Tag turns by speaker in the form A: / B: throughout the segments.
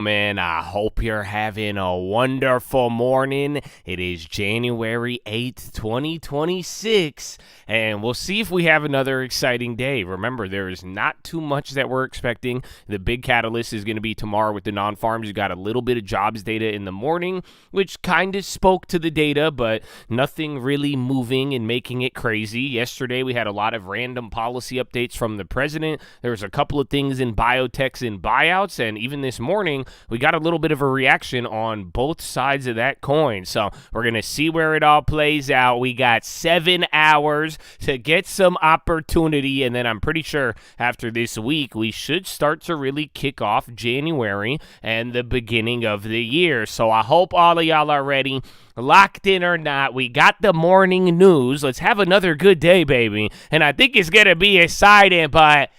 A: Man, I hope you're having a wonderful morning. It is January 8th, 2026, and we'll see if we have another exciting day. Remember, there is not too much that we're expecting. The big catalyst is going to be tomorrow with the non-farms. You got a little bit of jobs data in the morning, which kind of spoke to the data, but nothing really moving and making it crazy. Yesterday, we had a lot of random policy updates from the president. There was a couple of things in biotechs and buyouts, and even this morning, we got a little bit of a reaction on both sides of that coin. So we're going to see where it all plays out. We got 7 hours to get some opportunity. And then I'm pretty sure after this week, we should start to really kick off January and the beginning of the year. So I hope all of y'all are ready. Locked in or not, we got the morning news. Let's have another good day, baby. And I think it's going to be exciting, but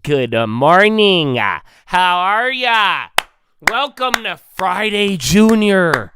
A: good morning. How are ya? Welcome to Friday Junior.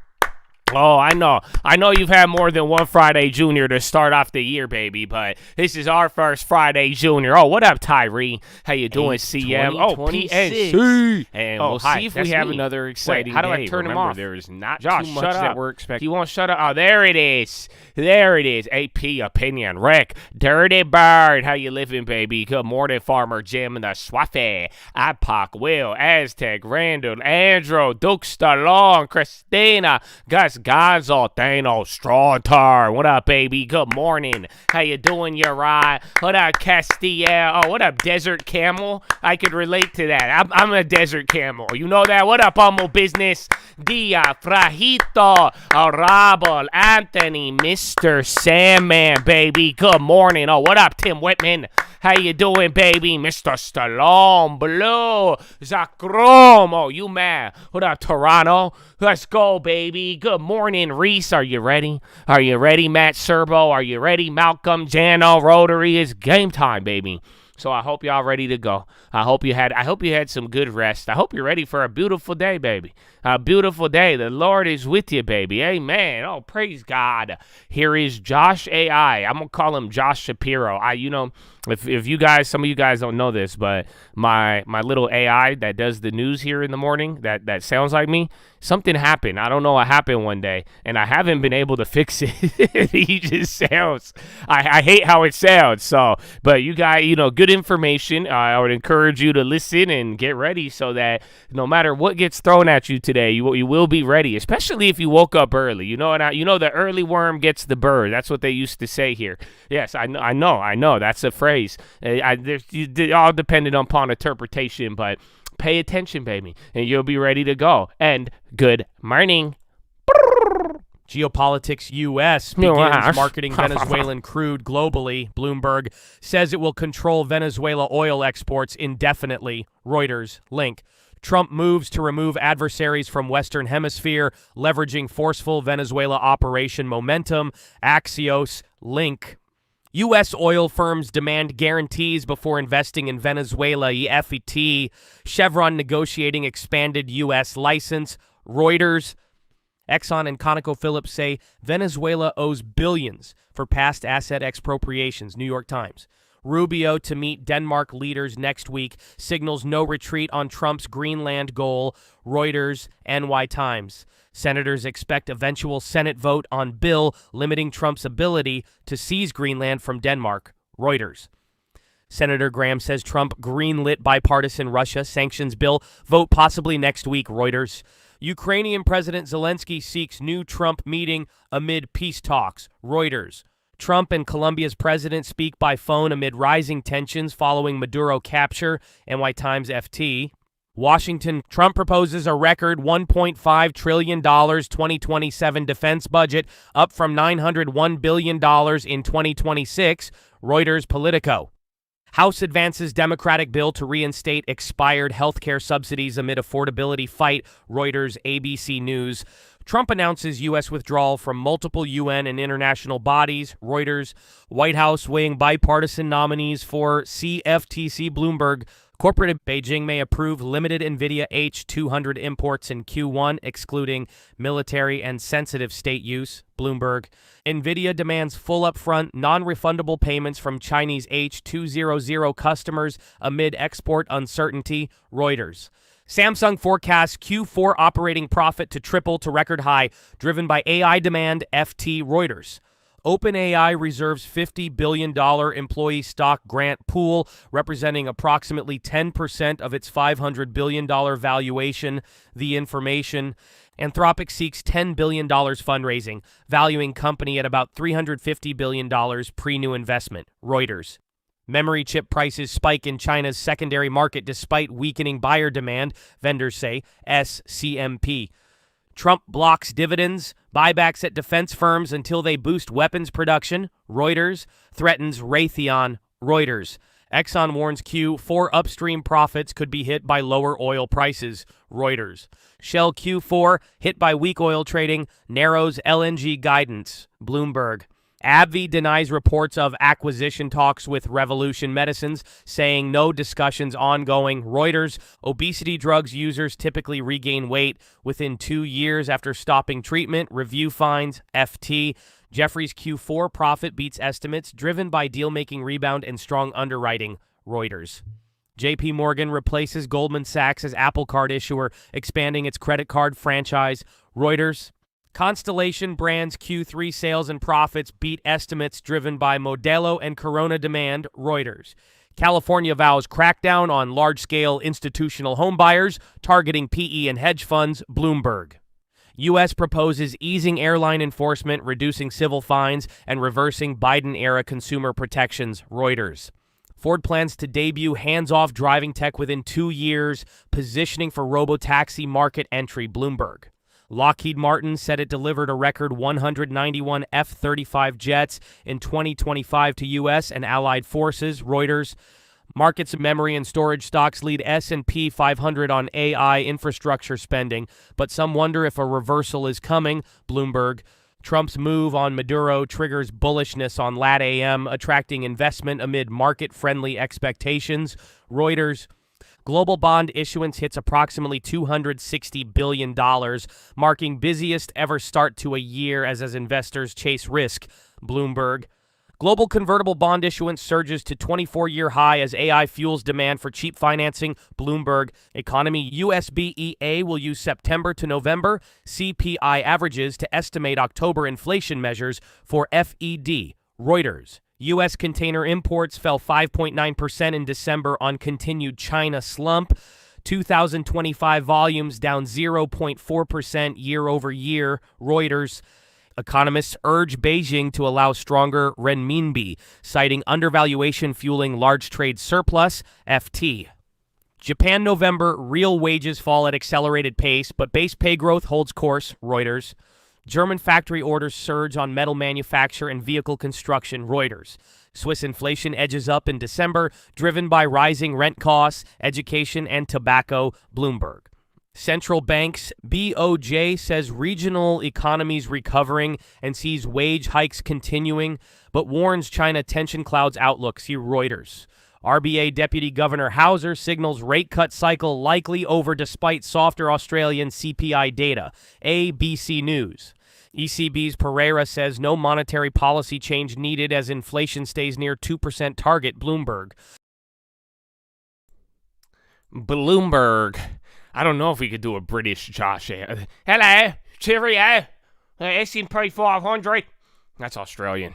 A: Oh, I know you've had more than one Friday Junior to start off the year, baby, but this is our first Friday Junior. Oh, what up, Tyree? How you doing, CM? Oh, PNC. And we'll see if we have another exciting day. How do I turn him off? There is not too much that we're expecting. You won't shut up? Oh, there it is. There it is. AP Opinion. Rick, Dirty Bird. How you living, baby? Good morning, Farmer Jim and the Swaffy. IPOC, Will, Aztec, Randall, Andrew, Duke Stallone, Christina, Gus Gonzo, Thanos, Strawtar. What up, baby? Good morning. How you doing, Uriah? What up, Castiel? Oh, what up, Desert Camel? I could relate to that. I'm a Desert Camel. You know that? What up, Homo Business? Dia, Frajito, Arabal, Anthony, Mr. Sandman, baby. Good morning. Oh, what up, Tim Whitman? How you doing, baby? Mr. Stallone, Blue, Zacrom. Oh, you mad? What up, Toronto? Let's go, baby. Good morning, Reese. Are you ready? Are you ready, Matt Serbo? Are you ready, Malcolm, Jano, Rotary? It's game time, baby. So I hope y'all ready to go. I hope you had some good rest. I hope you're ready for a beautiful day, baby. A beautiful day. The Lord is with you, baby. Amen. Oh, praise God. Here is Josh AI. I'm gonna call him Josh Shapiro. If you guys, some of you guys don't know this, but my little AI that does the news here in the morning, that sounds like me, something happened. I don't know what happened one day, and I haven't been able to fix it. He just sounds, I hate how it sounds. So, but you guys, good information. I would encourage you to listen and get ready so that no matter what gets thrown at you today, you will be ready, especially if you woke up early. The early worm gets the bird. That's what they used to say here. Yes, I know. That's a phrase. All dependent upon interpretation, but pay attention, baby, and you'll be ready to go. And good morning.
B: Geopolitics U.S. begins marketing Venezuelan crude globally. Bloomberg says it will control Venezuela oil exports indefinitely. Reuters link. Trump moves to remove adversaries from Western Hemisphere, leveraging forceful Venezuela operation momentum. Axios link. U.S. oil firms demand guarantees before investing in Venezuela. FET. Chevron negotiating expanded U.S. license. Reuters. Exxon and ConocoPhillips say Venezuela owes billions for past asset expropriations. New York Times. Rubio to meet Denmark leaders next week signals no retreat on Trump's Greenland goal. Reuters. NY Times. Senators expect eventual Senate vote on bill limiting Trump's ability to seize Greenland from Denmark. Reuters. Senator Graham says Trump greenlit bipartisan Russia sanctions bill. Vote possibly next week. Reuters. Ukrainian President Zelensky seeks new Trump meeting amid peace talks. Reuters. Trump and Colombia's president speak by phone amid rising tensions following Maduro capture. NY Times FT. Washington, Trump proposes a record $1.5 trillion 2027 defense budget, up from $901 billion in 2026. Reuters Politico. House advances Democratic bill to reinstate expired healthcare subsidies amid affordability fight. Reuters ABC News. Trump announces U.S. withdrawal from multiple UN and international bodies. Reuters. White House weighing bipartisan nominees for CFTC. Bloomberg. Corporate Beijing may approve limited NVIDIA H200 imports in Q1, excluding military and sensitive state use. Bloomberg. NVIDIA demands full upfront, non-refundable payments from Chinese H200 customers amid export uncertainty. Reuters. Samsung forecasts Q4 operating profit to triple to record high, driven by AI demand, FT Reuters. OpenAI reserves $50 billion employee stock grant pool, representing approximately 10% of its $500 billion valuation. The information. Anthropic seeks $10 billion fundraising, valuing company at about $350 billion pre-new investment. Reuters. Memory chip prices spike in China's secondary market despite weakening buyer demand, vendors say. SCMP. Trump blocks dividends, buybacks at defense firms until they boost weapons production. Reuters. Threatens Raytheon. Reuters. Exxon warns Q4 upstream profits could be hit by lower oil prices. Reuters. Shell Q4 hit by weak oil trading, narrows LNG guidance. Bloomberg. AbbVie denies reports of acquisition talks with Revolution Medicines, saying no discussions ongoing. Reuters. Obesity drugs users typically regain weight within 2 years after stopping treatment. Review finds. FT. Jefferies Q4 profit beats estimates, driven by deal-making rebound and strong underwriting. Reuters. JP Morgan replaces Goldman Sachs as Apple Card issuer, expanding its credit card franchise. Reuters. Constellation Brands Q3 sales and profits beat estimates, driven by Modelo and Corona demand. Reuters. California vows crackdown on large-scale institutional home buyers, targeting PE and hedge funds. Bloomberg. U.S. proposes easing airline enforcement, reducing civil fines, and reversing Biden-era consumer protections. Reuters. Ford plans to debut hands-off driving tech within 2 years, positioning for robotaxi market entry. Bloomberg. Lockheed Martin said it delivered a record 191 F-35 jets in 2025 to U.S. and allied forces. Reuters. Markets of memory and storage stocks lead S&P 500 on AI infrastructure spending, but some wonder if a reversal is coming. Bloomberg. Trump's move on Maduro triggers bullishness on LATAM, attracting investment amid market-friendly expectations. Reuters. Global bond issuance hits approximately $260 billion, marking busiest ever start to a year as investors chase risk. Bloomberg. Global convertible bond issuance surges to 24-year high as AI fuels demand for cheap financing. Bloomberg. Economy. USBEA will use September to November CPI averages to estimate October inflation measures for FED. Reuters. U.S. container imports fell 5.9% in December on continued China slump. 2025 volumes down 0.4% year over year. Reuters. Economists urge Beijing to allow stronger renminbi, citing undervaluation fueling large trade surplus. FT. Japan November real wages fall at accelerated pace, but base pay growth holds course. Reuters. German factory orders surge on metal manufacture and vehicle construction. Reuters. Swiss inflation edges up in December, driven by rising rent costs, education, and tobacco. Bloomberg. Central banks. BOJ says regional economies recovering and sees wage hikes continuing, but warns China tension clouds outlook. See Reuters. RBA Deputy Governor Hauser signals rate cut cycle likely over despite softer Australian CPI data. ABC News. ECB's Pereira says no monetary policy change needed as inflation stays near 2% target. Bloomberg.
A: I don't know if we could do a British Josh. Hello, cheerio. S&P 500. That's Australian.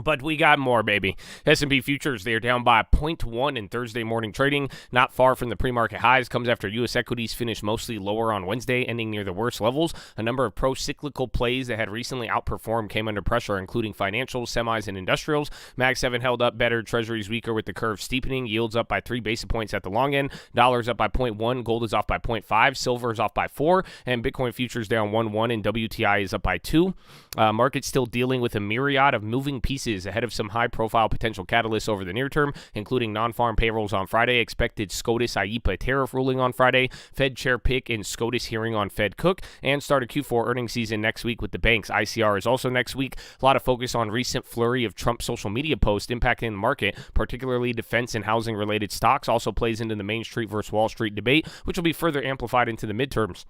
A: But we got more, baby. S&P futures, they're down by 0.1 in Thursday morning trading. Not far from the pre-market highs. Comes after U.S. equities finished mostly lower on Wednesday, ending near the worst levels. A number of pro-cyclical plays that had recently outperformed came under pressure, including financials, semis, and industrials. Mag 7 held up better. Treasuries weaker with the curve steepening. Yields up by 3 basis points at the long end. Dollars up by 0.1. Gold is off by 0.5. Silver is off by 4. And Bitcoin futures down 1.1, and WTI is up by 2. Market's still dealing with a myriad of moving pieces ahead of some high-profile potential catalysts over the near term, including non-farm payrolls on Friday, expected SCOTUS IEPA tariff ruling on Friday, Fed Chair Pick and SCOTUS hearing on Fed Cook, and start a Q4 earnings season next week with the banks. ICR is also next week. A lot of focus on recent flurry of Trump social media posts impacting the market, particularly defense and housing-related stocks. Also plays into the Main Street versus Wall Street debate, which will be further amplified into the midterms.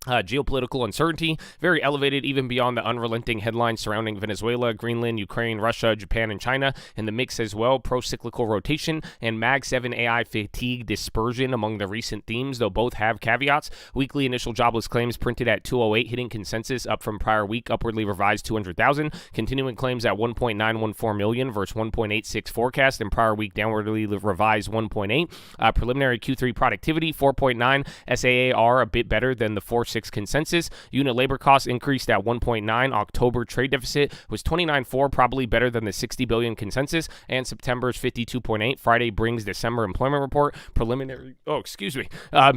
A: Geopolitical uncertainty, very elevated even beyond the unrelenting headlines surrounding Venezuela, Greenland, Ukraine, Russia, Japan, and China. In the mix as well, pro-cyclical rotation and Mag 7 AI fatigue dispersion among the recent themes, though both have caveats. Weekly initial jobless claims printed at 208, hitting consensus up from prior week, upwardly revised 200,000. Continuing claims at 1.914 million versus 1.86 forecast, and prior week downwardly revised 1.8. Preliminary Q3 productivity, 4.9. SAAR a bit better than the 4.6 consensus. Unit labor costs increased at 1.9. October trade deficit was 29.4, probably better than the 60 billion consensus, and September's 52.8. Friday brings December employment report. Preliminary,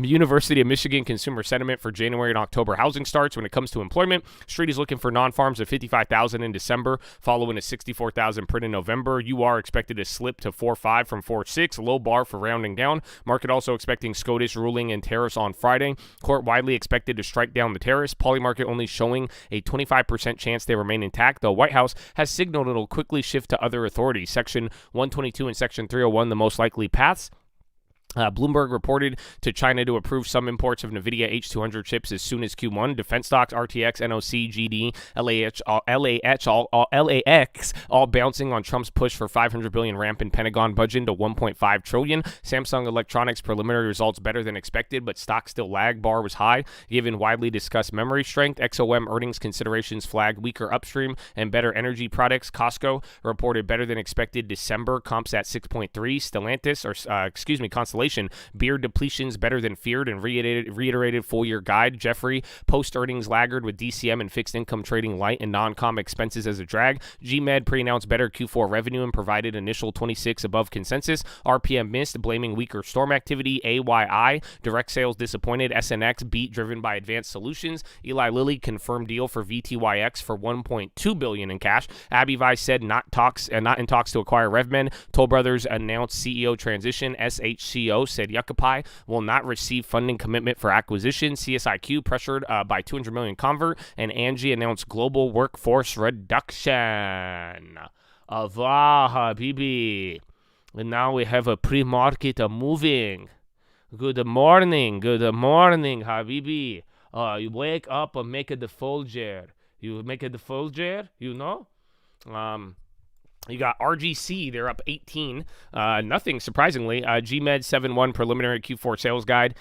A: University of Michigan consumer sentiment for January and October housing starts. When it comes to employment, Street is looking for non-farms of 55,000 in December, following a 64,000 print in November. UR expected to slip to 4.5 from 4.6, low bar for rounding down. Market also expecting SCOTUS ruling and tariffs on Friday. Court widely expected to strike down the tariffs. Polymarket only showing a 25% chance they remain intact, though White House has signaled it'll quickly shift to other authorities. Section 122 and Section 301, the most likely paths. Bloomberg reported to China to approve some imports of NVIDIA H200 chips as soon as Q1. Defense stocks, RTX, NOC, GD, LAX, all bouncing on Trump's push for $500 billion ramp in Pentagon budget to $1.5 trillion. Samsung Electronics preliminary results better than expected, but stock still lag. Bar was high, given widely discussed memory strength. XOM earnings considerations flagged weaker upstream and better energy products. Costco reported better than expected December, comps at 6.3. Stellantis, Constellation, beer depletions better than feared and reiterated full-year guide. Jeffrey, post-earnings laggard with DCM and fixed income trading light and non-com expenses as a drag. GMed pre-announced better Q4 revenue and provided initial 26 above consensus. RPM missed, blaming weaker storm activity. AYI, direct sales disappointed. SNX beat driven by advanced solutions. Eli Lilly confirmed deal for VTYX for $1.2 billion in cash. Abivi said not in talks to acquire RevMed. Toll Brothers announced CEO transition. SHCO said Yuccapi will not receive funding commitment for acquisition. CSIQ pressured by 200 million convert, and Angie announced global workforce reduction. Ava Habibi. And now we have a pre-market moving. Good morning, Habibi. You wake up and make it the Folger. You make it the Folger, you know? You got RGC, they're up 18. Nothing surprisingly. GMed 7.1 preliminary Q4 sales guide.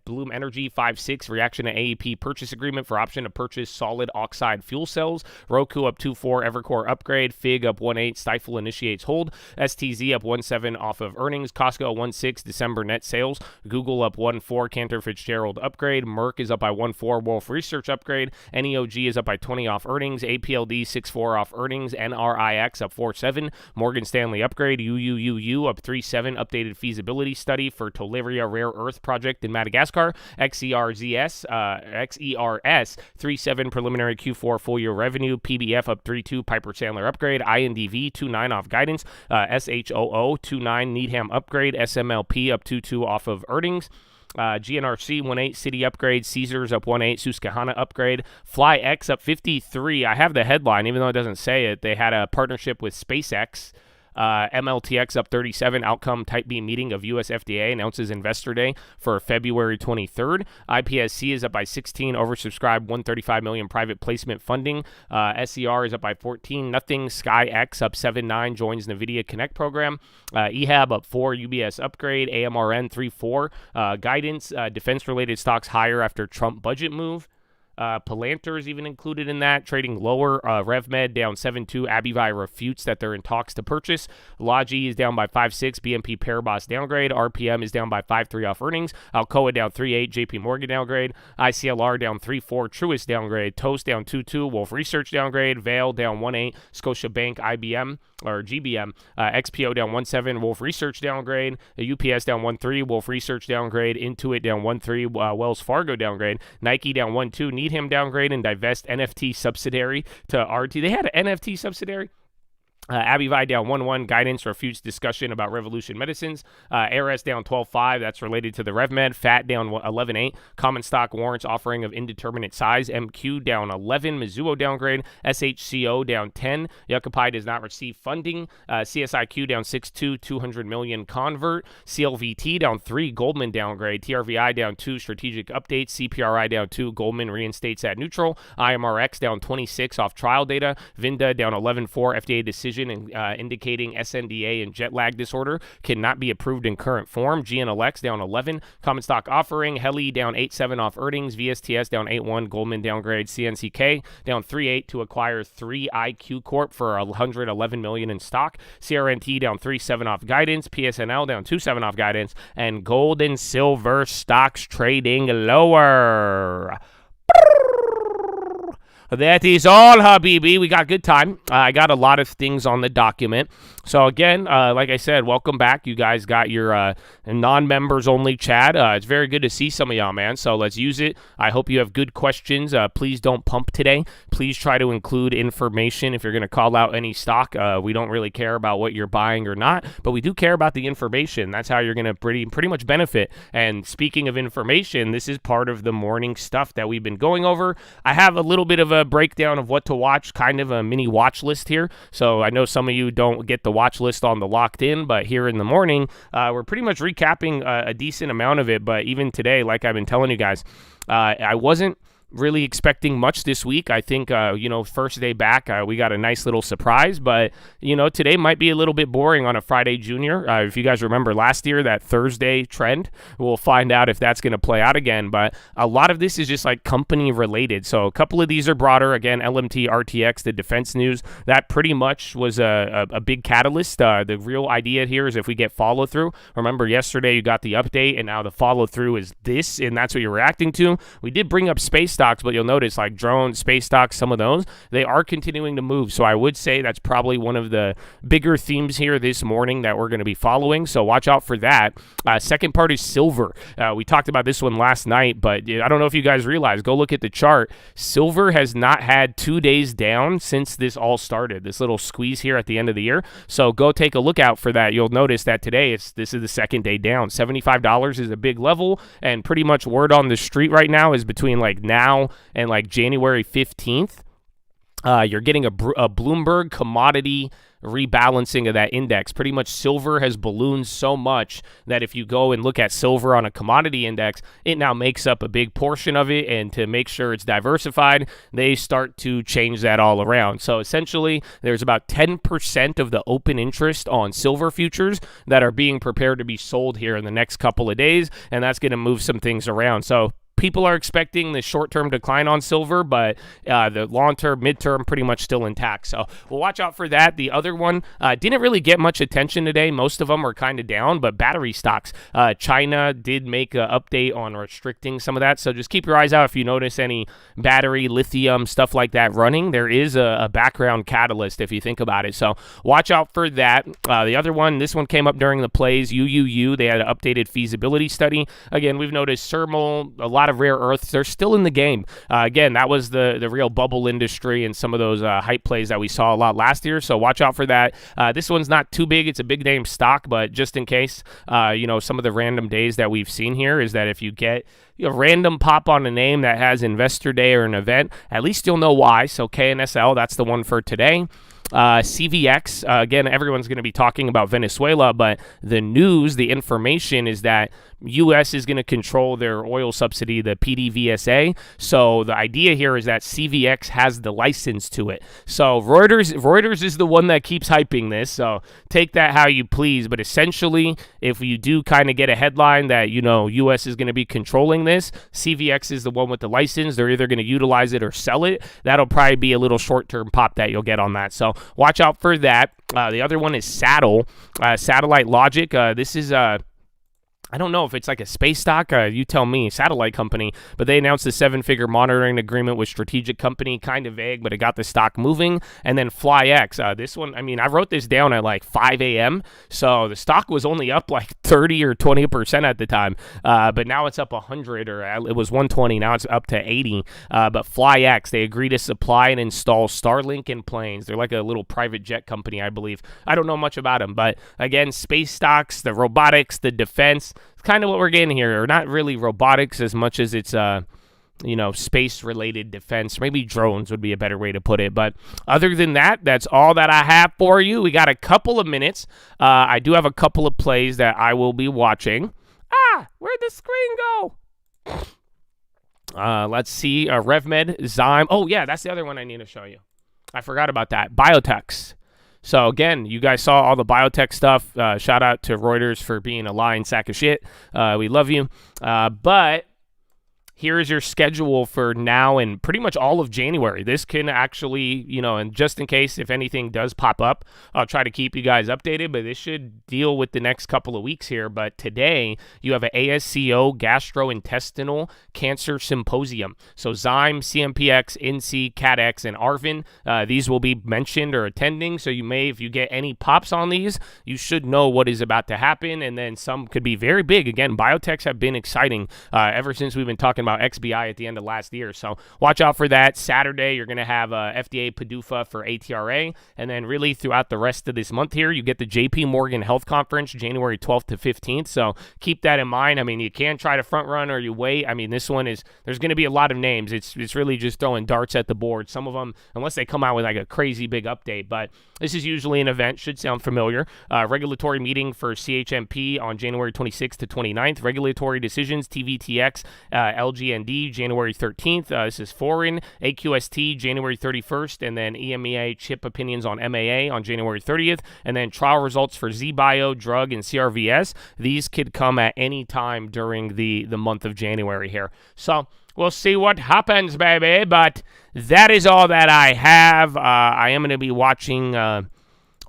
A: Bloom Energy 5.6 reaction to AEP purchase agreement for option to purchase solid oxide fuel cells. Roku up 2.4, Evercore upgrade. FIG up 1.8, Stifle initiates hold. STZ up 1.7 off of earnings. Costco 1.6, December net sales. Google up 1.4, Cantor Fitzgerald upgrade. Merck is up by 1.4, Wolf Research upgrade. NEOG is up by 20 off earnings. APLD 6.4 off earnings. NRIX up 4.7, Morgan Stanley upgrade, UUUU up 3.7, updated feasibility study for Toliria rare earth project in Madagascar. XERS 3.7 preliminary Q4 full year revenue. PBF up 3.2, Piper Sandler upgrade. INDV 2.9 off guidance. SHOO 2.9 Needham upgrade. SMLP up 2.2 off of earnings. GNRC 1.8 City upgrade. Caesars up 1.8 Susquehanna upgrade. FlyX up 53. I have the headline even though it doesn't say it. They had a partnership with SpaceX. MLTX up 37, outcome Type B meeting of US FDA announces Investor Day for February 23rd. IPSC is up by 16, oversubscribed 135 million private placement funding. SCR is up by 14, nothing. SkyX up 7.9, joins NVIDIA Connect program. EHAB up 4, UBS upgrade. AMRN 3.4, guidance. Defense-related stocks higher after Trump budget move. Palantir is even included in that, trading lower. RevMed down 7.2. Abivi refutes that they're in talks to purchase. Logi is down by 5.6. BNP Paribas downgrade. RPM is down by 5.3 off earnings. Alcoa down 3.8. JP Morgan downgrade. ICLR down 3.4. Truist downgrade. Toast down 2.2. Wolf Research downgrade. Vail down 1.8. Scotiabank IBM or GBM. XPO down 1.7. Wolf Research downgrade. UPS down 1.3. Wolf Research downgrade. Intuit down 1.3. Wells Fargo downgrade. Nike down 1.2. Needham downgrade and divest NFT subsidiary to RT. They had an NFT subsidiary.
B: Abivide down 1-1. Guidance refutes discussion about Revolution Medicines. ARS down 12.5. That's related to the RevMed. FAT down 11.8. Common stock warrants offering of indeterminate size. MQ down 11. Mizuho downgrade. SHCO down 10. Yucca does not receive funding. CSIQ down 6.2. 200 million convert. CLVT down 3. Goldman downgrade. TRVI down 2. Strategic updates. CPRI down 2. Goldman reinstates at neutral. IMRX down 26 off trial data. Vinda down 11.4. FDA decision indicating SNDA and jet lag disorder cannot be approved in current form. GNLX down 11. Common stock offering. Heli down 8.7 off earnings. VSTS down 8.1. Goldman downgrade. CNCK down 3.8 to acquire 3IQ Corp for $111 million in stock. CRNT down 3.7 off guidance. PSNL down 2.7 off guidance. And gold and silver stocks trading lower. That is all, Habibi. We got good time. I got a lot of things on the document. So, again, like I said, welcome back. You guys got your non-members only chat. It's very good to see some of y'all, man. So, let's use it. I hope you have good questions. Please don't pump today. Please try to include information if you're going to call out any stock. We don't really care about what you're buying or not, but we do care about the information. That's how you're going to pretty much benefit. And speaking of information, this is part of the morning stuff that we've been going over. I have a little bit of a breakdown of what to watch, kind of a mini watch list here. So I know some of you don't get the watch list on the locked in, but here in the morning, we're pretty much recapping a decent amount of it. But even today, like I've been telling you guys, I wasn't really expecting much this week. I think, first day back, we got a nice little surprise, but, today might be a little bit boring on a Friday Junior. If you guys remember last year, that Thursday trend, we'll find out if that's going to play out again, but a lot of this is just like company related. So a couple of these are broader. Again, LMT, RTX, the defense news, that pretty much was a big catalyst. The real idea here is if we get follow through. Remember yesterday you got the update and now the follow through is this, and that's what you're reacting to. We did bring up space stocks, but you'll notice like drone, space stocks, some of those, they are continuing to move. So I would say that's probably one of the bigger themes here this morning that we're going to be following. So watch out for that. Second part is silver. We talked about this one last night, but I don't know if you guys realize, go look at the chart. Silver has not had 2 days down since this all started, this little squeeze here at the end of the year. So go take a look out for that. You'll notice that today this is the second day down. $75 is a big level, and pretty much word on the street right now is between like now and like January 15th, you're getting a Bloomberg commodity rebalancing of that index. Pretty much silver has ballooned so much that if you go and look at silver on a commodity index, it now makes up a big portion of it, and to make sure it's diversified, they start to change that all around. So essentially, there's about 10% of the open interest on silver futures that are being prepared to be sold here in the next couple of days, and that's going to move some things around. So people are expecting the short-term decline on silver, but the long-term, mid-term, pretty much still intact. So we'll watch out for that. The other one didn't really get much attention today. Most of them were kind of down, but battery stocks. China did make an update on restricting some of that, so just keep your eyes out if you notice any battery, lithium, stuff like that running. There is a background catalyst if you think about it, so watch out for that. The other one, this one came up during the plays, UUU. They had an updated feasibility study. Again, we've noticed thermal, a lot of rare earths, they're still in the game. Again, that was the real bubble industry and some of those hype plays that we saw a lot last year, so watch out for that. This one's not too big. It's a big name stock, but just in case, some of the random days that we've seen here is that if you get a random pop on a name that has investor day or an event, at least you'll know why. So KNSL, that's the one for today. CVX, again, everyone's going to be talking about Venezuela, but the news, the information is that U.S. is going to control their oil subsidy, the PDVSA. So the idea here is that CVX has the license to it. So Reuters is the one that keeps hyping this. So take that how you please. But essentially, if you do kind of get a headline that, U.S. is going to be controlling this, CVX is the one with the license. They're either going to utilize it or sell it. That'll probably be a little short-term pop that you'll get on that. So watch out for that. The other one is Satellite Logic. This is
A: I don't know if it's like a space stock, you tell me, satellite company, but they announced a 7-figure monitoring agreement with strategic company, kind of vague, but it got the stock moving. And then FlyX, this one, I mean, I wrote this down at like 5 a.m., so the stock was only up like 30 or 20% at the time, but now it's up 100, or it was 120, now it's up to 80. But FlyX, they agree to supply and install Starlink in planes. They're like a little private jet company, I believe. I don't know much about them, but again, space stocks, the robotics, the defense, it's kind of what we're getting here. Or not really robotics as much as it's space-related defense. Maybe drones would be a better way to put it. But other than that, that's all that I have for you. We got a couple of minutes. I do have a couple of plays that I will be watching. Where'd the screen go? Let's see. RevMed, Zyme. Oh, yeah, that's the other one I need to show you. I forgot about that. Biotechs. So, again, you guys saw all the biotech stuff. Shout out to Reuters for being a lying sack of shit. We love you. But here's your schedule for now and pretty much all of January. This can actually, and just in case if anything does pop up, I'll try to keep you guys updated, but this should deal with the next couple of weeks here. But today, you have an ASCO Gastrointestinal Cancer Symposium. So Zyme, CMPX, NC, CADX, and Arvin, these will be mentioned or attending. So you may, if you get any pops on these, you should know what is about to happen. And then some could be very big. Again, biotechs have been exciting ever since we've been talking about XBI at the end of last year. So watch out for that. Saturday, you're going to have FDA PDUFA for ATRA. And then really throughout the rest of this month here, you get the JP Morgan Health Conference, January 12th to 15th. So keep that in mind. I mean, you can try to front run or you wait. I mean, this one is, there's going to be a lot of names. It's really just throwing darts at the board. Some of them, unless they come out with like a crazy big update, but this is usually an event, should sound familiar. Regulatory meeting for CHMP on January 26th to 29th. Regulatory decisions, TVTX, LGND, January 13th. This is foreign. AQST, January 31st. And then EMEA chip opinions on MAA on January 30th. And then trial results for ZBio, drug, and CRVS. These could come at any time during the month of January here. So we'll see what happens, baby. But that is all that I have. I am going to be watching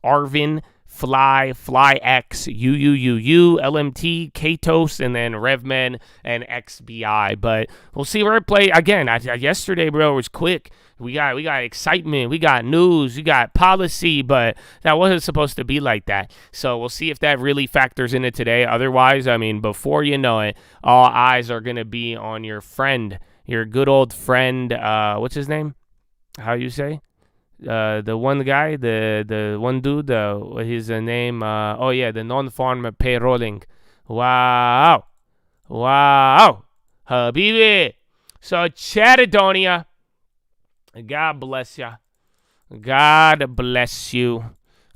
A: Arvin, FlyX, UUUU, LMT, Katos, and then RevMed and XBI. But we'll see where I play. Again, yesterday, bro, was quick. We got excitement, we got news, we got policy, but that wasn't supposed to be like that. So we'll see if that really factors into today. Otherwise, I mean, before you know it, all eyes are going to be on your friend, your good old friend, what's his name? How you say? The one guy, the one dude, his name, the non-farm payrolling. Wow. Habibi. So, Chatadonia, God bless ya. God bless you.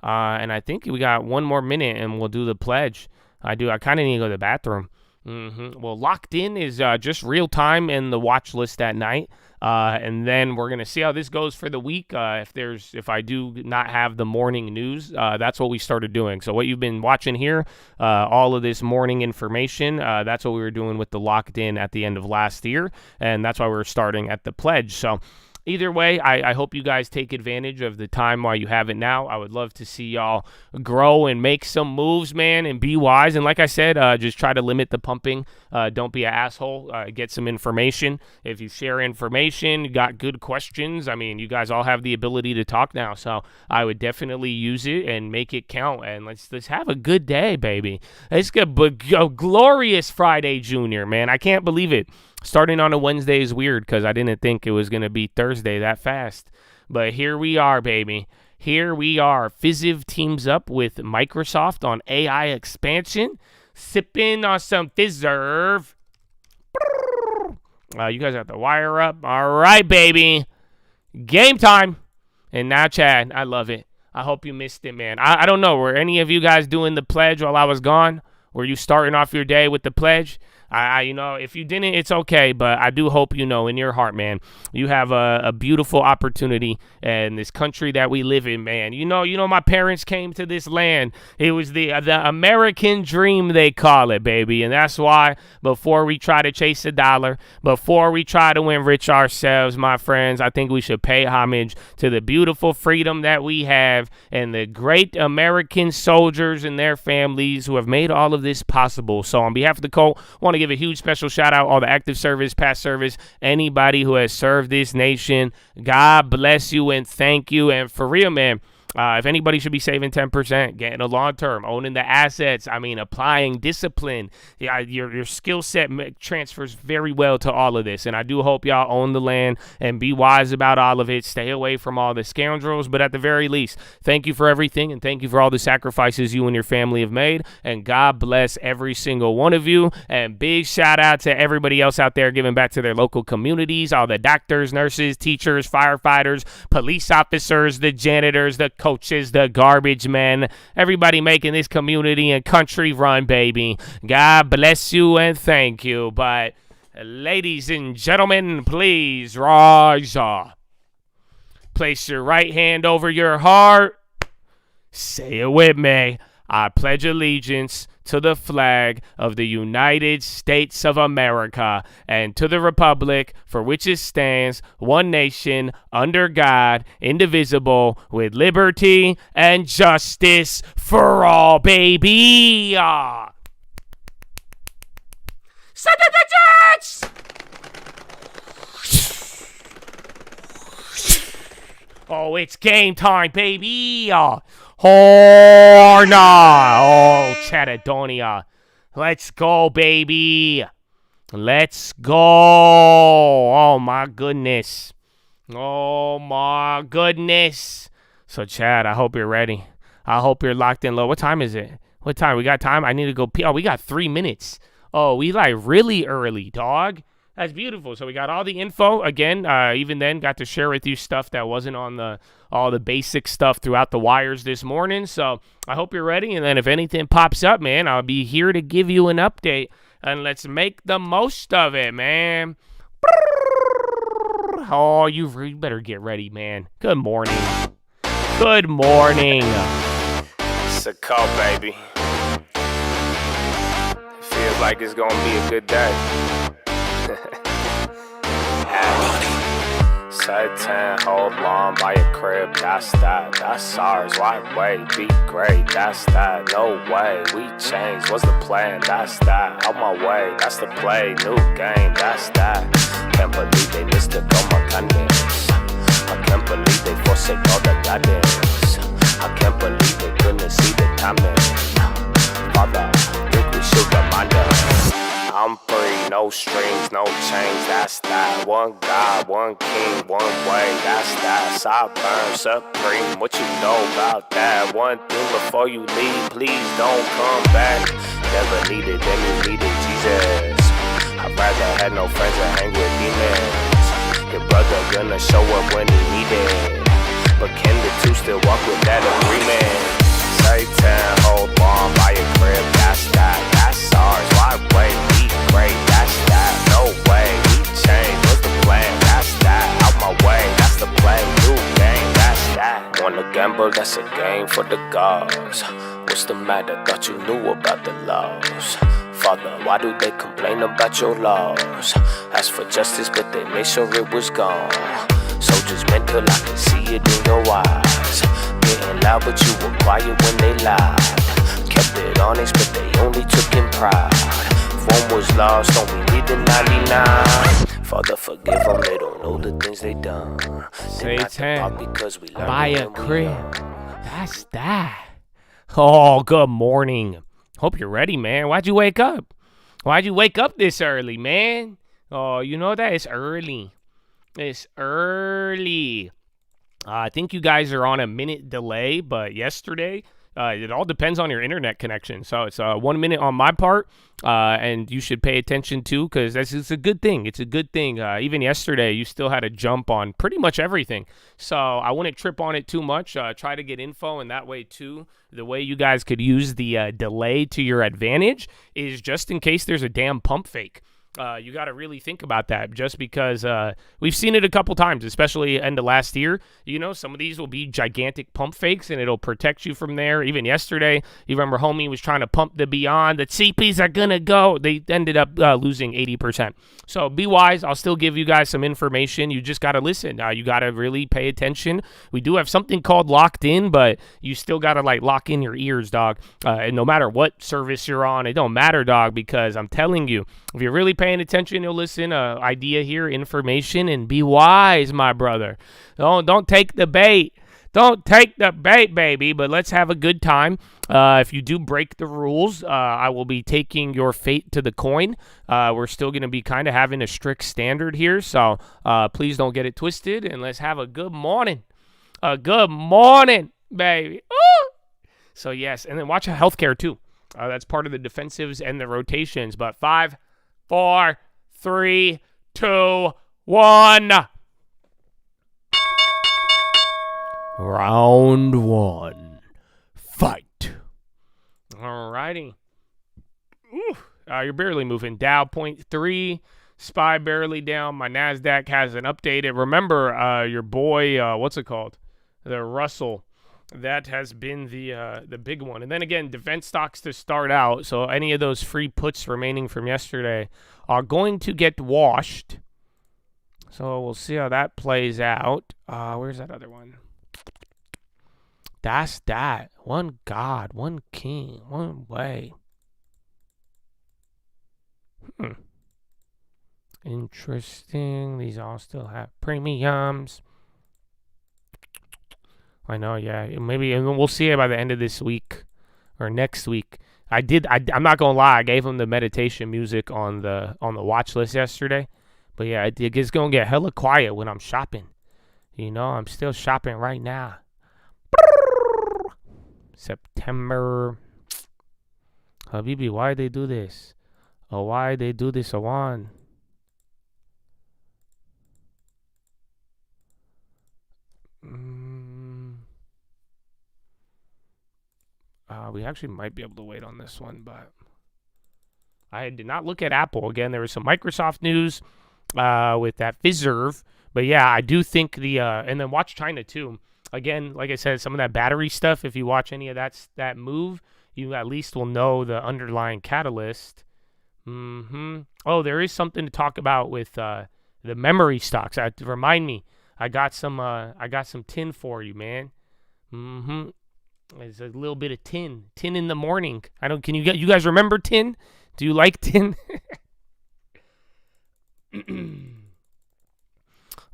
A: And I think we got one more minute and we'll do the pledge. I kind of need to go to the bathroom. Well, Locked In is just real time in the watch list at night. And then we're going to see how this goes for the week. If I do not have the morning news, that's what we started doing. So what you've been watching here, all of this morning information, that's what we were doing with the Locked In at the end of last year. And that's why we're starting at the pledge. So either way, I hope you guys take advantage of the time while you have it now. I would love to see y'all grow and make some moves, man, and be wise. And like I said, just try to limit the pumping. Don't be an asshole. Get some information. If you share information, you got good questions, I mean, you guys all have the ability to talk now. So I would definitely use it and make it count. And let's have a good day, baby. It's a glorious Friday, Junior, man. I can't believe it. Starting on a Wednesday is weird because I didn't think it was going to be Thursday that fast. But here we are, baby. Here we are. Fizziv teams up with Microsoft on AI expansion. Sipping on some Fizzerv. You guys have to wire up. All right, baby. Game time. And now, Chad, I love it. I hope you missed it, man. I don't know. Were any of you guys doing the pledge while I was gone? Were you starting off your day with the pledge? If you didn't, it's okay, but I do hope you know in your heart, man, you have a beautiful opportunity in this country that we live in, man. My parents came to this land. It was the American dream, they call it, baby, and that's why before we try to chase a dollar, before we try to enrich ourselves, my friends, I think we should pay homage to the beautiful freedom that we have and the great American soldiers and their families who have made all of this possible. So on behalf of the cult, I want to give a huge special shout out all the active service, past service, anybody who has served this nation. God bless you and thank you. And for real, man, if anybody should be saving 10%, getting a long term, owning the assets, applying discipline, your skill set transfers very well to all of this. And I do hope y'all own the land and be wise about all of it. Stay away from all the scoundrels. But at the very least, thank you for everything and thank you for all the sacrifices you and your family have made. And God bless every single one of you. And big shout out to everybody else out there giving back to their local communities, all the doctors, nurses, teachers, firefighters, police officers, the janitors, the coaches, the garbage men, everybody making this community and country run, baby. God bless you and thank you. But ladies and gentlemen, please rise up. Place your right hand over your heart. Say it with me. I pledge allegiance to the flag of the United States of America and to the republic for which it stands, one nation, under God, indivisible, with liberty and justice for all, baby. Son of the Jets! Oh, it's game time, baby. Horna! Oh, Chatadonia. Let's go, baby. Let's go. Oh, my goodness. Oh, my goodness. So, Chad, I hope you're ready. I hope you're locked in low. What time is it? What time? We got time? I need to go pee. Oh, we got 3 minutes. Oh, we like really early, dog. That's beautiful. So we got all the info. Again, even then, got to share with you stuff that wasn't on all the basic stuff throughout the wires this morning. So I hope you're ready. And then if anything pops up, man, I'll be here to give you an update. And let's make the most of it, man. Oh, you better get ready, man. Good morning. Good morning. It's a call, baby. Feels like it's gonna be a good day. Satan, hold on by a crib, that's that, that's ours, why wait, be great, that's that, no way, we changed, what's the plan, that's that, on my way, that's the play, new game, that's that, can't believe they missed it, oh my goodness, I can't believe they forsake all the guidance, I can't believe they couldn't see the timing, Father, think we should remind them. I'm free, no strings, no chains, that's that. One God, one king, one way, that's that. Sovereign, supreme, what you know about that? One thing before you leave, please don't come back. Never needed, then you needed Jesus. I'd rather have no friends and hang with demons. Your brother gonna show up when he needed. But can the two still walk with that agreement? Satan, hold on by your crib, that's that, that's ours. Why wait? We great, that's that. No way, we change. What's the plan? That's that. Out my way, that's the play. New game, that's that. Wanna gamble? That's a game for the gods. What's the matter? Thought you knew about the laws. Father, why do they complain about your laws? Ask for justice, but they made sure it was gone. Soldiers mental, I can see it in your eyes. Getting loud, but you were quiet when they lied. Kept it honest, but they only took in pride. If one was lost, don't we need the 99? Father, forgive them, they don't know the things they done.
B: Satan,
A: because we
B: buy a crib. That's that. Oh, good morning. Hope you're ready, man. Why'd you wake up? Why'd you wake up this early, man? Oh, you know that? It's early. It's early. I think you guys are on a minute delay, but yesterday
A: It all depends on your internet connection. So it's 1 minute on my part, and you should pay attention too, because it's a good thing. It's a good thing. Even yesterday, you still had a jump on pretty much everything. So I wouldn't trip on it too much. Try to get info, and that way too, the way you guys could use the delay to your advantage is just in case there's a damn pump fake. You got to really think about that, just because we've seen it a couple times, especially end of last year. You know, some of these will be gigantic pump fakes, and it'll protect you from there. Even yesterday, you remember homie was trying to pump the Beyond. The CPs are going to go. They ended up losing 80%. So be wise. I'll still give you guys some information. You just got to listen. You got to really pay attention. We do have something called Locked In, but you still got to like lock in your ears, dog. And no matter what service you're on, it don't matter, dog, because I'm telling you, if you're really paying attention, you'll listen. Idea here, information, and be wise, my brother. Don't take the bait. Don't take the bait, baby. But let's have a good time. If you do break the rules, I will be taking your fate to the coin. We're still going to be kind of having a strict standard here, so please don't get it twisted. And let's have a good morning. A good morning, baby. Ooh. So yes, and then watch healthcare too. That's part of the defensives and the rotations. But 5, 4, 3, 2, 1. Round 1. Fight. Alrighty. You're barely moving. Dow 0.3. SPY barely down. My NASDAQ hasn't updated. Remember, your boy, what's it called? The Russell. That has been the big one. And then again, defense stocks to start out. So any of those free puts remaining from yesterday are going to get washed. So we'll see how that plays out. Where's that other one? That's that. One God, one King, one way. Interesting. These all still have premiums. I know, yeah. Maybe we'll see it by the end of this week or next week. I'm not gonna lie. I gave him the meditation music on the watch list yesterday, but yeah, it's gonna get hella quiet when I'm shopping. You know, I'm still shopping right now. September. Habibi, why they do this? Oh, why they do this, Awan? We actually might be able to wait on this one, but I did not look at Apple. Again, there was some Microsoft news with that Fiserv. But yeah, I do think and then watch China too. Again, like I said, some of that battery stuff, if you watch any of that move, you at least will know the underlying catalyst. Oh, there is something to talk about with the memory stocks. Remind me, I got some tin for you, man. There's a little bit of tin in the morning. Can you guys remember tin? Do you like tin?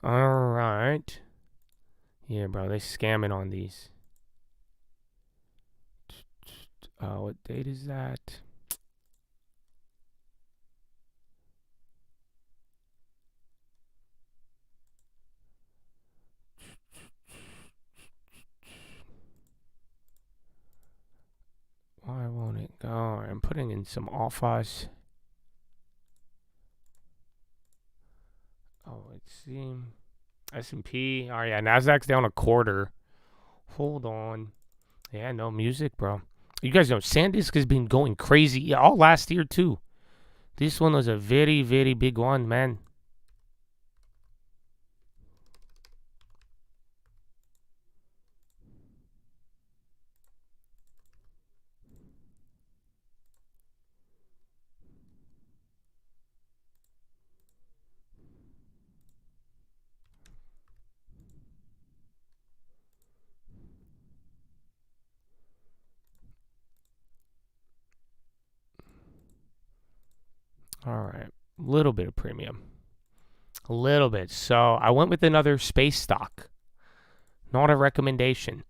A: All right. Yeah, bro, they scamming on these. What date is that? Why won't it go? I'm putting in some offers. Oh, let's see. S&P. Oh, yeah, NASDAQ's down a quarter. Hold on. Yeah, no music, bro. You guys know SanDisk has been going crazy all last year, too. This one was a very, very big one, man. All right. A little bit of premium. A little bit. So I went with another space stock. Not a recommendation.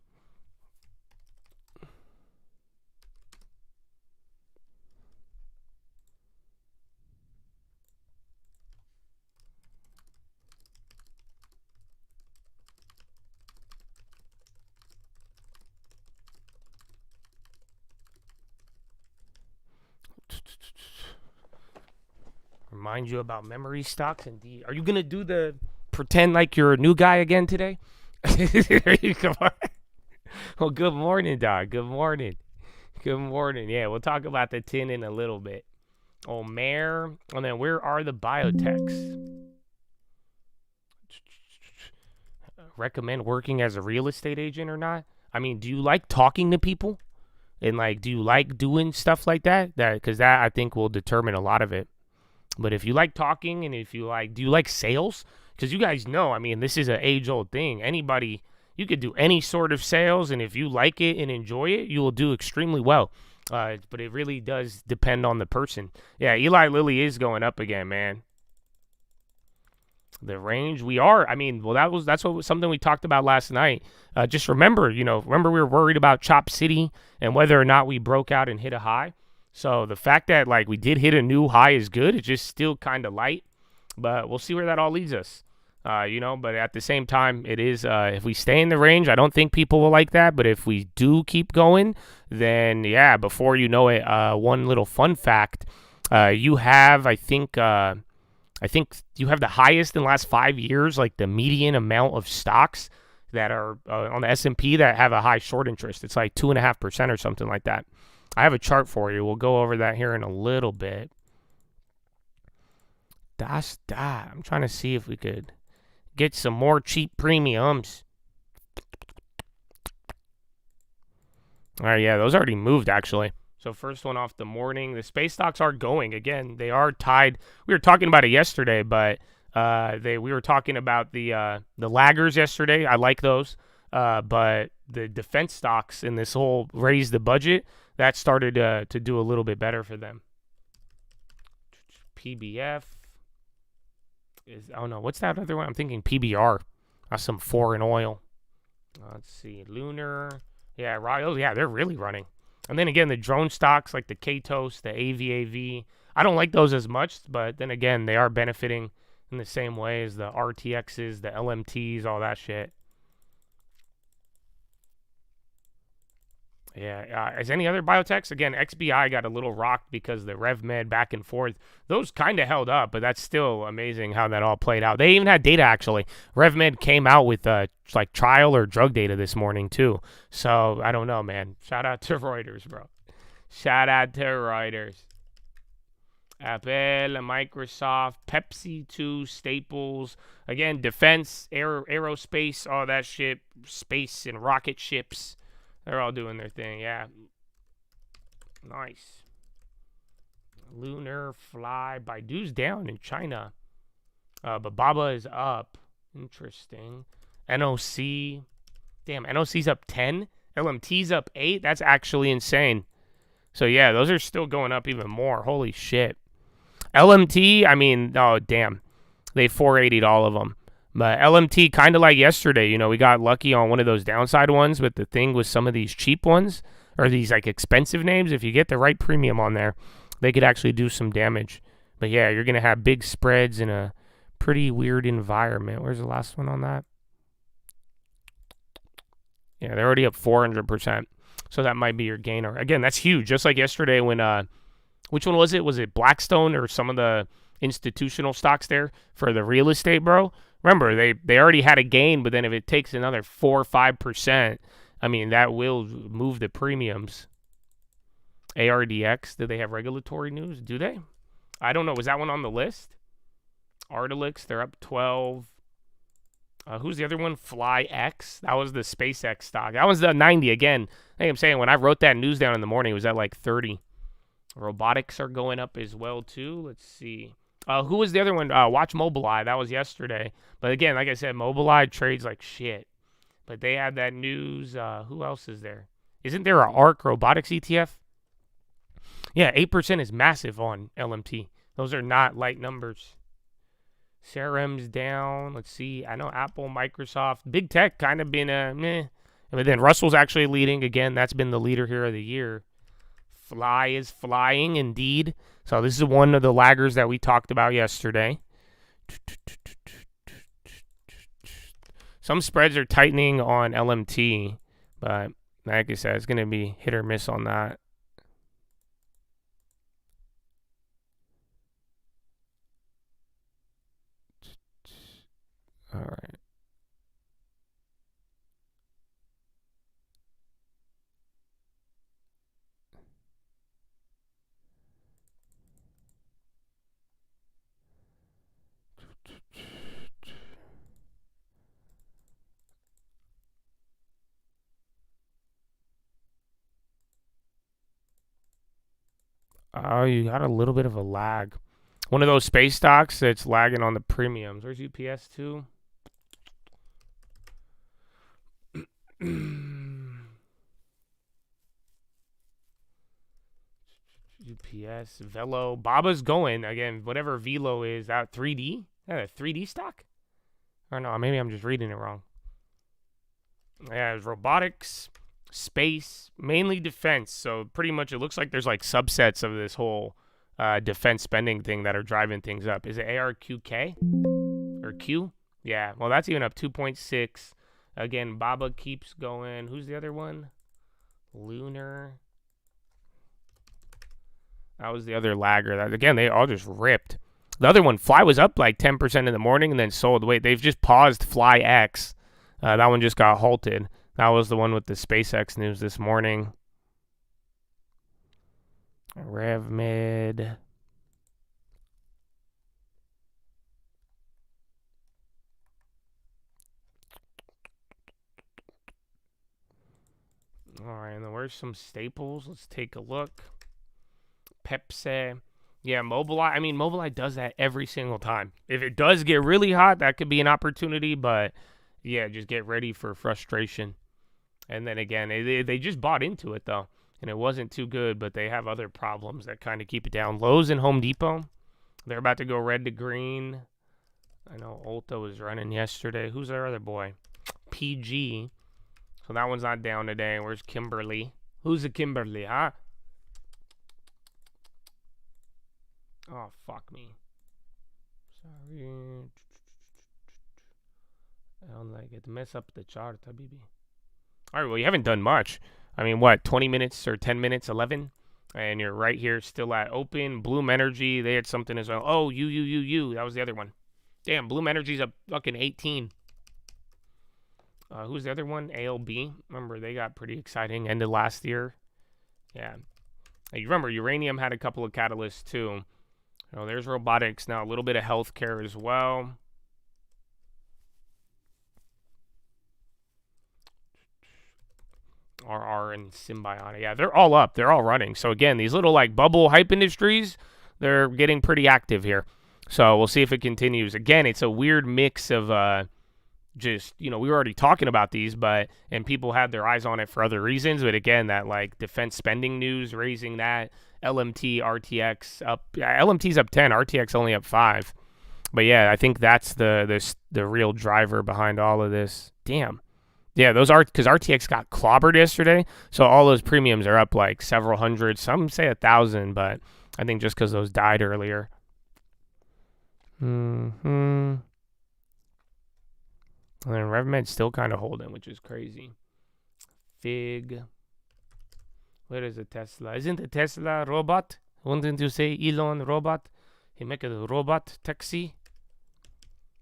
B: Remind you about memory stocks. Indeed. Are you gonna do the pretend like you're a new guy again today? Come on. Well, good morning, dog. Good morning. Good morning. Yeah, we'll talk about the 10 in a little bit. Oh, Mayor. And then where are the biotechs? Recommend working as a real estate agent or not? I mean, do you like talking to people? And like, do you like doing stuff like that? Because that I think will determine a lot of it. But if you like talking and if you like, do you like sales? Because you guys know, I mean, this is an age-old thing. Anybody, you could do any sort of sales, and if you like it and enjoy it, you will do extremely well. But it really does depend on the person. Yeah, Eli Lilly is going up again, man. The range we are, I mean, well, that's something we talked about last night. Just remember we were worried about Chop City and whether or not we broke out and hit a high. So the fact that like we did hit a new high is good. It's just still kind of light, but we'll see where that all leads us. But at the same time, it is if we stay in the range, I don't think people will like that. But if we do keep going, then yeah, before you know it, one little fun fact, you have I think you have the highest in the last 5 years, like the median amount of stocks that are on the S&P that have a high short interest. It's like 2.5% or something like that. I have a chart for you. We'll go over that here in a little bit. That's that. I'm trying to see if we could get some more cheap premiums. All right, yeah, those already moved actually. So first one off the morning, the space stocks are going again. They are tied. We were talking about it yesterday, but we were talking about the laggers yesterday. I like those, but the defense stocks in this whole raise the budget that started to do a little bit better for them. PBF is what's that other one? I'm thinking PBR. That's some foreign oil. Let's see, Lunar. Yeah, Royals. Yeah, they're really running. And then again, the drone stocks like the Katos, the AVAV, I don't like those as much, but then again, they are benefiting in the same way as the RTXs, the LMTs, all that shit. Yeah, as any other biotechs, again, XBI got a little rocked because the RevMed back and forth. Those kind of held up, but that's still amazing how that all played out. They even had data, actually. RevMed came out with like trial or drug data this morning, too. So, I don't know, man. Shout out to Reuters, bro. Shout out to Reuters. Apple, Microsoft, Pepsi, too, Staples. Again, defense, aerospace, all that shit, space and rocket ships. They're all doing their thing, yeah. Nice. Lunar, Fly. Baidu's down in China. But Baba is up. Interesting. NOC. Damn, NOC's up 10. LMT's up 8. That's actually insane. So, yeah, those are still going up even more. Holy shit. LMT, I mean, oh, damn. They 480'd all of them. But LMT, kind of like yesterday, we got lucky on one of those downside ones. But the thing with some of these cheap ones, or these like expensive names, if you get the right premium on there, they could actually do some damage. But yeah, you're going to have big spreads in a pretty weird environment. Where's the last one on that? Yeah, they're already up 400%. So that might be your gainer. Again, that's huge. Just like yesterday when, which one was it? Was it Blackstone or some of the institutional stocks there for the real estate, bro? Remember, they already had a gain, but then if it takes another 4 or 5%, I mean, that will move the premiums. ARDX, do they have regulatory news? Do they? I don't know. Was that one on the list? Ardelyx, they're up 12. Who's the other one? FlyX. That was the SpaceX stock. That was the 90 again. I think I'm saying when I wrote that news down in the morning, it was at like 30. Robotics are going up as well, too. Let's see. Who was the other one? Watch Mobileye. That was yesterday. But again, like I said, Mobileye trades like shit. But they had that news. Who else is there? Isn't there an ARC Robotics ETF? Yeah, 8% is massive on LMT. Those are not light numbers. CRM's down. Let's see. I know Apple, Microsoft. Big Tech kind of been a meh. But then Russell's actually leading. Again, that's been the leader here of the year. Fly is flying, indeed. So this is one of the laggers that we talked about yesterday. Some spreads are tightening on LMT, but like I said, it's going to be hit or miss on that.
A: All right. Oh, you got a little bit of a lag. One of those space stocks that's lagging on the premiums. Where's UPS 2? UPS, Velo, Baba's going again. Whatever Velo is, that 3D. Yeah, a 3D stock. Or no, maybe I'm just reading it wrong. Yeah, it's robotics, space, mainly defense. So pretty much, it looks like there's like subsets of this whole defense spending thing that are driving things up. Is it ARQK or Q? Yeah. Well, that's even up 2.6. Again, Baba keeps going. Who's the other one? Lunar. That was the other lagger. That, again, they all just ripped. The other one, Fly, was up like 10% in the morning and then sold. Wait, they've just paused Fly X. That one just got halted. That was the one with the SpaceX news this morning. RevMed. All right, and then where's some staples? Let's take a look. Pepsi. Yeah, Mobileye. I mean, Mobileye does that every single time. If it does get really hot, that could be an opportunity, but yeah, just get ready for frustration. And then again, they just bought into it, though, and it wasn't too good, but they have other problems that kind of keep it down. Lowe's and Home Depot, they're about to go red to green. I know Ulta was running yesterday. Who's their other boy? PG. So that one's not down today. Where's Kimberly? Who's the Kimberly, huh? Oh, fuck me. Sorry. I don't like it. Mess up the chart, habibi. All right, well, you haven't done much. I mean, what, 20 minutes or 10 minutes, 11? And you're right here still at open. Bloom Energy, they had something as well. Oh, you. That was the other one. Damn, Bloom Energy's up fucking 18. Who's the other one? ALB. Remember, they got pretty exciting. Ended last year. Yeah. You remember, uranium had a couple of catalysts, too. Oh, there's robotics now. A little bit of healthcare as well. RR and Symbiotic. Yeah, they're all up. They're all running. So, again, these little, like, bubble hype industries, they're getting pretty active here. So, we'll see if it continues. Again, it's a weird mix of just, we were already talking about these, and people had their eyes on it for other reasons. But, again, that, like, defense spending news, raising that. LMT, RTX up. Yeah, LMT's up 10. RTX only up 5. But, yeah, I think that's the real driver behind all of this. Damn. Yeah, those are because RTX got clobbered yesterday, so all those premiums are up like several hundred. Some say 1,000, but I think just because those died earlier. And then RevMed's still kind of holding, which is crazy. Fig. Where is the Tesla? Isn't the Tesla robot? Wouldn't you say Elon robot? He make a robot taxi.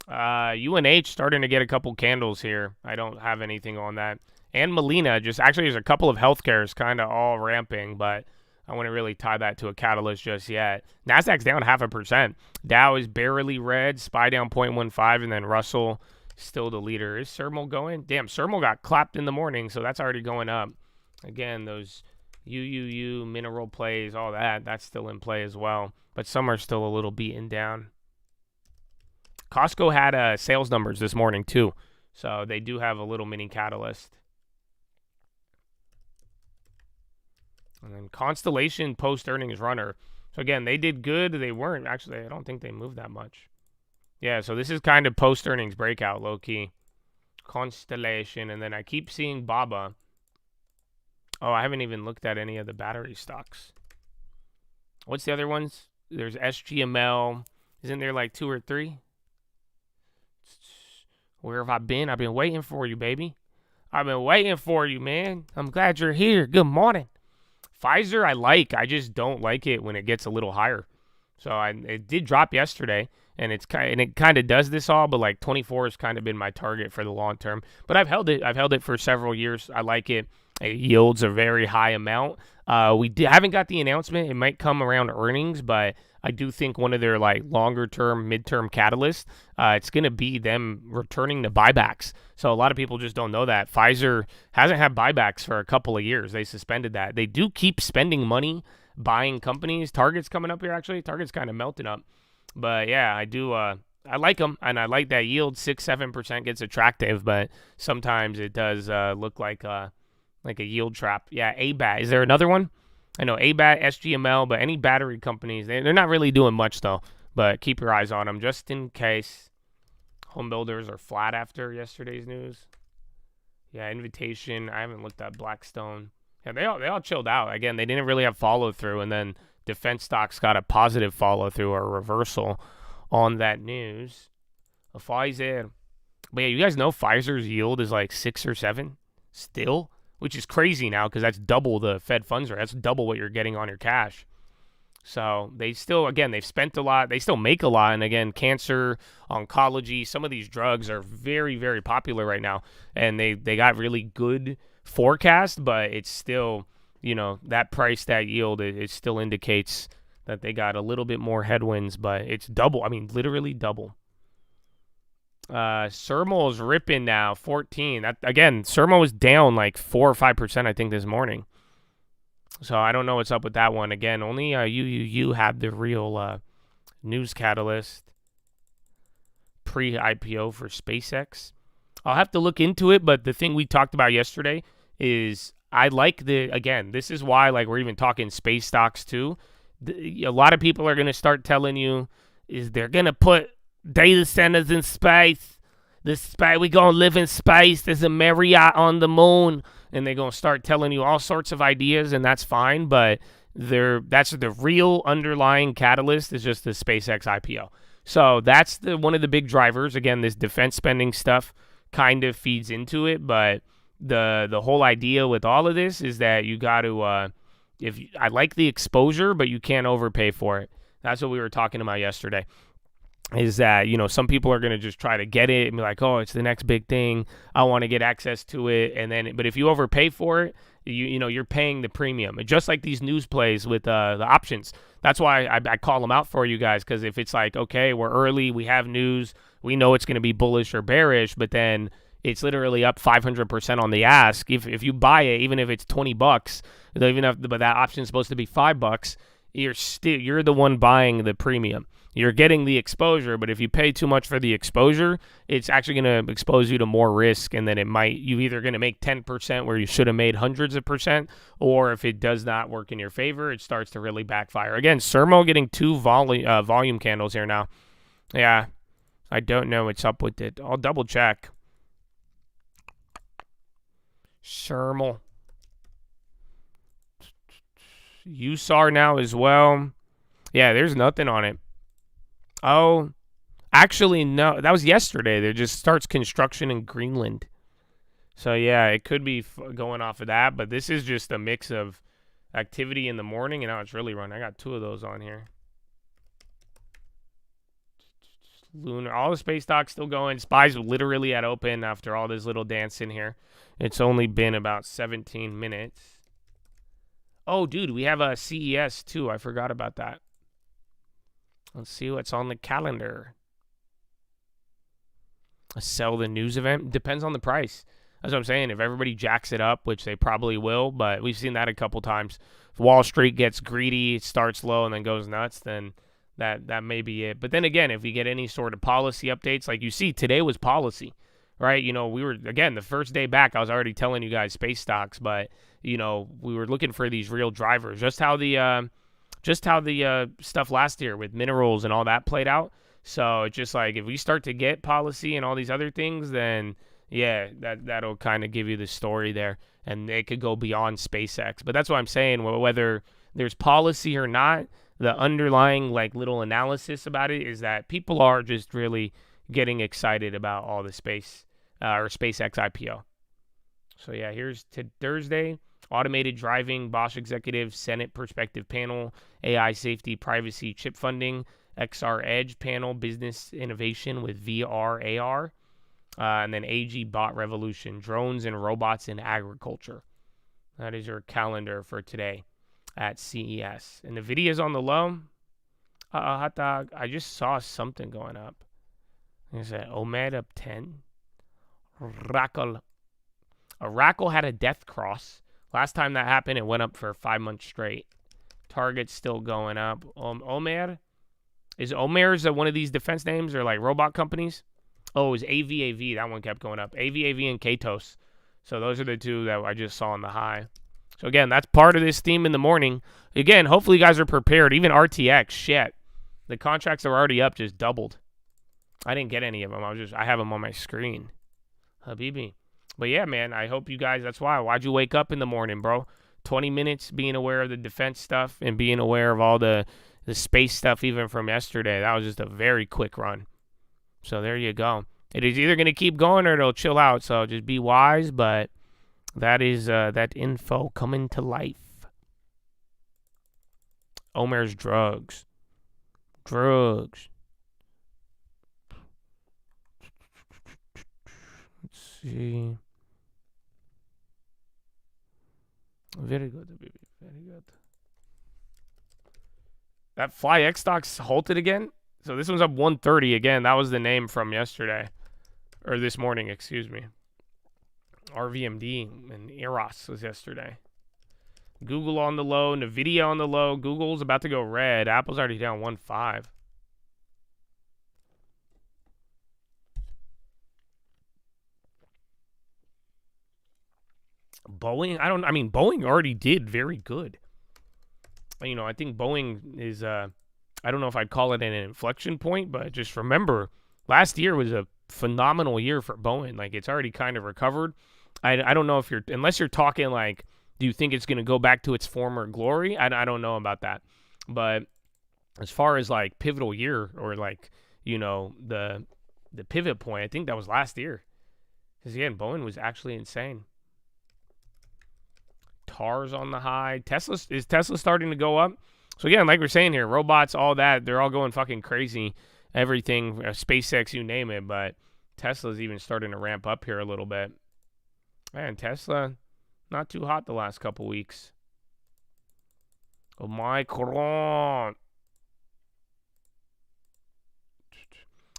A: UNH starting to get a couple candles here. I don't have anything on that. And Molina, there's a couple of healthcares kind of all ramping, but I wouldn't really tie that to a catalyst just yet. Nasdaq's down 0.5%. Dow is barely red. SPY down 0.15, and then Russell still the leader. Is Sermal going? Damn, Sermal got clapped in the morning, so that's already going up. Again, those UUU, mineral plays, all that's still in play as well. But some are still a little beaten down. Costco had sales numbers this morning, too. So they do have a little mini catalyst. And then Constellation post-earnings runner. So, again, they did good. They weren't. Actually, I don't think they moved that much. Yeah, so this is kind of post-earnings breakout, low-key. Constellation. And then I keep seeing Baba. Oh, I haven't even looked at any of the battery stocks. What's the other ones? There's SGML. Isn't there like 2 or 3? Where have I been? I've been waiting for you, baby. I've been waiting for you, man. I'm glad you're here. Good morning. Pfizer, I like. I just don't like it when it gets a little higher. So it did drop yesterday, and it kind of does this all, but like 24 has kind of been my target for the long term. But I've held it. I've held it for several years. I like it. It yields a very high amount. Haven't got the announcement. It might come around earnings, but I do think one of their like longer term, midterm catalysts, it's going to be them returning to buybacks. So a lot of people just don't know that Pfizer hasn't had buybacks for a couple of years. They suspended that. They do keep spending money buying companies. Target's coming up here actually. Target's kind of melting up, but yeah, I do. I like them, and I like that yield. 6-7% gets attractive, but sometimes it does look like a yield trap. Yeah, ABAT. Is there another one? I know ABAT, SGML, but any battery companies, they're not really doing much, though. But keep your eyes on them just in case. Home builders are flat after yesterday's news. Yeah, Invitation. I haven't looked at Blackstone. Yeah, they all chilled out. Again, they didn't really have follow-through, and then defense stocks got a positive follow-through or reversal on that news. Pfizer. But yeah, you guys know Pfizer's yield is like 6 or 7 still? Which is crazy now because that's double the Fed funds rate. That's double what you're getting on your cash. So they still, again, they've spent a lot. They still make a lot. And again, cancer, oncology, some of these drugs are very, very popular right now. And they got really good forecast, but it's still, that price, that yield, it still indicates that they got a little bit more headwinds, but it's double. I mean, literally double. Sermal's ripping now, 14. Again, Sermal was down like 4 or 5%, I think, this morning. So I don't know what's up with that one. Again, only you had the real news catalyst pre-IPO for SpaceX. I'll have to look into it, but the thing we talked about yesterday is I like this is why like we're even talking space stocks too. A lot of people are going to start telling you is they're going to put data centers in space. We gonna live in space. There's a Marriott on the moon, and they're gonna start telling you all sorts of ideas, and that's fine. But that's the real underlying catalyst is just the SpaceX IPO. So that's one of the big drivers. Again, this defense spending stuff kind of feeds into it, but the whole idea with all of this is that you got to I like the exposure, but you can't overpay for it. That's what we were talking about yesterday. Is that, some people are going to just try to get it and be like, oh, it's the next big thing. I want to get access to it. But if you overpay for it, you're paying the premium. Just like these news plays with the options. That's why I call them out for you guys. Because if it's like, okay, we're early, we have news, we know it's going to be bullish or bearish, but then it's literally up 500% on the ask. If you buy it, even if it's $20, but that option is supposed to be $5, you're the one buying the premium. You're getting the exposure, but if you pay too much for the exposure, it's actually going to expose you to more risk, and then you either going to make 10% where you should have made hundreds of percent, or if it does not work in your favor, it starts to really backfire. Again, Sermo getting 2 volume candles here now. Yeah, I don't know what's up with it. I'll double check. Sermo. USAR now as well. Yeah, there's nothing on it. Oh, actually, no. That was yesterday. There just starts construction in Greenland. So, yeah, it could be going off of that. But this is just a mix of activity in the morning, and now it's really running. I got 2 of those on here. Lunar. All the space stocks still going. SPY's literally at open after all this little dance in here. It's only been about 17 minutes. Oh, dude, we have a CES, too. I forgot about that. Let's see what's on the calendar. Sell the news event. Depends on the price. That's what I'm saying. If everybody jacks it up, which they probably will, but we've seen that a couple times. If Wall Street gets greedy, starts low, and then goes nuts, then that may be it. But then again, if we get any sort of policy updates, like you see, today was policy, right? We were, again, the first day back, I was already telling you guys space stocks, but, we were looking for these real drivers. Just how the stuff last year with minerals and all that played out. So it's just like if we start to get policy and all these other things, then yeah, that'll kind of give you the story there, and it could go beyond SpaceX. But that's what I'm saying. Whether there's policy or not, the underlying like little analysis about it is that people are just really getting excited about all the space or SpaceX IPO. So yeah, here's to Thursday.
B: Automated driving, Bosch executive, Senate perspective panel, AI safety, privacy, chip funding, XR Edge panel, business innovation with VR, AR, and then AG bot revolution, drones and robots in agriculture. That is your calendar for today at CES. And the video's on the low. Hot dog, I just saw something going up. Is that Omed up 10? Rackle had a death cross. Last time that happened, it went up for 5 months straight. Target's still going up. Omer? Is Omer's one of these defense names or like robot companies? Oh, it was AVAV. That one kept going up. AVAV and Katos. So those are the two that I just saw on the high. So again, that's part of this theme in the morning. Again, hopefully you guys are prepared. Even RTX, shit. The contracts that were already up just doubled. I didn't get any of them. I have them on my screen. Habibi. But yeah, man, I hope you guys, that's why. Why'd you wake up in the morning, bro? 20 minutes being aware of the defense stuff and being aware of all the space stuff even from yesterday. That was just a very quick run. So there you go. It is either going to keep going or it'll chill out. So just be wise, but that is that info coming to life. Omer's drugs. Let's see. Very good, baby. Very good. That Fly X stock's halted again. So this one's up 130 again. That was the name from yesterday. Or this morning, excuse me. RVMD and Eros was yesterday. Google on the low, Nvidia on the low. Google's about to go red. Apple's already down 1.5. Boeing, Boeing already did very good. You know, I think Boeing is, I don't know if I'd call it an inflection point, but just remember, last year was a phenomenal year for Boeing. Like, it's already kind of recovered. I don't know if unless you're talking like, do you think it's going to go back to its former glory? I don't know about that. But as far as like pivotal year or like, you know, the pivot point, I think that was last year. Because again, Boeing was actually insane. TAR's on the high. Is Tesla starting to go up? So again, like we're saying here, robots, all that, they're all going fucking crazy. Everything, SpaceX, you name it. But Tesla's even starting to ramp up here a little bit. Man, Tesla, not too hot the last couple weeks. Omicron.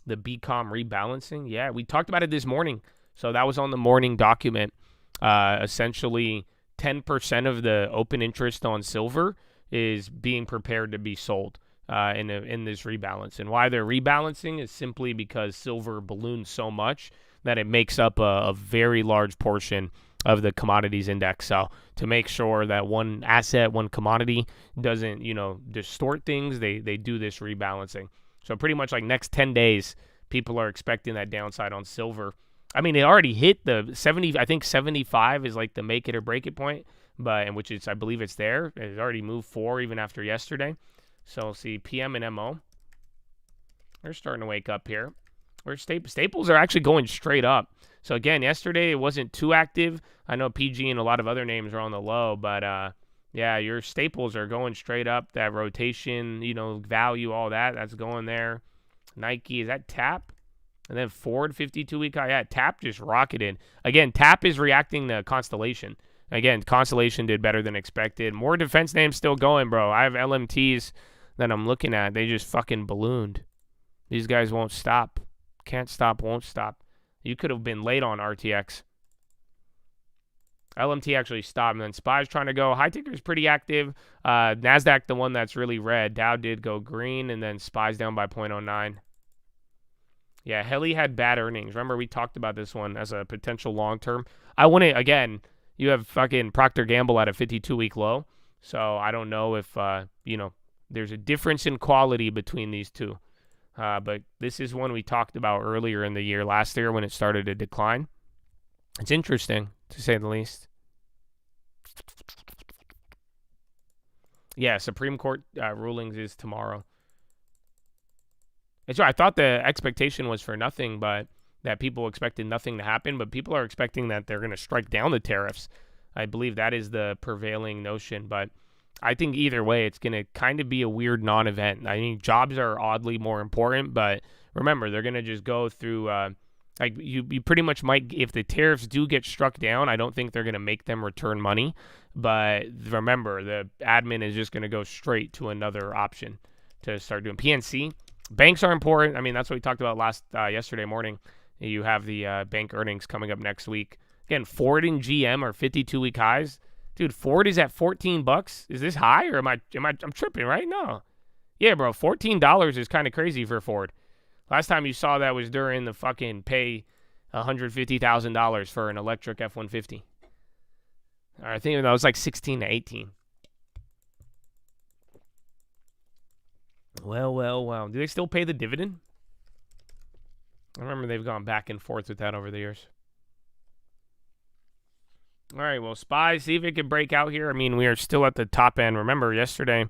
B: The BCom rebalancing. Yeah, we talked about it this morning. So that was on the morning document. Essentially, 10% of the open interest on silver is being prepared to be sold in this rebalance. And why they're rebalancing is simply because silver ballooned so much that it makes up a very large portion of the commodities index. So to make sure that one asset, one commodity doesn't, you know, distort things, they do this rebalancing. So pretty much like next 10 days, people are expecting that downside on silver. I mean, it already hit the 70. I think 75 is like the make it or break it point, but which is, I believe it's there. It's already moved 4 even after yesterday. So we'll see PM and MO. They're starting to wake up here. Where staples are actually going straight up. So again, yesterday it wasn't too active. I know PG and a lot of other names are on the low, but yeah, your staples are going straight up. That rotation, you know, value, all that's going there. Nike, is that TAP? And then Ford 52-week high. Yeah, TAP just rocketed. Again, TAP is reacting to Constellation. Again, Constellation did better than expected. More defense names still going, bro. I have LMTs that I'm looking at. They just fucking ballooned. These guys won't stop. Can't stop, won't stop. You could have been late on RTX. LMT actually stopped, and then SPY's trying to go. High ticker is pretty active. NASDAQ, the one that's really red. Dow did go green, and then SPY's down by 0.09. Yeah, Heli had bad earnings. Remember, we talked about this one as a potential long-term. I wouldn't, again, you have fucking Procter & Gamble at a 52-week low. So I don't know if, you know, there's a difference in quality between these two. But this is one we talked about earlier in the year, last year when it started to decline. It's interesting, to say the least. Yeah, Supreme Court rulings is tomorrow. It's right. I thought the expectation was for nothing, but that people expected nothing to happen. But people are expecting that they're going to strike down the tariffs. I believe that is the prevailing notion, but I think either way, it's going to kind of be a weird non-event. I mean, jobs are oddly more important, but remember, they're going to just go through, like you pretty much might, if the tariffs do get struck down, I don't think they're going to make them return money. But remember, the admin is just going to go straight to another option to start doing. PNC, banks are important. I mean, that's what we talked about yesterday morning. You have the bank earnings coming up next week. Again, Ford and GM are 52-week highs. Dude, Ford is at $14. Is this high or I'm tripping, right? No. Yeah, bro, $14 is kind of crazy for Ford. Last time you saw that was during the fucking pay $150,000 for an electric F-150. I think that was like 16 to 18. Well. Do they still pay the dividend? I remember they've gone back and forth with that over the years. All right, well, SPY, see if it can break out here. I mean, we are still at the top end. Remember, yesterday,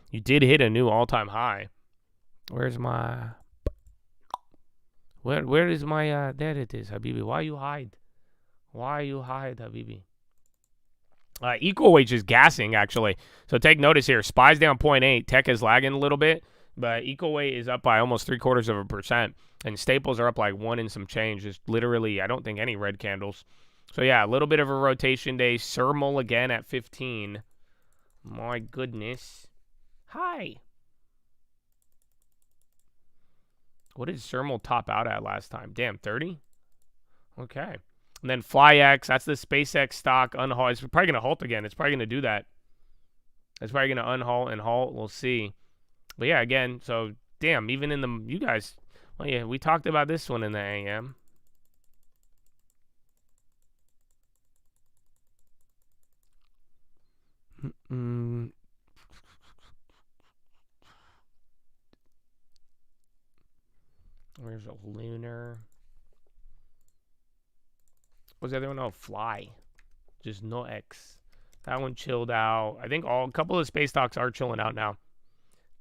B: you did hit a new all-time high. Where's my... Where is my... There it is, Habibi. Why you hide? Habibi? Equal weight is gassing, actually. So take notice here. SPY's down 0.8. Tech is lagging a little bit. But equal weight is up by almost 0.75%. And staples are up like 1 and some change. Just literally, I don't think any red candles. So, yeah, a little bit of a rotation day. Thermal again at 15. My goodness. Hi. What did Thermal top out at last time? Damn, 30? Okay. And then FlyX, that's the SpaceX stock. Unhalt. It's probably going to halt again. It's probably going to do that. It's probably going to unhalt and halt. We'll see. But, yeah, again, so, damn, even in the, you guys, well, yeah, we talked about this one in the AM. Where's a lunar? What's the other one? Oh, Fly. Just no X. That one chilled out. I think a couple of space stocks are chilling out now.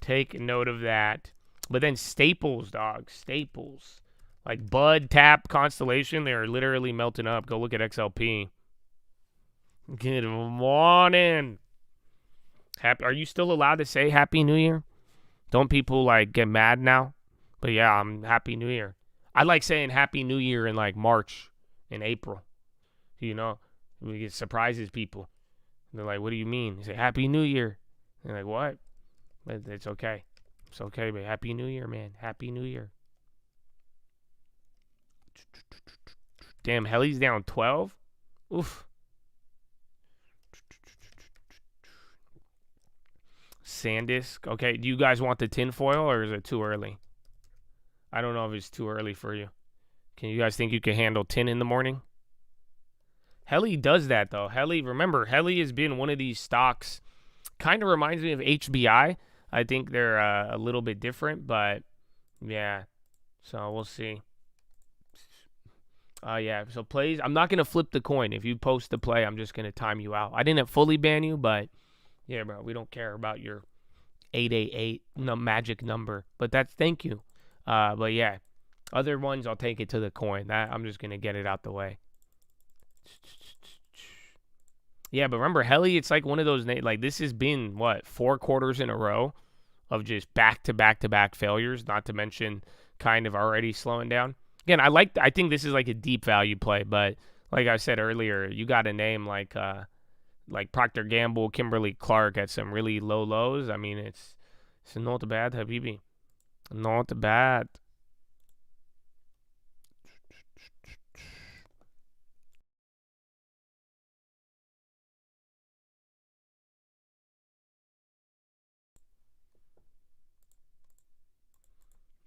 B: Take note of that. But then staples, dog. Staples. Like Bud, Tap, Constellation, they're literally melting up. Go look at XLP. Good morning. Are you still allowed to say Happy New Year? Don't people like get mad now? But yeah, I'm Happy New Year. I like saying Happy New Year in like March and April. You know, it surprises people. They're like, what do you mean? You say Happy New Year. They're like, what? But it's okay. It's okay, but Happy New Year, man. Happy New Year. Damn, Heli's down 12. Oof. SanDisk. Okay, do you guys want the tinfoil or is it too early? I don't know if it's too early for you. Can you guys think you can handle tin in the morning? Heli does that, though. Remember, Heli has been one of these stocks. Kind of reminds me of HBI. I think they're a little bit different, but yeah. So we'll see. Yeah, so plays. I'm not going to flip the coin. If you post the play, I'm just going to time you out. I didn't fully ban you, but yeah, bro, we don't care about your 888 magic number. But thank you. But yeah, other ones, I'll take it to the coin. I'm just going to get it out the way. Yeah, but remember, Heli, it's like one of those, like this has been, 4 quarters in a row of just back-to-back-to-back failures, not to mention kind of already slowing down. Again, I think this is like a deep value play, but like I said earlier, you got a name like Procter & Gamble, Kimberly-Clark at some really low lows. I mean, it's not bad, Habibi. Not bad.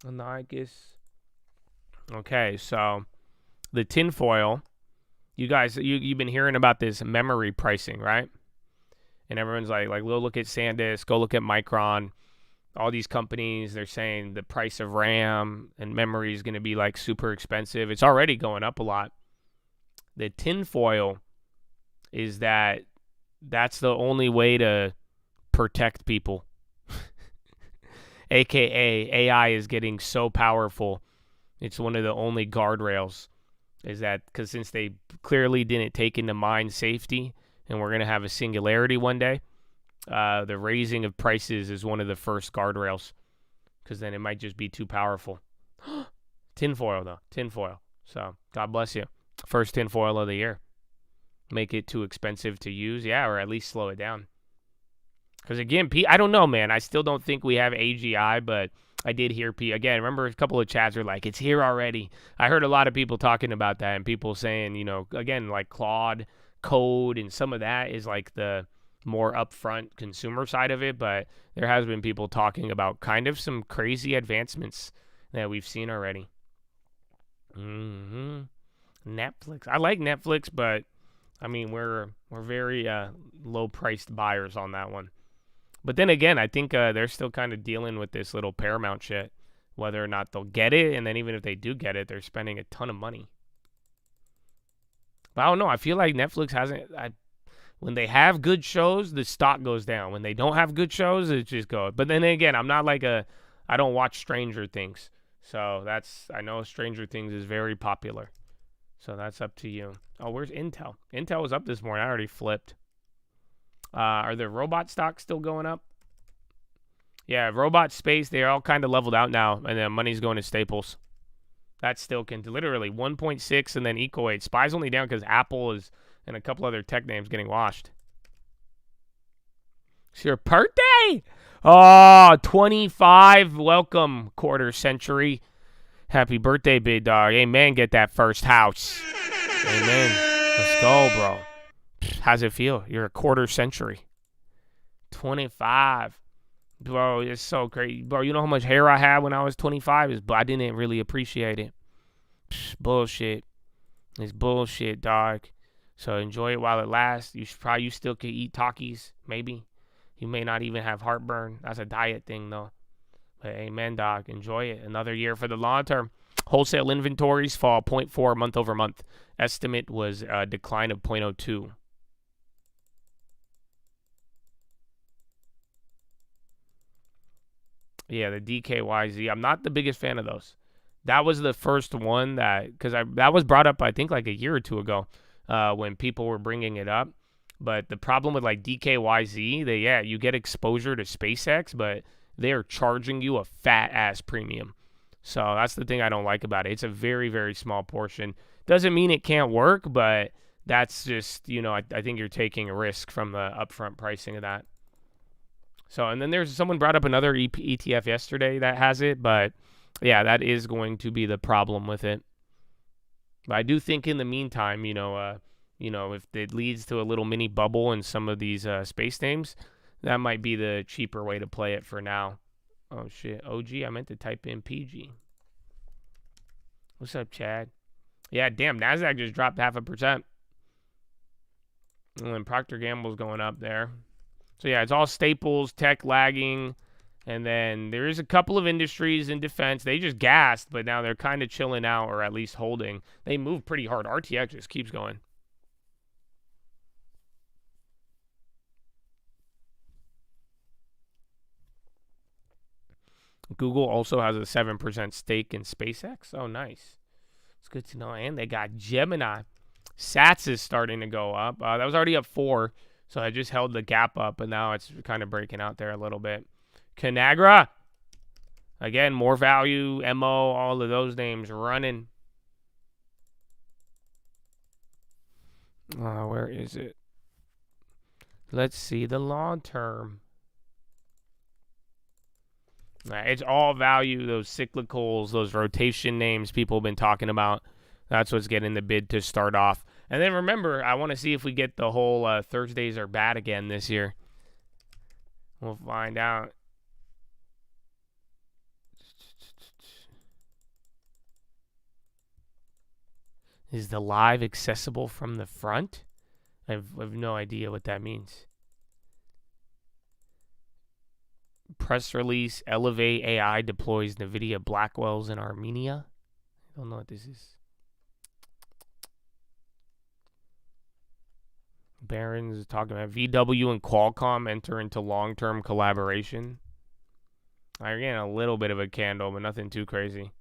B: Anarchus. Okay, so the tinfoil, you guys, you've been hearing about this memory pricing, right? And everyone's like, go look at SanDisk, go look at Micron. All these companies, they're saying the price of RAM and memory is going to be like super expensive. It's already going up a lot. The tinfoil is that's the only way to protect people. AKA AI is getting so powerful. It's one of the only guardrails is that because since they clearly didn't take into mind safety
A: and we're going to have a singularity one day, the raising of prices is one of the first guardrails, because then it might just be too powerful. Tinfoil, though. Tinfoil. So, God bless you. First tinfoil of the year. Make it too expensive to use, yeah, or at least slow it down. Because, again, I don't know, man. I still don't think we have AGI, but I did hear, again, remember a couple of chats were like, it's here already. I heard a lot of people talking about that, and people saying, again, like Claude Code and some of that is like the more upfront consumer side of it, but there has been people talking about kind of some crazy advancements that we've seen already. Netflix. I like Netflix, but I mean we're very low priced buyers on that one. But then again, I think they're still kind of dealing with this little Paramount shit, whether or not they'll get it, and then even if they do get it, they're spending a ton of money. But I don't know. I feel like Netflix hasn't. When they have good shows, the stock goes down. When they don't have good shows, it just goes. But then again, I'm not like I don't watch Stranger Things. So I know Stranger Things is very popular. So that's up to you. Oh, where's Intel? Intel was up this morning. I already flipped. Are the robot stocks still going up? Yeah, robot space, they're all kind of leveled out now. And then money's going to Staples. That still can literally 1.6 and then equal weight. SPY's only down because Apple is and a couple other tech names getting washed. It's your birthday? Oh, 25. Welcome, quarter century. Happy birthday, big dog. Amen. Get that first house. Amen. Let's go, bro. How's it feel? You're a quarter century. 25. Bro, it's so crazy. Bro, you know how much hair I had when I was 25? I didn't really appreciate it. Bullshit. It's bullshit, dog. So enjoy it while it lasts. You still could eat Takis, maybe. You may not even have heartburn. That's a diet thing, though. But amen, dog. Enjoy it. Another year for the long term. Wholesale inventories fall 0.4 month over month. Estimate was a decline of 0.02. Yeah, the DKYZ. I'm not the biggest fan of those. That was the first one that was brought up, I think, like a year or two ago when people were bringing it up. But the problem with like DKYZ, you get exposure to SpaceX, but they are charging you a fat ass premium. So that's the thing I don't like about it. It's a very, very small portion. Doesn't mean it can't work, but that's just, I think you're taking a risk from the upfront pricing of that. So, and then there's someone brought up another ETF yesterday that has it, but yeah, that is going to be the problem with it. But I do think in the meantime, if it leads to a little mini bubble in some of these space names, that might be the cheaper way to play it for now. Oh, shit. OG, I meant to type in PG. What's up, Chad? Yeah, damn, NASDAQ just dropped 0.5%. And then Procter & Gamble's going up there. So, yeah, it's all staples, tech lagging. And then there is a couple of industries in defense. They just gassed, but now they're kind of chilling out or at least holding. They move pretty hard. RTX just keeps going. Google also has a 7% stake in SpaceX. Oh, nice. It's good to know. And they got Gemini. SATS is starting to go up. That was already up 4, so I just held the gap up, and now it's kind of breaking out there a little bit. Conagra. Again, more value, MO, all of those names running. Where is it? Let's see the long term. It's all value, those cyclicals, those rotation names people have been talking about. That's what's getting the bid to start off. And then remember, I want to see if we get the whole Thursdays are bad again this year. We'll find out. Is the live accessible from the front? I have no idea what that means. Press release, Elevate AI deploys NVIDIA Blackwells in Armenia. I don't know what this is. Barron's is talking about VW and Qualcomm enter into long-term collaboration. I'm getting a little bit of a candle, but nothing too crazy.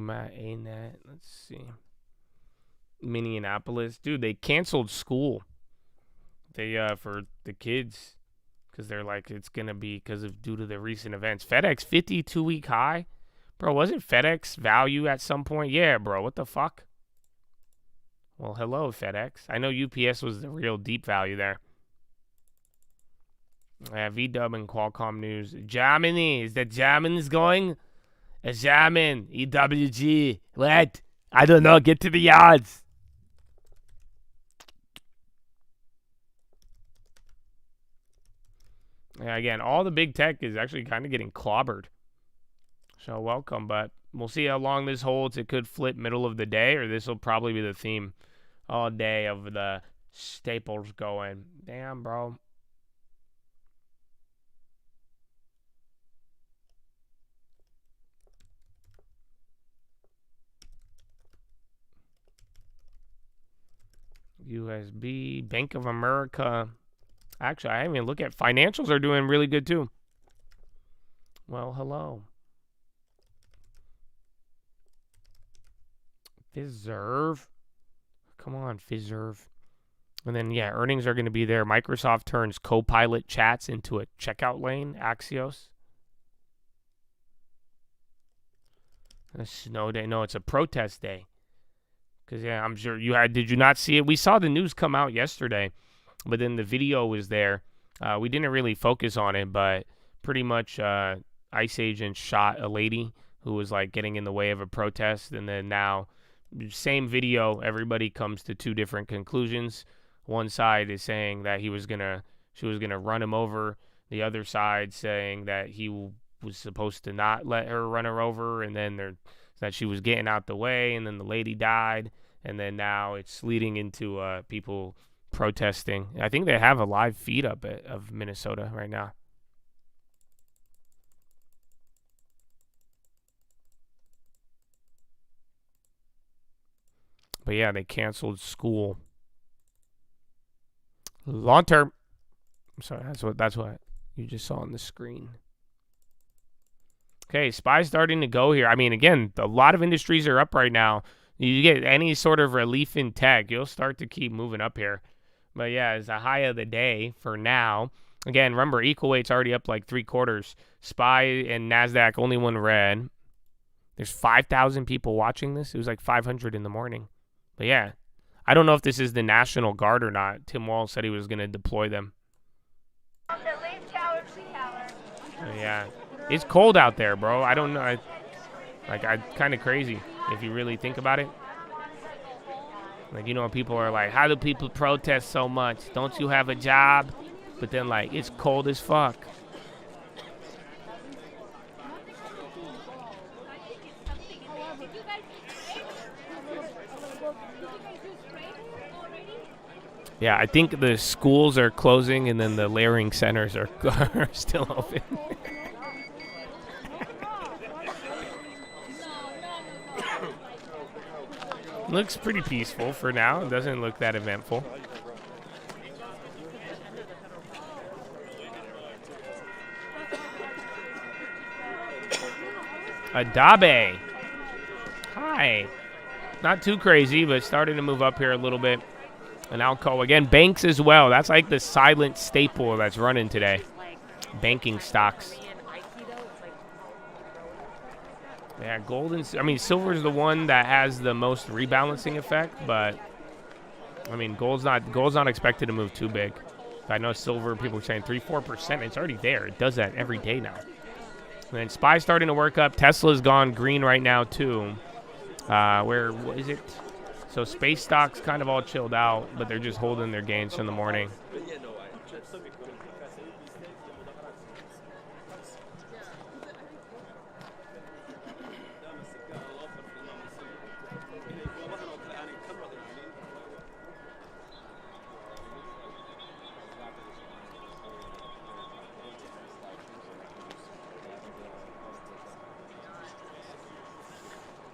A: I'm at ANET. Let's see. Minneapolis. Dude, they canceled school. They for the kids because they're like it's gonna be due to the recent events. FedEx 52-week high, bro. Wasn't FedEx value at some point? Yeah, bro. What the fuck? Well, hello FedEx. I know UPS was the real deep value there. VW and Qualcomm news. Germany, is the Germans going? A German, EWG. What? I don't know. Get to the yards. Yeah, again, all the big tech is actually kind of getting clobbered. So welcome, but we'll see how long this holds. It could flip middle of the day, or this will probably be the theme all day of the staples going. Damn, bro. USB, Bank of America. Actually, I didn't even look at financials are doing really good too. Well, hello. Fiserv. Come on, Fiserv. And then, yeah, earnings are going to be there. Microsoft turns Copilot chats into a checkout lane. Axios. A snow day. No, it's a protest day. Because, yeah, I'm sure you had. Did you not see it? We saw the news come out yesterday, but then the video was there. We didn't really focus on it, but pretty much ICE agents shot a lady who was, like, getting in the way of a protest. And then now, same video, everybody comes to two different conclusions. One side is saying that she was gonna run him over. The other side saying that he was supposed to not let her run her over, and then that she was getting out the way, and then the lady died, and then now it's leading into people protesting. I think they have a live feed up of Minnesota right now. But yeah, they canceled school. Long term. I'm sorry, that's what you just saw on the screen. Okay, SPY starting to go here. I mean, again, a lot of industries are up right now. You get any sort of relief in tech, you'll start to keep moving up here. But yeah, it's a high of the day for now. Again, remember, equal weight's already up like 3/4. SPY and NASDAQ only one red. There's 5,000 people watching this. It was like 500 in the morning. But yeah, I don't know if this is the National Guard or not. Tim Wall said he was going to deploy them. Yeah, it's cold out there, bro. I don't know. I kind of crazy if you really think about it. Like, you know, people are like, how do people protest so much? Don't you have a job? But then, like, it's cold as fuck. Yeah, I think the schools are closing and then the layering centers are still open. Looks pretty peaceful for now. It doesn't look that eventful. Adabe. Hi. Not too crazy, but starting to move up here a little bit. And Alco again, banks as well. That's like the silent staple that's running today. Banking stocks. Yeah, gold and silver is the one that has the most rebalancing effect, but I mean, gold's not expected to move too big. I know silver, people are saying 3-4%. It's already there. It does that every day now. And then SPY's starting to work up. Tesla's gone green right now too. Where is it? So space stocks kind of all chilled out, but they're just holding their gains from the morning.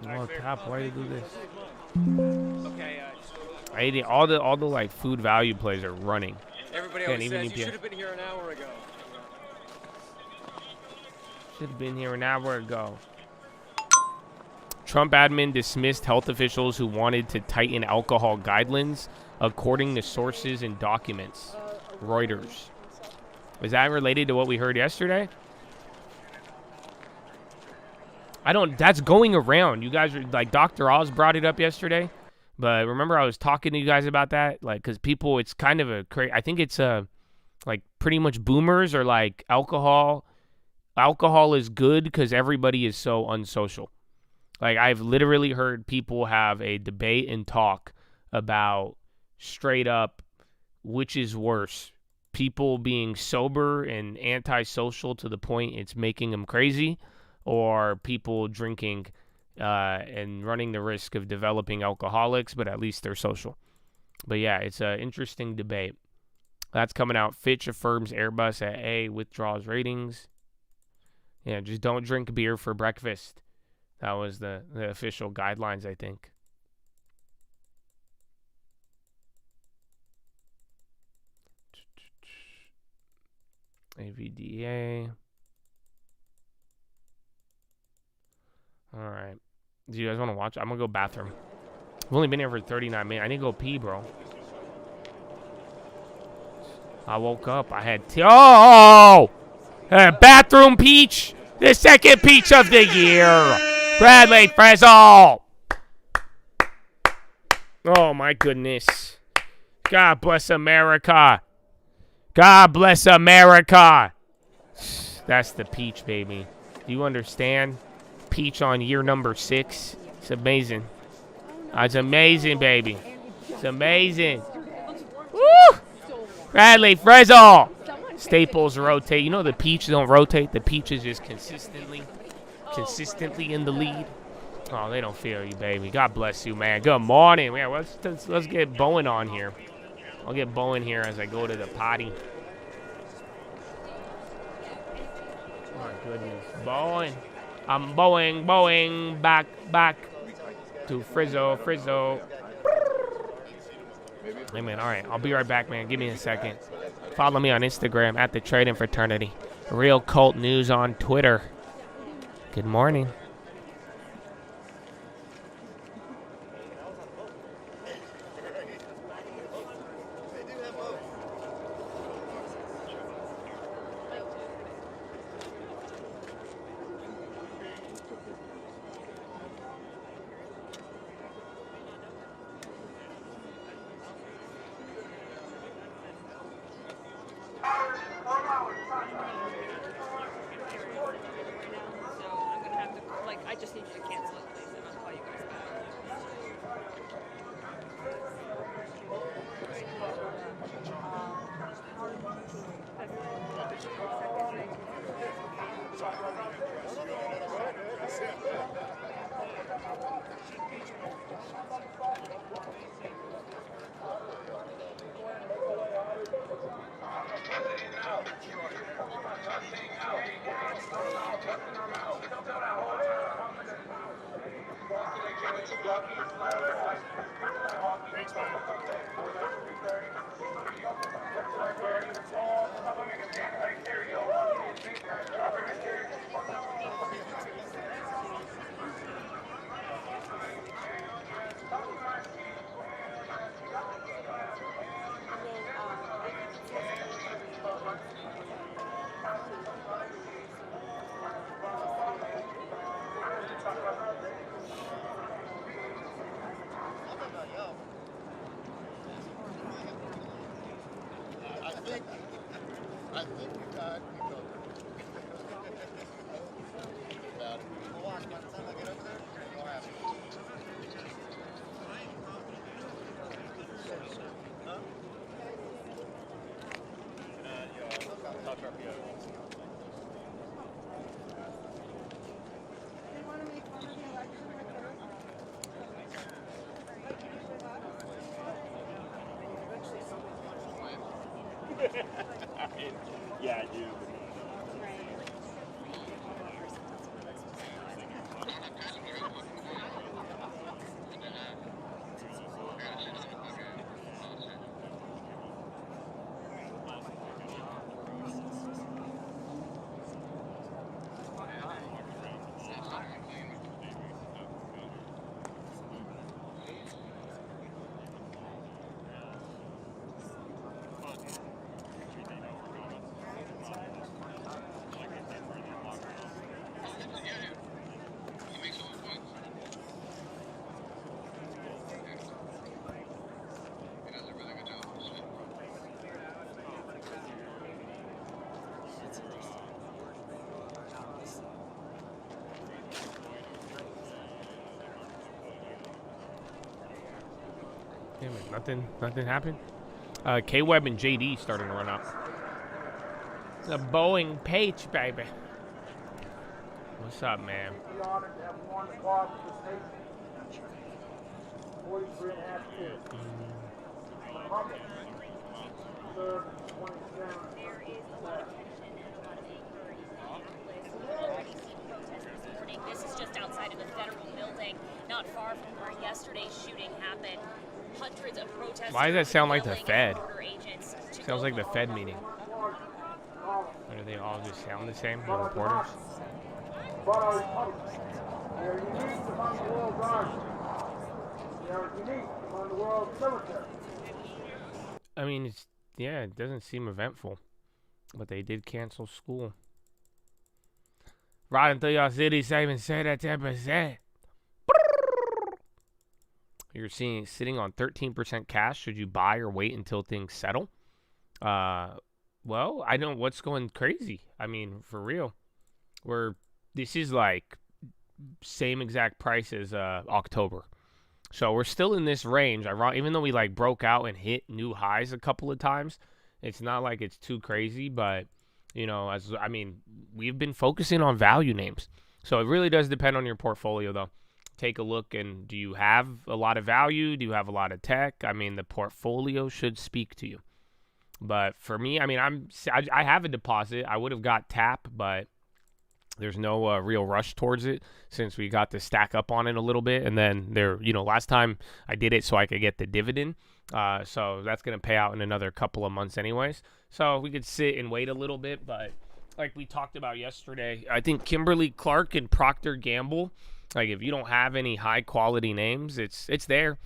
A: Oh, top, why do you do this? Okay. All the like food value plays are running.
C: Everybody always says you should have been here an hour ago.
A: Should have been here an hour ago. Trump admin dismissed health officials who wanted to tighten alcohol guidelines, according to sources and documents. Reuters. Was that related to what we heard yesterday? That's going around. You guys are like, Dr. Oz brought it up yesterday. But remember I was talking to you guys about that? Like, because people, it's kind of I think it's like pretty much boomers are like alcohol is good because everybody is so unsocial. Like, I've literally heard people have a debate and talk about straight up which is worse. People being sober and antisocial to the point it's making them crazy, or people drinking and running the risk of developing alcoholics, but at least they're social. But yeah, it's an interesting debate. That's coming out. Fitch affirms Airbus at A withdraws ratings. Yeah, just don't drink beer for breakfast. That was the official guidelines, I think. AVDA. All right. Do you guys want to watch? I'm going to go bathroom. I've only been here for 39 minutes. I need to go pee, bro. I woke up. I had bathroom peach. The second peach of the year. Bradley Frizzle. Oh, my goodness. God bless America. God bless America. That's the peach, baby. Do you understand? Peach on year number 6. It's amazing. It's amazing, baby. It's amazing. Woo! Bradley Frizzle. Staples rotate. You know the peach don't rotate. The peach is just consistently in the lead. Oh, they don't feel you, baby. God bless you, man. Good morning. Yeah, let's get Bowen on here. I'll get Bowen here as I go to the potty. My goodness. Bowen. I'm Boeing, back to Frizzo. Hey, man, all right. I'll be right back, man. Give me a second. Follow me on Instagram at The Trading Fraternity. Real Cult News on Twitter. Good morning.
D: I just need you to cancel it, please, and I'll call you guys
C: Yeah, I do.
B: Nothing happened. K-Web and JD starting to run up. The Boeing page, baby. What's up, man?
D: This is just outside of the federal building, not far from where yesterday's shooting happened. Hundreds of protesters.
B: Why does that sound like the Fed? Sounds like the Fed meeting. Or do they all just sound the same, the reporters? I mean, it doesn't seem eventful, but they did cancel school. Riding through your city, saving 10%. You're sitting on 13% cash. Should you buy or wait until things settle? Well, I don't. What's going crazy? I mean, for real, this is like same exact price as October. So we're still in this range. Even though we like broke out and hit new highs a couple of times, it's not like it's too crazy. But we've been focusing on value names. So it really does depend on your portfolio, though. Take a look, and do you have a lot of value? Do you have a lot of tech? I mean, the portfolio should speak to you. But for me, I mean, I have a deposit. I would have got TAP, but there's no real rush towards it since we got to stack up on it a little bit. And then last time I did it so I could get the dividend. So that's going to pay out in another couple of months anyways. So we could sit and wait a little bit. But like we talked about yesterday, I think Kimberly-Clark and Procter & Gamble, like if you don't have any high quality names, it's there.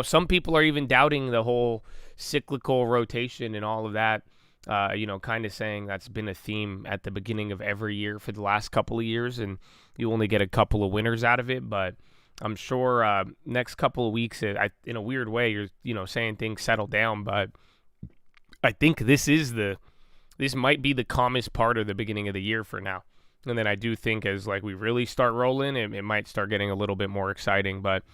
B: Some people are even doubting the whole cyclical rotation and all of that. Kind of saying that's been a theme at the beginning of every year for the last couple of years, and you only get a couple of winners out of it. But I'm sure next couple of weeks, in a weird way, you're saying things settle down. But I think this might be the calmest part of the beginning of the year for now. And then I do think as like we really start rolling, it might start getting a little bit more exciting. But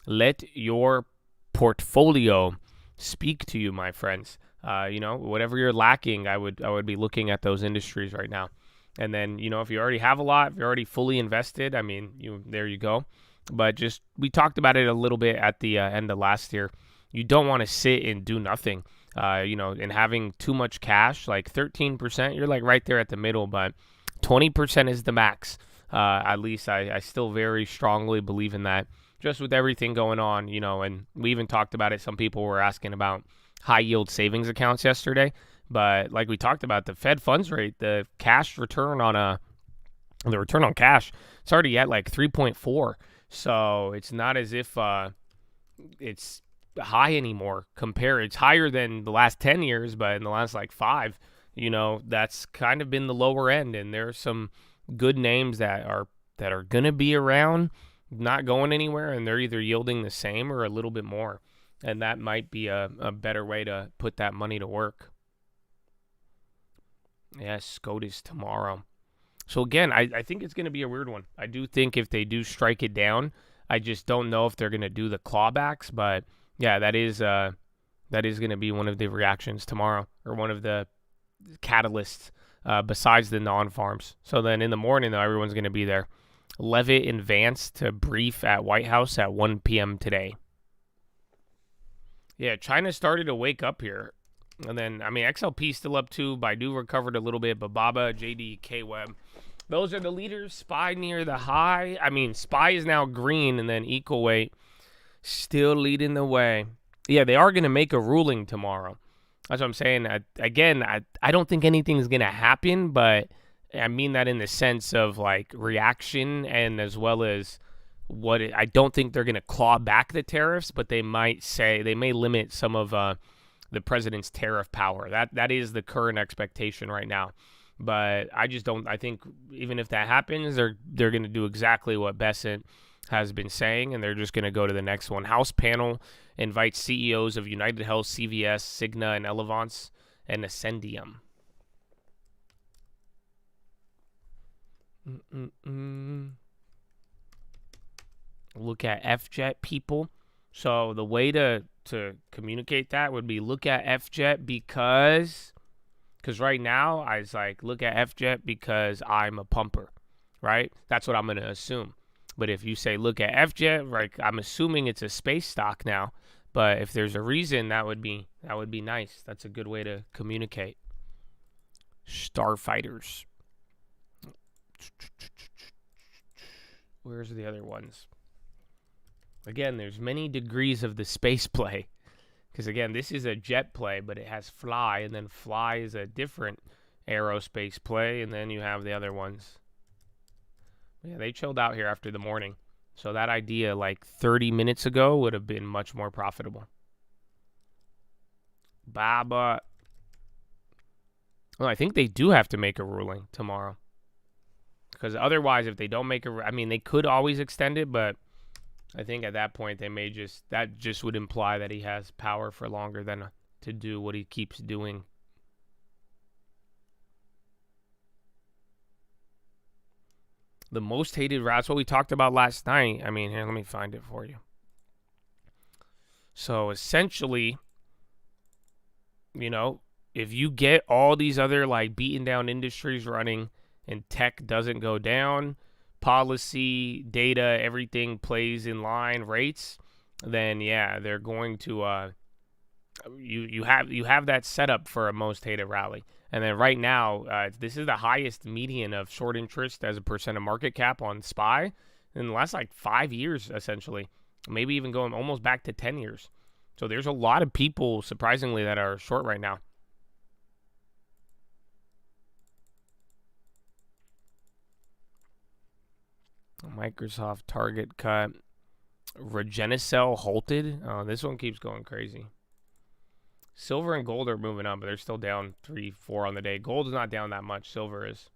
B: let your portfolio speak to you, my friends. Whatever you're lacking, I would be looking at those industries right now. And then, if you already have a lot, if you're already fully invested, I mean, there you go. But we talked about it a little bit at the end of last year. You don't want to sit and do nothing, and having too much cash, like 13%, you're like right there at the middle, but 20% is the max. At least I still very strongly believe in that, just with everything going on, and we even talked about it. Some people were asking about high yield savings accounts yesterday, but like we talked about, the Fed funds rate, the cash return the return on cash, it's already at like 3.4. So it's not as if it's high anymore. It's higher than the last 10 years, but in the last like 5, that's kind of been the lower end. And there are some good names that are going to be around, not going anywhere, and they're either yielding the same or a little bit more. And that might be a better way to put that money to work. Yes, SCOTUS tomorrow. So again, I think it's going to be a weird one. I do think if they do strike it down, I just don't know if they're going to do the clawbacks. But yeah, that is going to be one of the reactions tomorrow, or one of the catalysts besides the non-farms. So then in the morning, though, everyone's going to be there. Levitt and Vance to brief at White House at 1 p.m. today. Yeah, China started to wake up here. And then, XLP still up too. Baidu recovered a little bit, but Baba, JD, K-Web. Those are the leaders. SPY near the high. SPY is now green, and then equal weight still leading the way. Yeah, they are going to make a ruling tomorrow. That's what I'm saying. I don't think anything's going to happen, but I mean that in the sense of like reaction, and as well as I don't think they're going to claw back the tariffs, but they may limit some of the president's tariff power. That is the current expectation right now. But I just don't. I think even if that happens, they're going to do exactly what Bessent has been saying, and they're just going to go to the next one. House panel invites CEOs of United Health, CVS, Cigna, and Elevance, and Ascendium. Look at FJet people. So the way to
A: to communicate that would be look at FJet because right now I was like, look at FJet because I'm a pumper, right? That's what I'm going to assume. But if you say look at FJet, like I'm assuming it's a space stock now. But if there's a reason, that would be nice. That's a good way to communicate. Starfighters. Where's the other ones? Again, there's many degrees of the space play. Because, again, this is a jet play, but it has fly. And then fly is a different aerospace play. And then you have the other ones. Yeah, they chilled out here after the morning. So that idea like 30 minutes ago would have been much more profitable. Baba. Well, I think they do have to make a ruling tomorrow. Because otherwise, if they don't make I mean, they could always extend it, but I think at that point, they may that just would imply that he has power for longer than to do what he keeps doing. The most hated routes, what we talked about last night. I mean, here, let me find it for you. So essentially, you know, if you get all these other like beaten down industries running and tech doesn't go down, policy, data, everything plays in line, rates, then yeah, they're going to you have that setup for a most hated rally. And then right now, this is the highest median of short interest as a percent of market cap on SPY in the last like 5 years, essentially. Maybe even going almost back to 10 years. So there's a lot of people, surprisingly, that are short right now. Microsoft target cut. Regenicel halted. This one keeps going crazy. Silver and gold are moving up, but they're still down 3-4 on the day. Gold is not down that much. Silver is.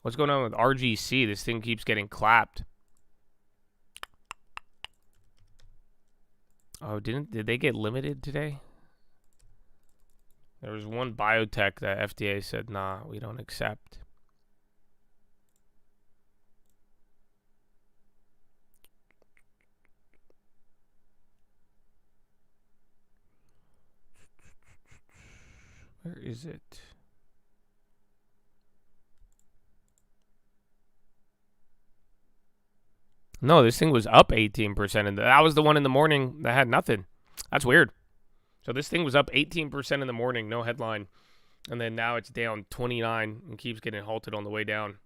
A: What's going on with RGC? This thing keeps getting clapped. Oh, did they get limited today? There was one biotech that FDA said, nah, we don't accept. Where is it? No, this thing was up 18%, and that was the one in the morning that had nothing. That's weird. So this thing was up 18% in the morning, no headline, and then now it's down 29 and keeps getting halted on the way down.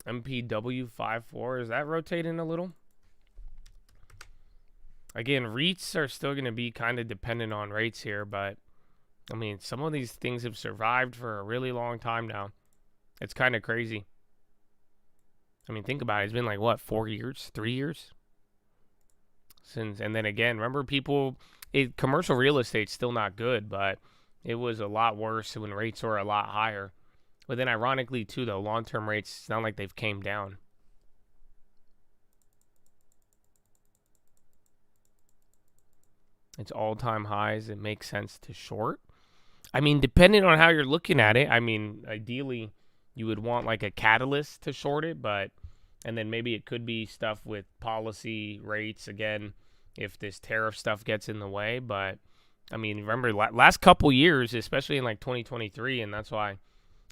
A: MPW54, is that rotating a little? Again, REITs are still going to be kind of dependent on rates here, but I mean, some of these things have survived for a really long time now. It's kind of crazy. I mean, think about it. It's been like, what, 4 years? 3 years? Since, and then again, remember commercial real estate's still not good, but it was a lot worse when rates were a lot higher. But then ironically, too, though, long-term rates, it's not like they've came down. It's all-time highs. It makes sense to short. I mean, depending on how you're looking at it, I mean, ideally, you would want like a catalyst to short it, and then maybe it could be stuff with policy rates, again, if this tariff stuff gets in the way. But, I mean, remember, last couple years, especially in like 2023, and that's why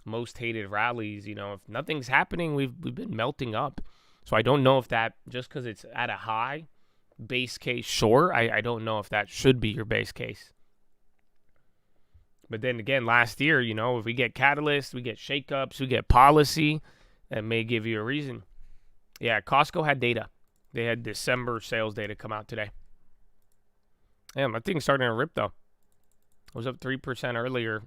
A: most hated rallies, you know, if nothing's happening, we've been melting up. So I don't know if that, just because it's at a high, base case short, I don't know if that should be your base case. But then again, last year, you know, if we get catalysts, we get shakeups, we get policy, that may give you a reason. Yeah, Costco had data. They had December sales data come out today. Damn, that thing's starting to rip, though. It was up 3% earlier.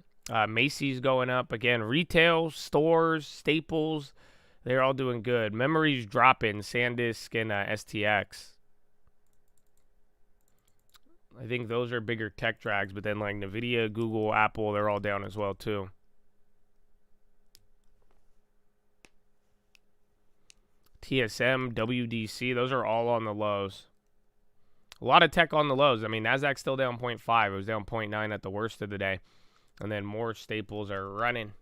A: Macy's going up. Again, retail, stores, staples, they're all doing good. Memories dropping, SanDisk and STX. I think those are bigger tech drags, but then like NVIDIA, Google, Apple, they're all down as well too. TSM, WDC, those are all on the lows. A lot of tech on the lows. I mean, Nasdaq's still down 0.5. It was down 0.9 at the worst of the day. And then more staples are running.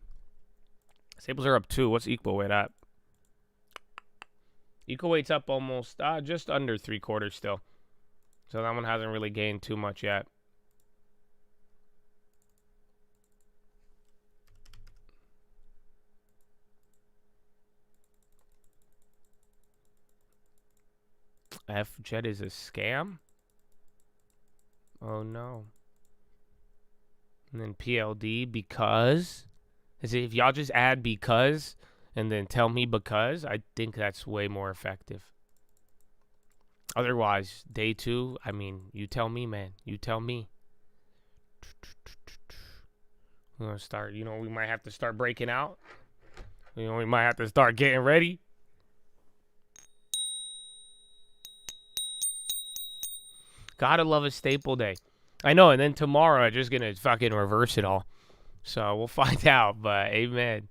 A: Staples are up 2. What's equal with that? Equal weight's up almost, just under 3/4 still. So that one hasn't really gained too much yet. F-Jet is a scam? Oh, no. And then PLD, because? If y'all just add because and then tell me because, I think that's way more effective. Otherwise, day 2, I mean, you tell me, man. You tell me. We're going to start, we might have to start breaking out. We might have to start getting ready. Gotta love a staple day. I know, and then tomorrow I'm just going to fucking reverse it all. So we'll find out, but amen.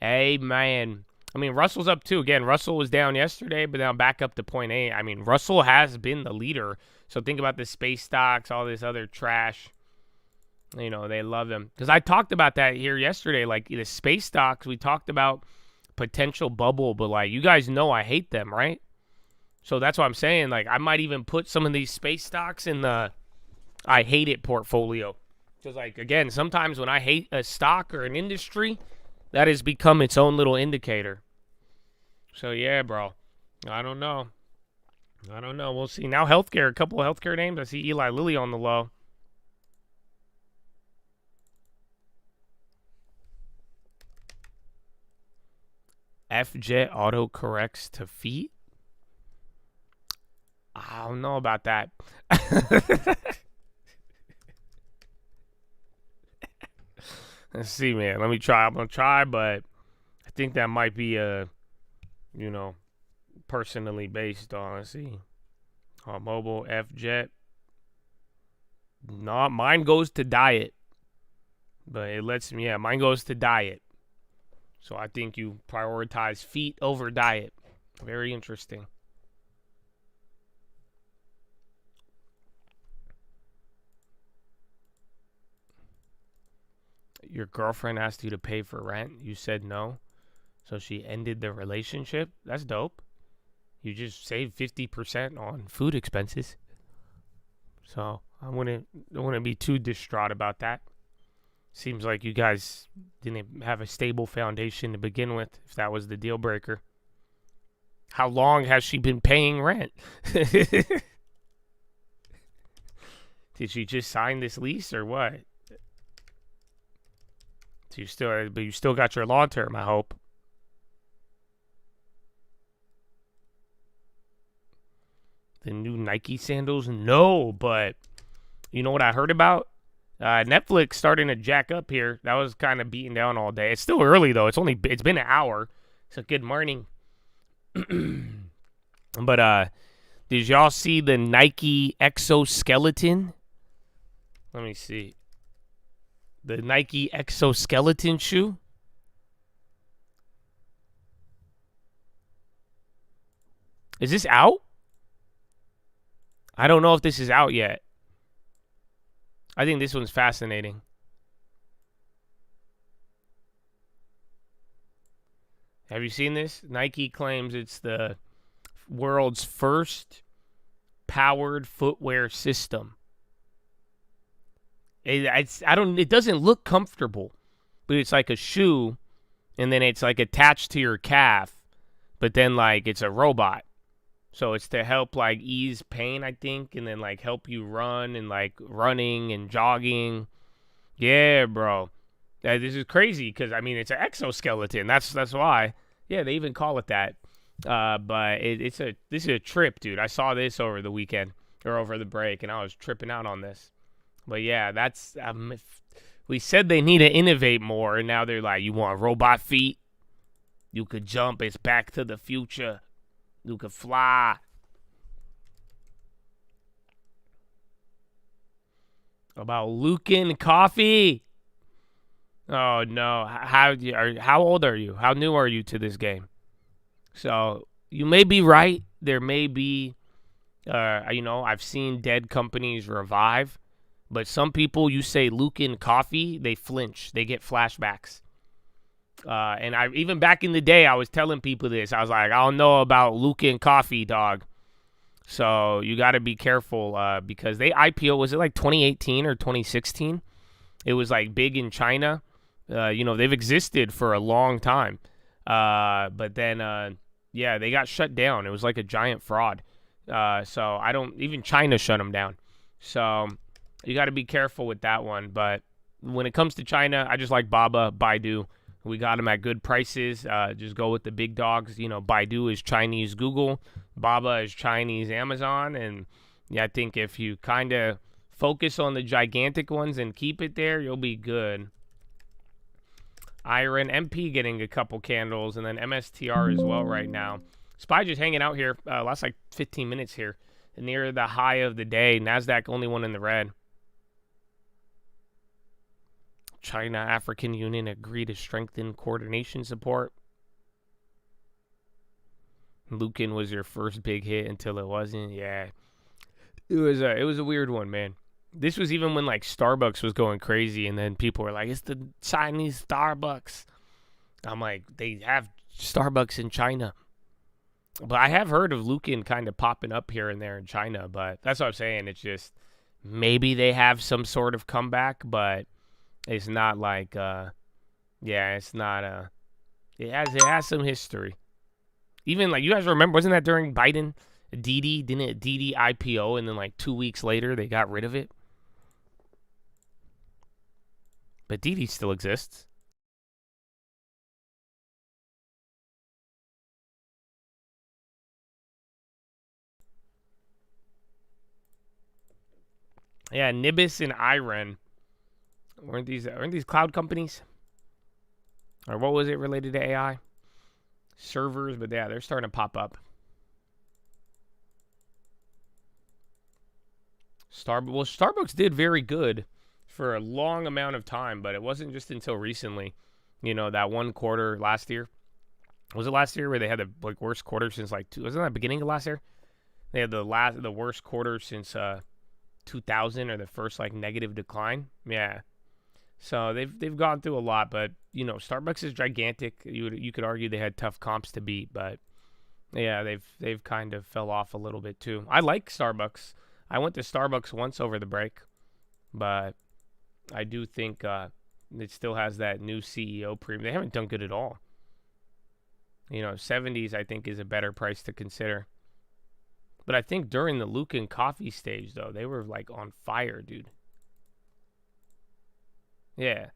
A: Amen. I mean, Russell's up too. Again, Russell was down yesterday, but now back up to 0.8. I mean, Russell has been the leader. So think about the space stocks, all this other trash. They love them. Because I talked about that here yesterday. Like, the space stocks, we talked about potential bubble, but, like, you guys know I hate them, right? So that's what I'm saying. Like, I might even put some of these space stocks in the I hate it portfolio. Because, like, again, sometimes when I hate a stock or an industry, that has become its own little indicator. So, yeah, bro. I don't know. We'll see. Now, healthcare, a couple of healthcare names. I see Eli Lilly on the low. F-Jet auto-corrects to feet? I don't know about that. Let's see, man. Let me try. I'm going to try, but I think that might be personally based on, let's see. Mobile, F-Jet. No, mine goes to diet. But it lets me, mine goes to diet. So I think you prioritize feet over diet. Very interesting. Your girlfriend asked you to pay for rent. You said no. So she ended the relationship. That's dope. You just saved 50% on food expenses. So I wouldn't be too distraught about that. Seems like you guys didn't have a stable foundation to begin with, if that was the deal breaker. How long has she been paying rent? Did she just sign this lease or what? So you still got your long term, I hope. The new Nike sandals? No, but you know what I heard about? Netflix starting to jack up here. That was kind of beaten down all day. It's still early though. It's been an hour. So good morning. But did y'all see the Nike exoskeleton? Let me see. The Nike exoskeleton shoe. Is this out? I don't know if this is out yet. I think this one's fascinating. Have you seen this? Nike claims it's the world's first powered footwear system. It doesn't look comfortable, but it's like a shoe, and then it's like attached to your calf, but then like it's a robot. So it's to help like ease pain, I think, and then like help you run and like running and jogging. Yeah, bro. This is crazy because I mean it's an exoskeleton. That's why. Yeah, they even call it that. But this is a trip, dude. I saw this over the weekend or over the break, and I was tripping out on this. But yeah, that's we said they need to innovate more, and now they're like, you want robot feet? You could jump. It's Back to the Future. You could fly. About Lucan coffee. Oh no! How old are you? How new are you to this game? So you may be right. There may be, I've seen dead companies revive, but some people, you say Lucan coffee, they flinch. They get flashbacks. And I even back in the day, I was telling people this. I was like, I don't know about Lukin Coffee, dog. So you got to be careful because they IPO, was it like 2018 or 2016? It was like big in China. They've existed for a long time. But then, they got shut down. It was like a giant fraud. So even China shut them down. So you got to be careful with that one. But when it comes to China, I just like Baidu. We got them at good prices. Just go with the big dogs. Baidu is Chinese Google. Baba is Chinese Amazon. And yeah, I think if you kind of focus on the gigantic ones and keep it there, you'll be good. Iron MP getting a couple candles, and then MSTR as well right now. SPY just hanging out here. Last like 15 minutes here. Near the high of the day. NASDAQ only one in the red. China, African Union agree to strengthen coordination support. Lukin was your first big hit until it wasn't. Yeah. It was a weird one, man. This was even when like Starbucks was going crazy, and then people were like, it's the Chinese Starbucks. I'm like, they have Starbucks in China. But I have heard of Lukin kind of popping up here and there in China, but that's what I'm saying. It's just maybe they have some sort of comeback, but it's not like it's not it has some history. Even like, you guys remember, wasn't that during Biden? Didn't Didi IPO, and then like 2 weeks later they got rid of it? But Didi still exists. Yeah, Nibis and Iron. Weren't these cloud companies? Or what was it related to AI? Servers, but yeah, they're starting to pop up. Starbucks did very good for a long amount of time, but it wasn't just until recently. That one quarter last year. Was it last year where they had the worst quarter since wasn't that beginning of last year? They had the worst quarter since 2000, or the first negative decline. Yeah. So they've gone through a lot, but Starbucks is gigantic. You could argue they had tough comps to beat, but yeah, they've kind of fell off a little bit too. I like Starbucks. I went to Starbucks once over the break, but I do think it still has that new CEO premium. They haven't done good at all. 70s I think is a better price to consider. But I think during the Lukin Coffee stage, though, they were on fire, dude. Yeah.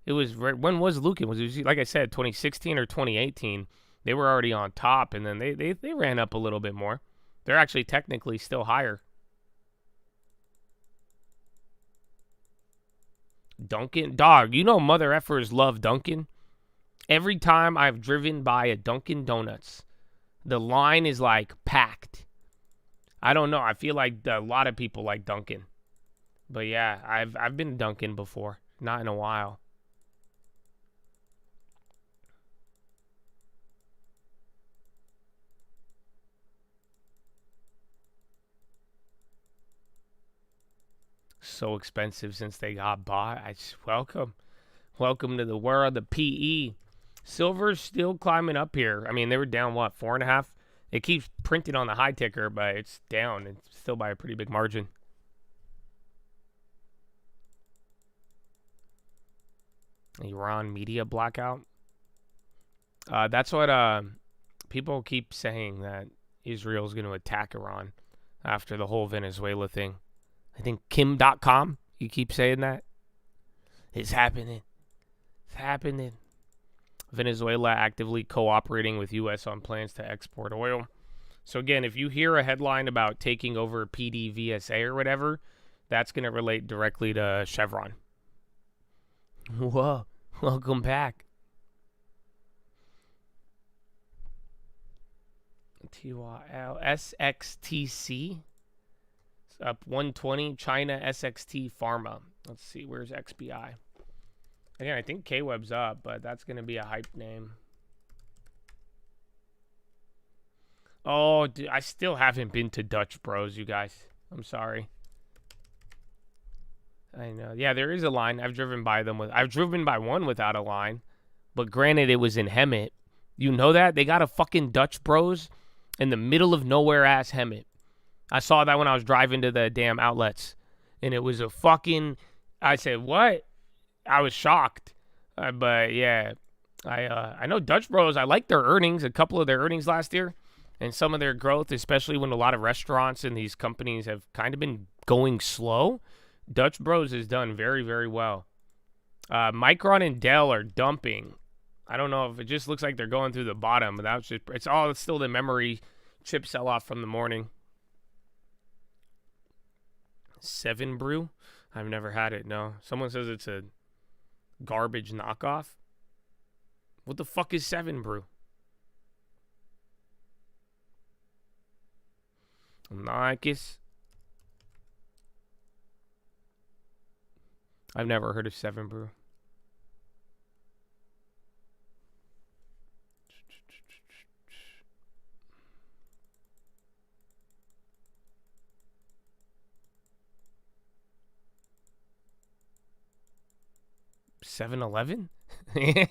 A: It was, when was Lukin? Was it, like I said, 2016 or 2018? They were already on top, and then they ran up a little bit more. They're actually technically still higher. Dunkin', dog, mother effers love Dunkin'. Every time I've driven by a Dunkin' Donuts, the line is packed. I don't know. I feel like a lot of people like Dunkin'. But yeah, I've been to Dunkin' before. Not in a while. So expensive since they got bought. Welcome to the world of PE. Silver's still climbing up here. I mean, they were down, 4.5? It keeps printing on the high ticker, but it's down. It's still by a pretty big margin. Iran media blackout. That's what people keep saying, that Israel's going to attack Iran after the whole Venezuela thing. I think Kim.com, you keep saying that. It's happening. It's happening. Venezuela actively cooperating with U.S. on plans to export oil. So again, if you hear a headline about taking over PDVSA or whatever, that's going to relate directly to Chevron. Whoa, welcome back. TYL SXTC. It's up 120. China SXT Pharma. Let's see, where's XBI? Again, I think K-Web's up, but that's going to be a hype name. Oh, dude, I still haven't been to Dutch Bros, you guys. I'm sorry. I know. Yeah, there is a line. I've driven by one without a line, But granted, it was in Hemet. You know that? They got a fucking Dutch Bros in the middle of nowhere-ass Hemet. I saw that when I was driving to the damn outlets. And it was a fucking... I said, what? I was shocked. But, yeah. I know Dutch Bros, I like their earnings, a couple of their earnings last year. And some of their growth, especially when a lot of restaurants and these companies have kind of been going slow. Dutch Bros has done very, very well. Micron and Dell are dumping. I don't know if it just looks like they're going through the bottom, but that's just, it's still the memory chip sell-off from the morning. 7 Brew? I've never had it, no. Someone says it's a garbage knockoff. What the fuck is 7 Brew? Nikes. I've never heard of 7 Brew. $7-Eleven? You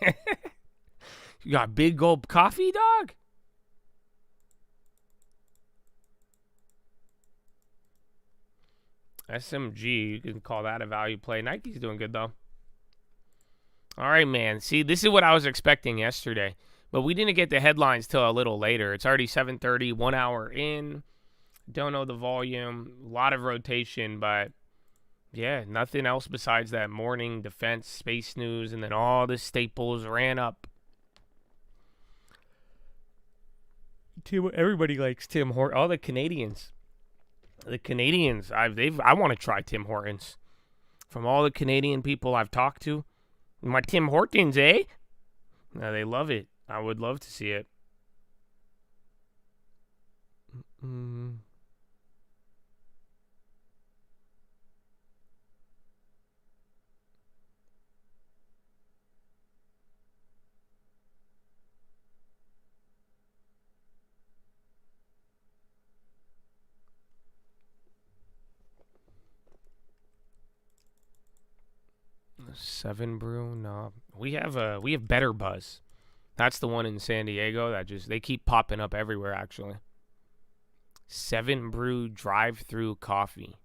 A: got big gulp coffee, dog? SMG, you can call that a value play. Nike's doing good, though. All right, man. See, this is what I was expecting yesterday. But we didn't get the headlines till a little later. It's already 7:30, 1 hour in. Don't know the volume. A lot of rotation, but... yeah, nothing else besides that morning defense, space news, and then all the staples ran up. Everybody likes Tim Hortons. All the Canadians. The Canadians, I want to try Tim Hortons. From all the Canadian people I've talked to, my Tim Hortons, eh? No, they love it. I would love to see it. 7 Brew, no. We have Better Buzz. That's the one in San Diego that they keep popping up everywhere, actually. 7 Brew drive-through coffee.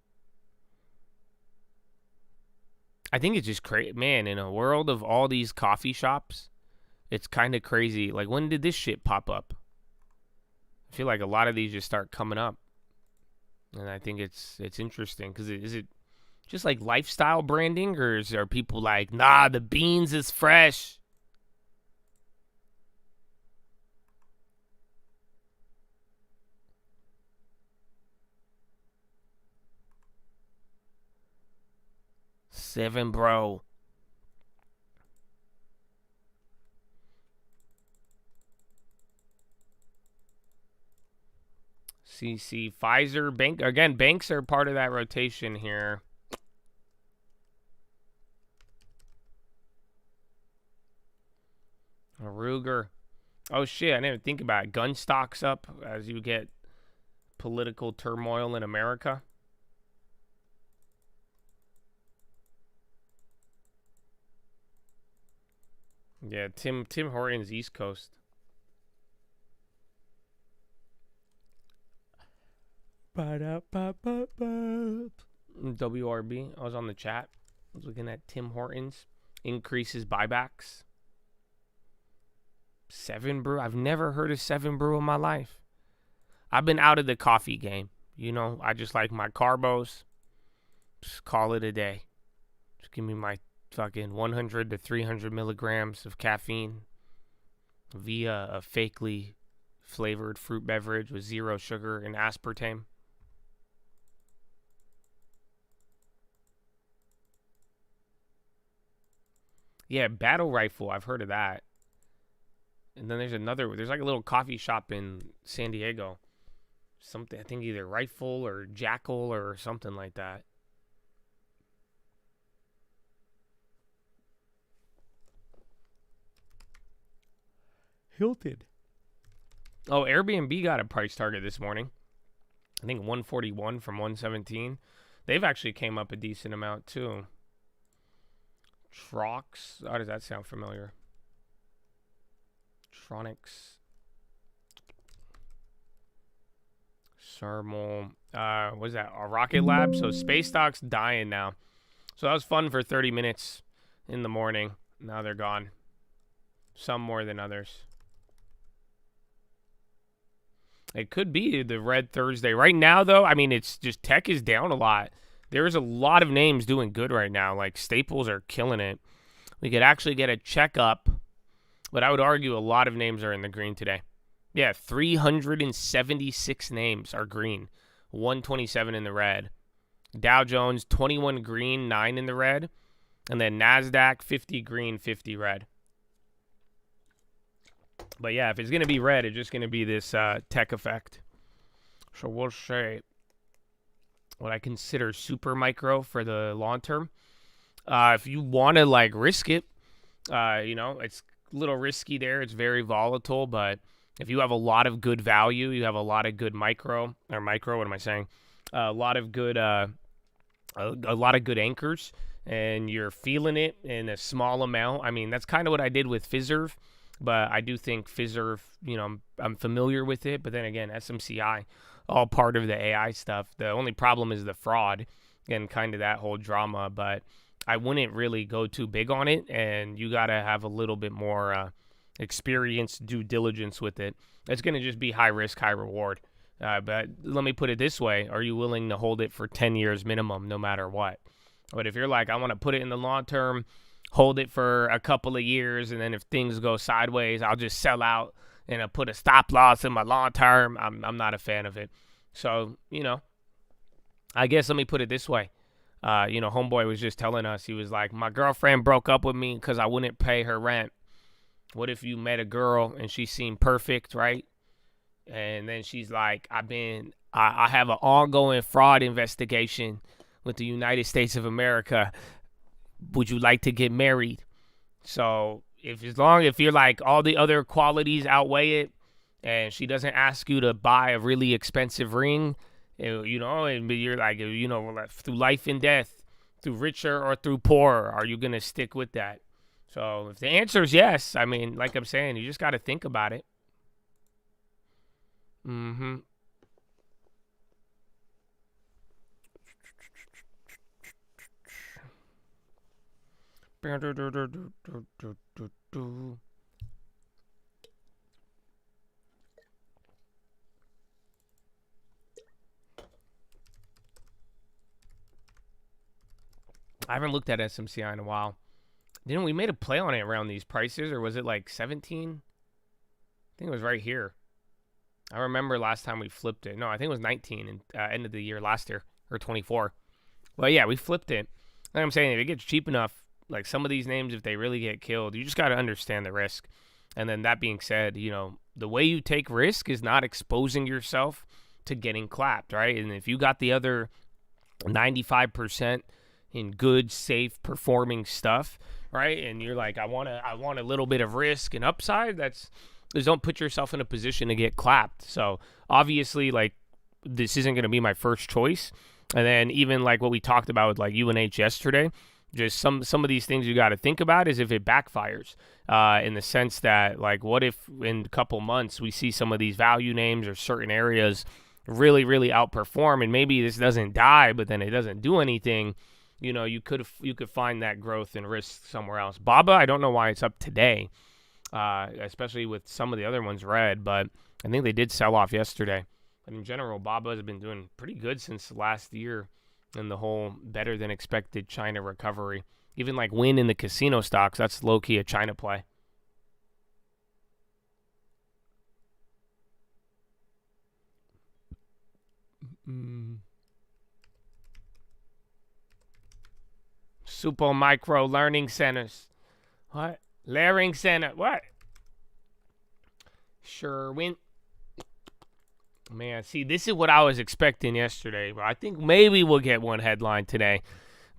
A: I think it's just crazy, man. In a world of all these coffee shops, it's kind of crazy. Like, when did this shit pop up? I feel like a lot of these just start coming up, and I think it's interesting because is it just like lifestyle branding, or are people like, nah, the beans is fresh? Seven, bro. CC, Pfizer, Bank. Again, banks are part of that rotation here. Ruger. Oh, shit. I didn't even think about it. Gun stocks up as you get political turmoil in America. Yeah, Tim Hortons, East Coast. WRB. I was on the chat. I was looking at Tim Hortons. Increases buybacks. 7 Brew. I've never heard of 7 Brew in my life. I've been out of the coffee game. You know, I just like my carbos. Just call it a day. Just give me my fucking 100 to 300 milligrams of caffeine via a fakely flavored fruit beverage with 0 sugar and aspartame. Yeah, Battle Rifle. I've heard of that. And then there's like a little coffee shop in San Diego. Something, I think either Rifle or Jackal or something like that. Hilton. Oh, Airbnb got a price target this morning. I think 141 from 117. They've actually came up a decent amount too. Trox. Oh, does that sound familiar?
B: Electronics. Thermal. What is that? A Rocket Lab. So space stock's dying now. So that was fun for 30 minutes in the morning. Now they're gone. Some more than others. It could be the Red Thursday. Right now, though, I mean, it's just tech is down a lot. There's a lot of names doing good right now. Like Staples are killing it. We could actually get a checkup, but I would argue a lot of names are in the green today. Yeah, 376 names are green, 127 in the red. Dow Jones, 21 green, 9 in the red. And then NASDAQ, 50 green, 50 red. But yeah, if it's going to be red, it's just going to be this tech effect. So we'll say what I consider super micro for the long term. If you want to like risk it, you know, it's a little risky there. It's very volatile, but if you have a lot of good value, you have a lot of good micro, what am I saying? A lot of good anchors, and you're feeling it in a small amount. I mean, that's kind of what I did with Fiserv, but I do think Fiserv, you know, I'm familiar with it. But then again, SMCI, all part of the AI stuff. The only problem is the fraud and kind of that whole drama, but I wouldn't really go too big on it, and you got to have a little bit more experience, due diligence with it. It's going to just be high risk, high reward. But let me put it this way. Are you willing to hold it for 10 years minimum no matter what? But if you're like, I want to put it in the long term, hold it for a couple of years, and then if things go sideways, I'll just sell out and I'll put a stop loss in my long term, I'm not a fan of it. So, you know, I guess let me put it this way. You know, homeboy was just telling us, he was like, my girlfriend broke up with me because I wouldn't pay her rent. What if you met a girl and she seemed perfect, right? And then she's like, I have an ongoing fraud investigation with the United States of America. Would you like to get married? So if you're like all the other qualities outweigh it, and she doesn't ask you to buy a really expensive ring, you know, and you're like, you know, through life and death, through richer or through poorer, are you going to stick with that? So if the answer is yes, I mean, like I'm saying, you just got to think about it. Mm-hmm. I haven't looked at SMCI in a while. Didn't we made a play on it around these prices, or was it like 17? I think it was right here. I remember last time we flipped it. No, I think it was 19 and end of the year last year, or 24. Well, yeah, we flipped it. Like I'm saying, if it gets cheap enough, like some of these names, if they really get killed, you just got to understand the risk. And then that being said, you know, the way you take risk is not exposing yourself to getting clapped, right? And if you got the other 95% in good, safe, performing stuff, right? And you're like, I want a little bit of risk and upside. Just don't put yourself in a position to get clapped. So obviously, like, this isn't going to be my first choice. And then even like what we talked about with like UNH yesterday, just some of these things you got to think about is if it backfires, in the sense that, like, what if in a couple months we see some of these value names or certain areas really, really outperform, and maybe this doesn't die, but then it doesn't do anything. You know, you could find that growth and risk somewhere else. BABA, I don't know why it's up today, especially with some of the other ones red, but I think they did sell off yesterday. But in general, BABA has been doing pretty good since last year in the whole better than expected China recovery. Even like win in the casino stocks, that's low-key a China play. Super micro learning centers. What? Learning center. What? Sherwin. Man, see, this is what I was expecting yesterday, but I think maybe we'll get one headline today.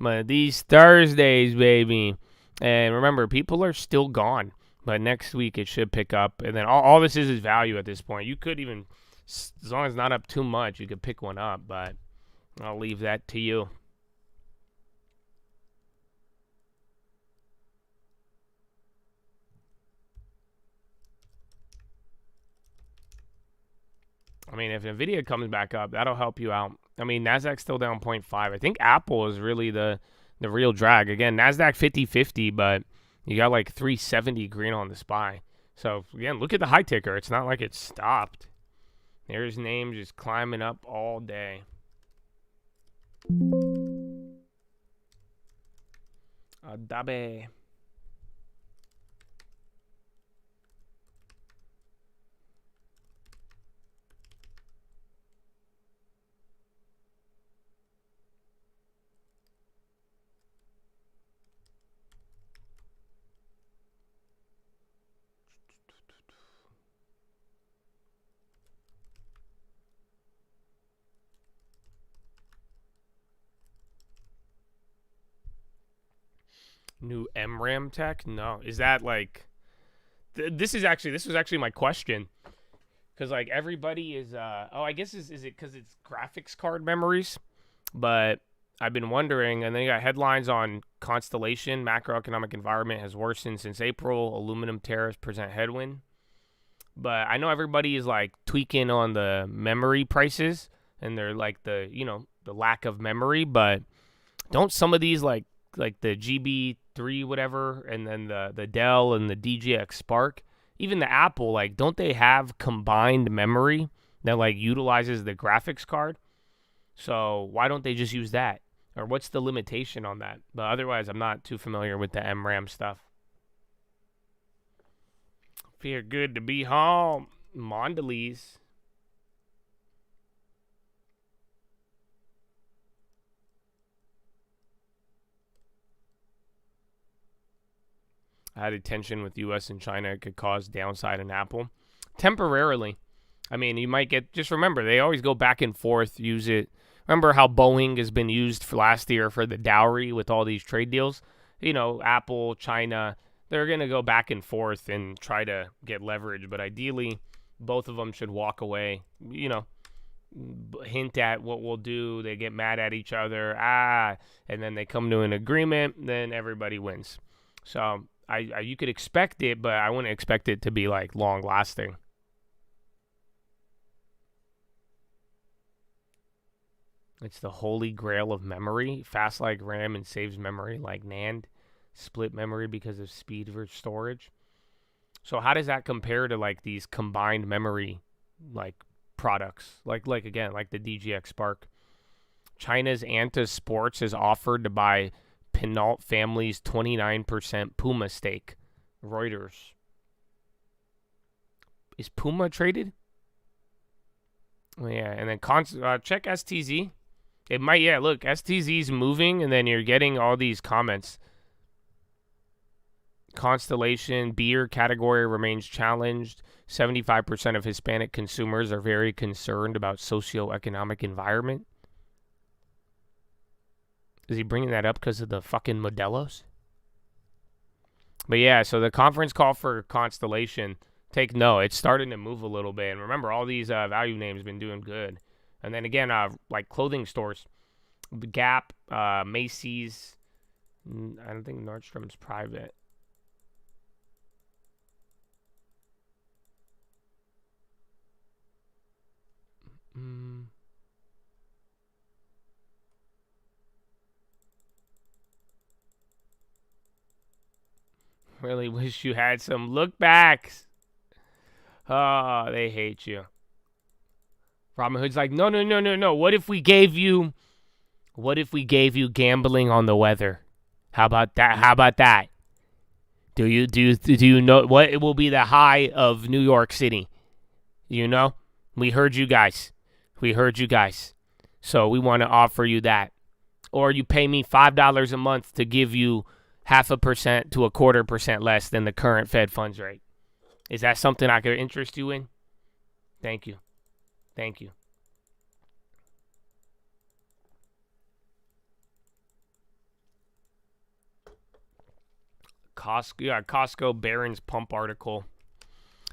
B: But these Thursdays, baby. And remember, people are still gone. But next week it should pick up. And then all this is value at this point. You could even, as long as it's not up too much, you could pick one up. But I'll leave that to you. I mean, if NVIDIA comes back up, that'll help you out. I mean, NASDAQ's still down 0.5. I think Apple is really the real drag. Again, NASDAQ 50-50, but you got like 370 green on the SPY. So, again, look at the high ticker. It's not like it stopped. There's names just climbing up all day. Adabe. New MRAM tech? No. Is that like this was actually my question. Cuz like everybody is I guess is it cuz it's graphics card memories? But I've been wondering, and then you got headlines on Constellation, macroeconomic environment has worsened since April, aluminum tariffs present headwind. But I know everybody is like tweaking on the memory prices and they're like the lack of memory, but don't some of these like the GB3 whatever, and then the Dell and the DGX Spark, even the Apple, like don't they have combined memory that like utilizes the graphics card? So why don't they just use that? Or what's the limitation on that? But otherwise, I'm not too familiar with the MRAM stuff. Feel good to be home. Mondelez. Added tension with U.S. and China could cause downside in Apple. Temporarily. I mean, you might get, just remember, they always go back and forth, use it. Remember how Boeing has been used for last year for the dowry with all these trade deals? You know, Apple, China, they're going to go back and forth and try to get leverage. But ideally, both of them should walk away, you know, hint at what we'll do. They get mad at each other, and then they come to an agreement, then everybody wins. So you could expect it, but I wouldn't expect it to be like long lasting. It's the holy grail of memory. Fast like RAM and saves memory like NAND. Split memory because of speed versus storage. So how does that compare to like these combined memory like products? Like again, like the DGX Spark. China's Anta Sports is offered to buy Pinault family's 29% Puma stake. Reuters. Is Puma traded? Oh, yeah, and then check STZ. It might, yeah, look, STZ's moving, and then you're getting all these comments. Constellation, beer category remains challenged. 75% of Hispanic consumers are very concerned about socioeconomic environment. Is he bringing that up because of the fucking Modelos? But yeah, so the conference call for Constellation, take note, it's starting to move a little bit. And remember, all these value names have been doing good. And then again, like clothing stores, Gap, Macy's. I don't think Nordstrom's private. Really wish you had some look backs. Oh, they hate you. Robin Hood's like, no. What if we gave you gambling on the weather? How about that? Do you know what it will be the high of New York City? You know? We heard you guys. So we want to offer you that. Or you pay me $5 a month to give you 0.5% to 0.25% less than the current Fed funds rate. Is that something I could interest you in? Thank you. Costco Barron's Pump article.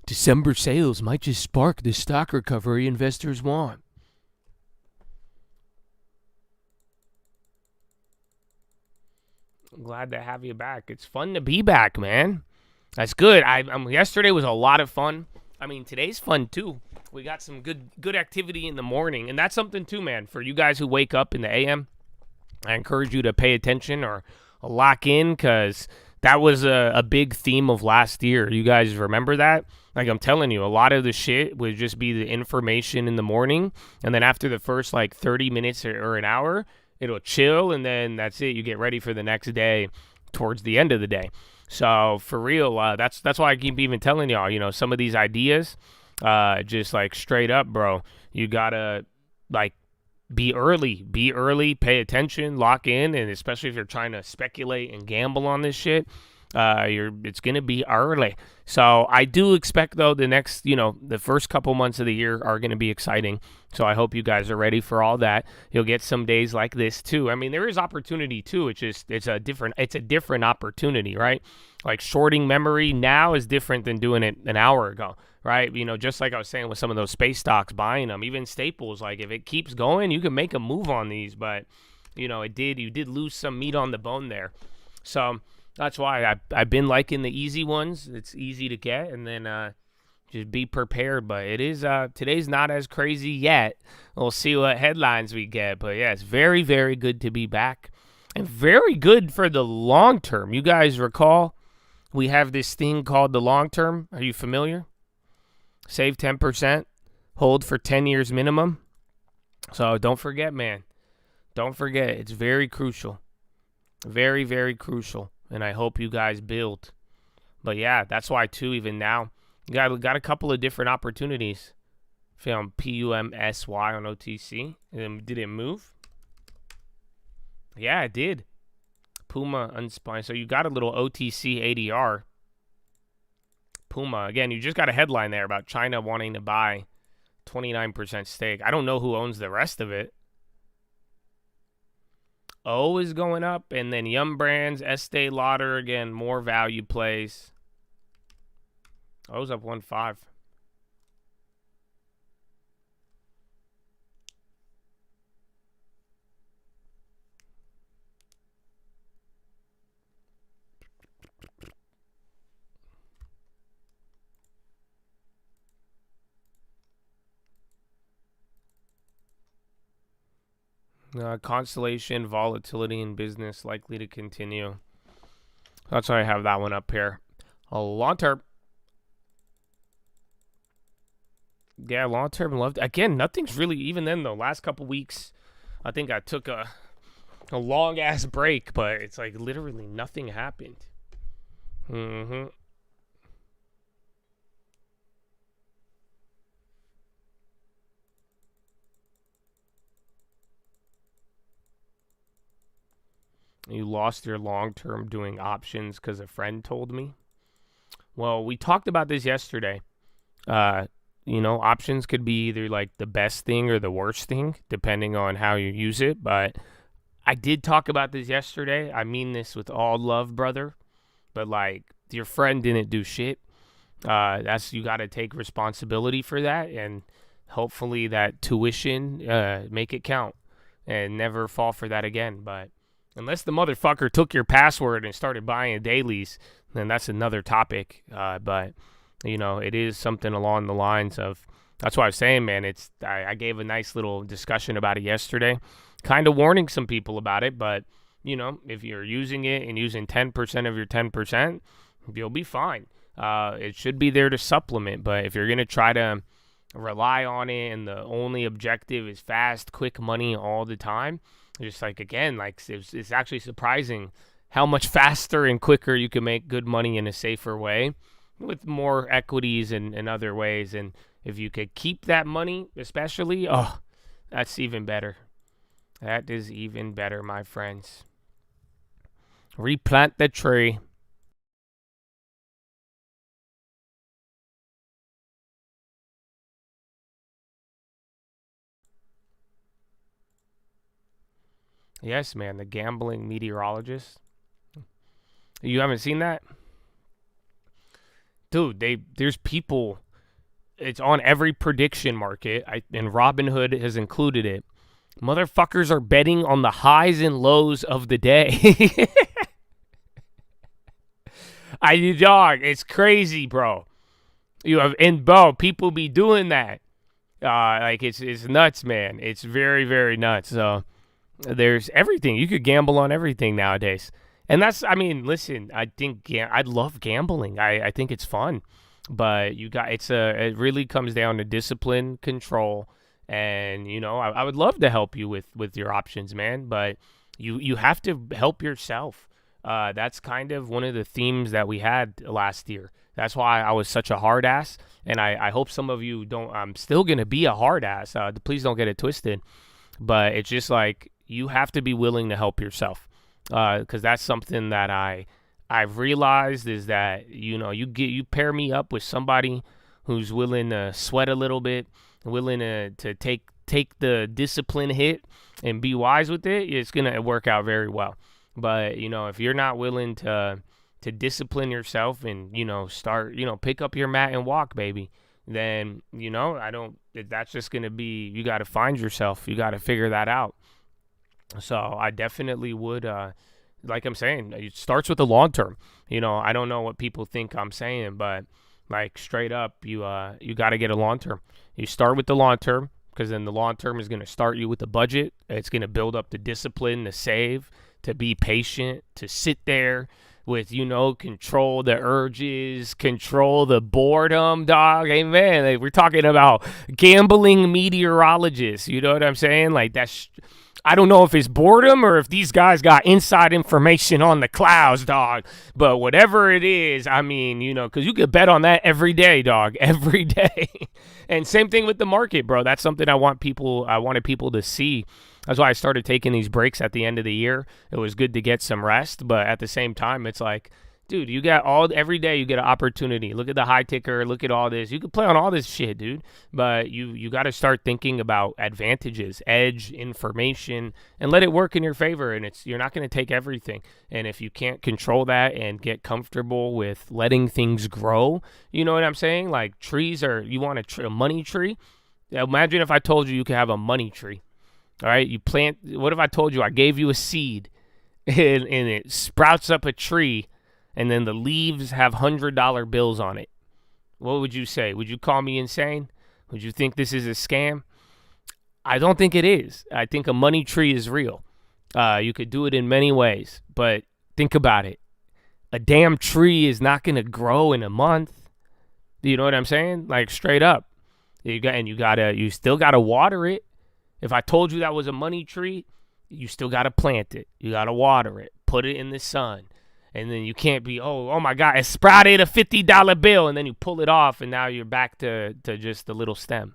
B: December sales might just spark the stock recovery investors want. I'm glad to have you back. It's fun to be back, man. That's good. Yesterday was a lot of fun. I mean, today's fun too.
A: We got some good activity in the morning, and that's something too, man. For you guys who wake up in the AM, I encourage you to pay attention or lock in, because that was a big theme of last year. You guys remember that? Like, I'm telling you, a lot of the shit would just be the information in the morning, and then after the first, 30 minutes or an hour, it'll chill, and then that's it. You get ready for the next day towards the end of the day. So, for real, that's why I keep even telling y'all, some of these ideas, just, straight up, bro, you gotta, be early, pay attention, lock in, and especially if you're trying to speculate and gamble on this shit, it's gonna be early. So I do expect, though, the next, the first couple months of the year are gonna be exciting. So I hope you guys are ready for all that. You'll get some days like this too. I mean, there is opportunity too. It's a different opportunity, right? Like, shorting memory now is different than doing it an hour ago, right? Just like I was saying with some of those space stocks, buying them, even Staples, if it keeps going, you can make a move on these, but you did lose some meat on the bone there. So that's why I've been liking the easy ones. It's easy to get, and then just be prepared. But it is today's not as crazy yet. We'll see what headlines we get, but yeah, it's very, very good to be back, and very good for the long term. You guys recall we have this thing called the long term. Are you familiar? Save 10%, hold for 10 years minimum. So don't forget, man. Don't forget. It's very crucial. Very, very crucial. And I hope you guys build. But yeah, that's why too, even now, you got a couple of different opportunities. Found PUMSY on OTC. And did it move? Yeah, it did. Puma unspine. So you got a little OTC ADR. Puma. Again, you just got a headline there about China wanting to buy 29% stake. I don't know who owns the rest of it. O is going up, and then Yum Brands, Estee Lauder, again, more value plays. O's up 1.5. Constellation, volatility in business likely to continue. That's why I have that one up here. Long term. Yeah, long term loved. Again, nothing's really, even then though, last couple weeks, I think I took a long ass break, but it's literally nothing happened. You lost your long-term doing options because a friend told me. Well, we talked about this yesterday. Options could be either the best thing or the worst thing, depending on how you use it. But I did talk about this yesterday. I mean this with all love, brother. But your friend didn't do shit. You got to take responsibility for that, and hopefully that tuition, make it count, and never fall for that again. But unless the motherfucker took your password and started buying dailies, then that's another topic. But, it is something along the lines of, that's why I was saying, man, I gave a nice little discussion about it yesterday, kind of warning some people about it. But, if you're using it and using 10% of your 10%, you'll be fine. It should be there to supplement. But if you're going to try to rely on it and the only objective is fast, quick money all the time, just it's actually surprising how much faster and quicker you can make good money in a safer way with more equities and other ways. And if you could keep that money, especially, that's even better. That is even better, my friends. Replant the tree. Yes, man, the gambling meteorologist. You haven't seen that? Dude, there's people, it's on every prediction market, and Robinhood has included it. Motherfuckers are betting on the highs and lows of the day. Dog, it's crazy, bro. People be doing that. Like it's nuts, man. It's very, very nuts. So there's everything. You could gamble on everything nowadays. And that's, I mean, listen, I think I love gambling. I think it's fun. But it really comes down to discipline, control, and I would love to help you with your options, man, but you have to help yourself. That's kind of one of the themes that we had last year. That's why I was such a hard ass, and I hope some of you don't. I'm still gonna be a hard ass. Please don't get it twisted. But it's just like you have to be willing to help yourself, because that's something that I've realized is that you pair me up with somebody who's willing to sweat a little bit, willing to take the discipline hit and be wise with it. It's gonna work out very well. But if you're not willing to discipline yourself and start pick up your mat and walk, baby, then that's just gonna be, you got to find yourself, you got to figure that out. So I definitely would, like I'm saying, it starts with the long term. I don't know what people think I'm saying, but like straight up, you got to get a long term. You start with the long term, because then the long term is going to start you with the budget. It's going to build up the discipline to save, to be patient, to sit there with, control the urges, control the boredom, dog. Hey, man, like, we're talking about gambling meteorologists. You know what I'm saying? Like, I don't know if it's boredom or if these guys got inside information on the clouds, dog. But whatever it is, I mean, because you could bet on that every day, dog, every day. And same thing with the market, bro. That's something I wanted people to see. That's why I started taking these breaks at the end of the year. It was good to get some rest, but at the same time, it's like, dude, you got every day you get an opportunity. Look at the high ticker. Look at all this. You can play on all this shit, dude. But you got to start thinking about advantages, edge, information, and let it work in your favor. And you're not going to take everything. And if you can't control that and get comfortable with letting things grow, you know what I'm saying? Like you want a money tree? Imagine if I told you could have a money tree. All right, you plant. What if I told you I gave you a seed and it sprouts up a tree? And then the leaves have $100 bills on it. What would you say? Would you call me insane? Would you think this is a scam? I don't think it is. I think a money tree is real. You could do it in many ways, but think about it. A damn tree is not going to grow in a month. Do you know what I'm saying? Like straight up. You still got to water it. If I told you that was a money tree, you still got to plant it. You got to water it. Put it in the sun. And then you can't be, oh my God, it sprouted a $50 bill, and then you pull it off, and now you're back to just the little stem,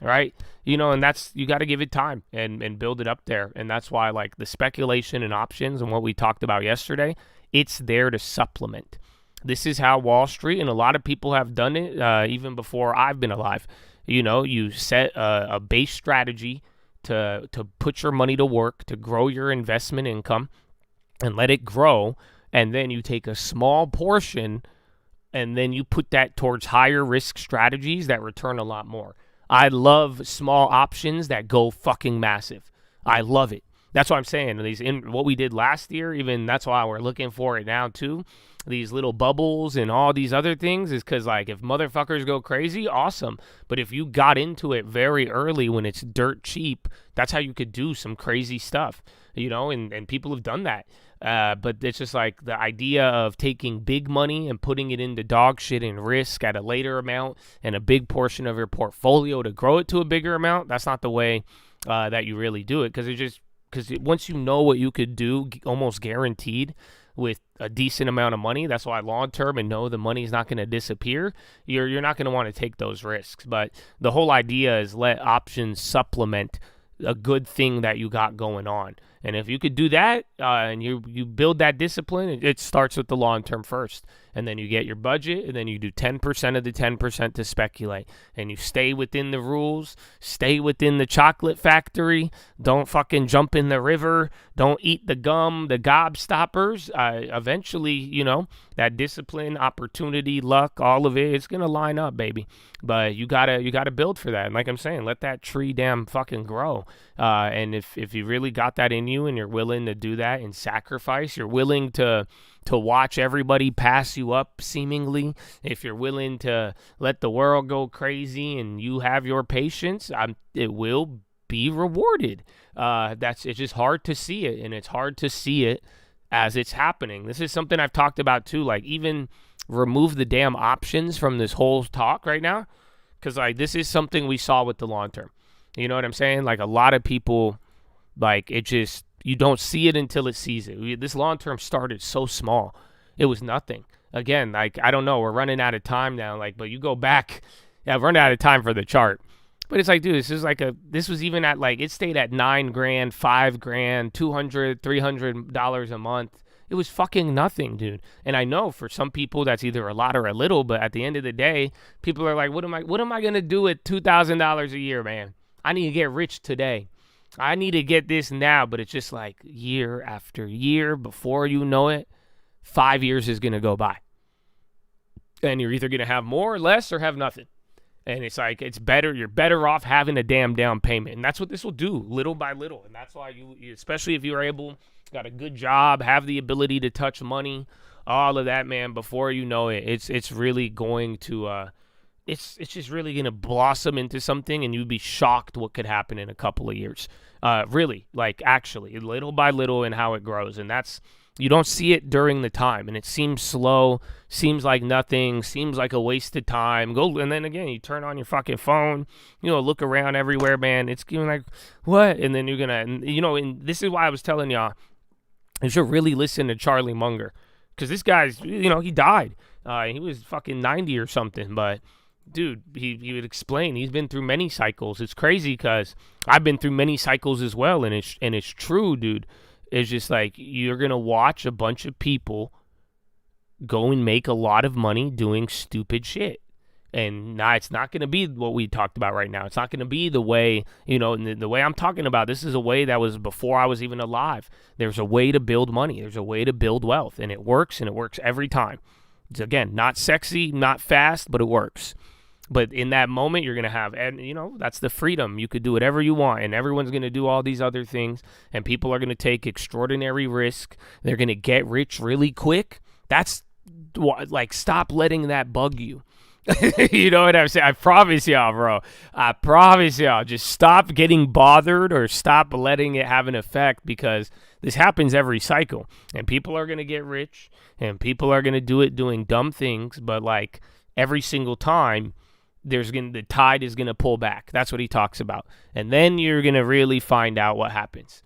A: right? And you got to give it time and build it up there. And that's why, like, the speculation and options and what we talked about yesterday, it's there to supplement. This is how Wall Street and a lot of people have done it even before I've been alive. You set a base strategy to put your money to work, to grow your investment income and let it grow. And then you take a small portion and then you put that towards higher risk strategies that return a lot more. I love small options that go fucking massive. I love it. That's what I'm saying. What we did last year, even that's why we're looking for it now too. These little bubbles and all these other things is because, like, if motherfuckers go crazy, awesome. But if you got into it very early when it's dirt cheap, that's how you could do some crazy stuff, and people have done that. But it's just like the idea of taking big money and putting it into dog shit and risk at a later amount and a big portion of your portfolio to grow it to a bigger amount. That's not the way that you really do it, because once you know what you could do, almost guaranteed with a decent amount of money, that's why long term and know the money's not going to disappear. You're not going to want to take those risks. But the whole idea is let options supplement a good thing that you got going on. And if you could do that and you build that discipline, it starts with the long term first. And then you get your budget, and then you do 10% of the 10% to speculate. And you stay within the rules, stay within the chocolate factory. Don't fucking jump in the river. Don't eat the gum, the gobstoppers. Eventually, that discipline, opportunity, luck, all of it, it's going to line up, baby. But you gotta build for that. And like I'm saying, let that tree damn fucking grow. And if you really got that in you and you're willing to do that and sacrifice, you're willing to watch everybody pass you up seemingly, if you're willing to let the world go crazy and you have your patience, it will be rewarded. It's just hard to see it, and it's hard to see it as it's happening. This is something I've talked about too, like even remove the damn options from this whole talk right now, because like this is something we saw with the long term. You know what I'm saying? Like a lot of people, like it just, you don't see it until it sees it. This long term started so small. It was nothing. Again, like, I don't know, we're running out of time now. Like, but you go back, yeah, we're running out of time for the chart. But it's like, dude, this was even at like, it stayed at $9,000, $5,000, $200, $300 a month. It was fucking nothing, dude. And I know for some people that's either a lot or a little, but at the end of the day, people are like, what am I going to do with $2,000 a year, man? I need to get rich today. I need to get this now. But it's just like year after year, before you know it, 5 years is going to go by. And you're either going to have more or less or have nothing. And it's like, it's better. You're better off having a damn down payment. And that's what this will do, little by little. And that's why you especially if you're able, got a good job, have the ability to touch money, all of that, man, before you know it, it's really going to, it's just really going to blossom into something, and you'd be shocked what could happen in a couple of years. Really, like actually, little by little, and how it grows. And that's, you don't see it during the time, and it seems slow, seems like nothing, seems like a waste of time. And then again, you turn on your fucking phone, look around everywhere, man. It's like, what? And then you're gonna, and this is why I was telling y'all, you should really listen to Charlie Munger, because this guy's, he died. He was fucking 90 or something, but dude, he would explain he's been through many cycles. It's crazy because I've been through many cycles as well, and it's true, dude. It's just like, you're gonna watch a bunch of people go and make a lot of money doing stupid shit, and it's not gonna be what we talked about right now. It's not gonna be the way, the way I'm talking about. This is a way that was before I was even alive. There's a way to build money. There's a way to build wealth, and it works every time. It's, again, not sexy, not fast, but it works. But in that moment, you're going to have, and that's the freedom. You could do whatever you want, and everyone's going to do all these other things, and people are going to take extraordinary risk. They're going to get rich really quick. That's, like, stop letting that bug you. You know what I'm saying? I promise y'all, bro. I promise y'all. Just stop getting bothered, or stop letting it have an effect, because this happens every cycle. And people are going to get rich, and people are going to do it doing dumb things, but, like, every single time, the tide is gonna pull back. That's what he talks about, and then you're gonna really find out what happens.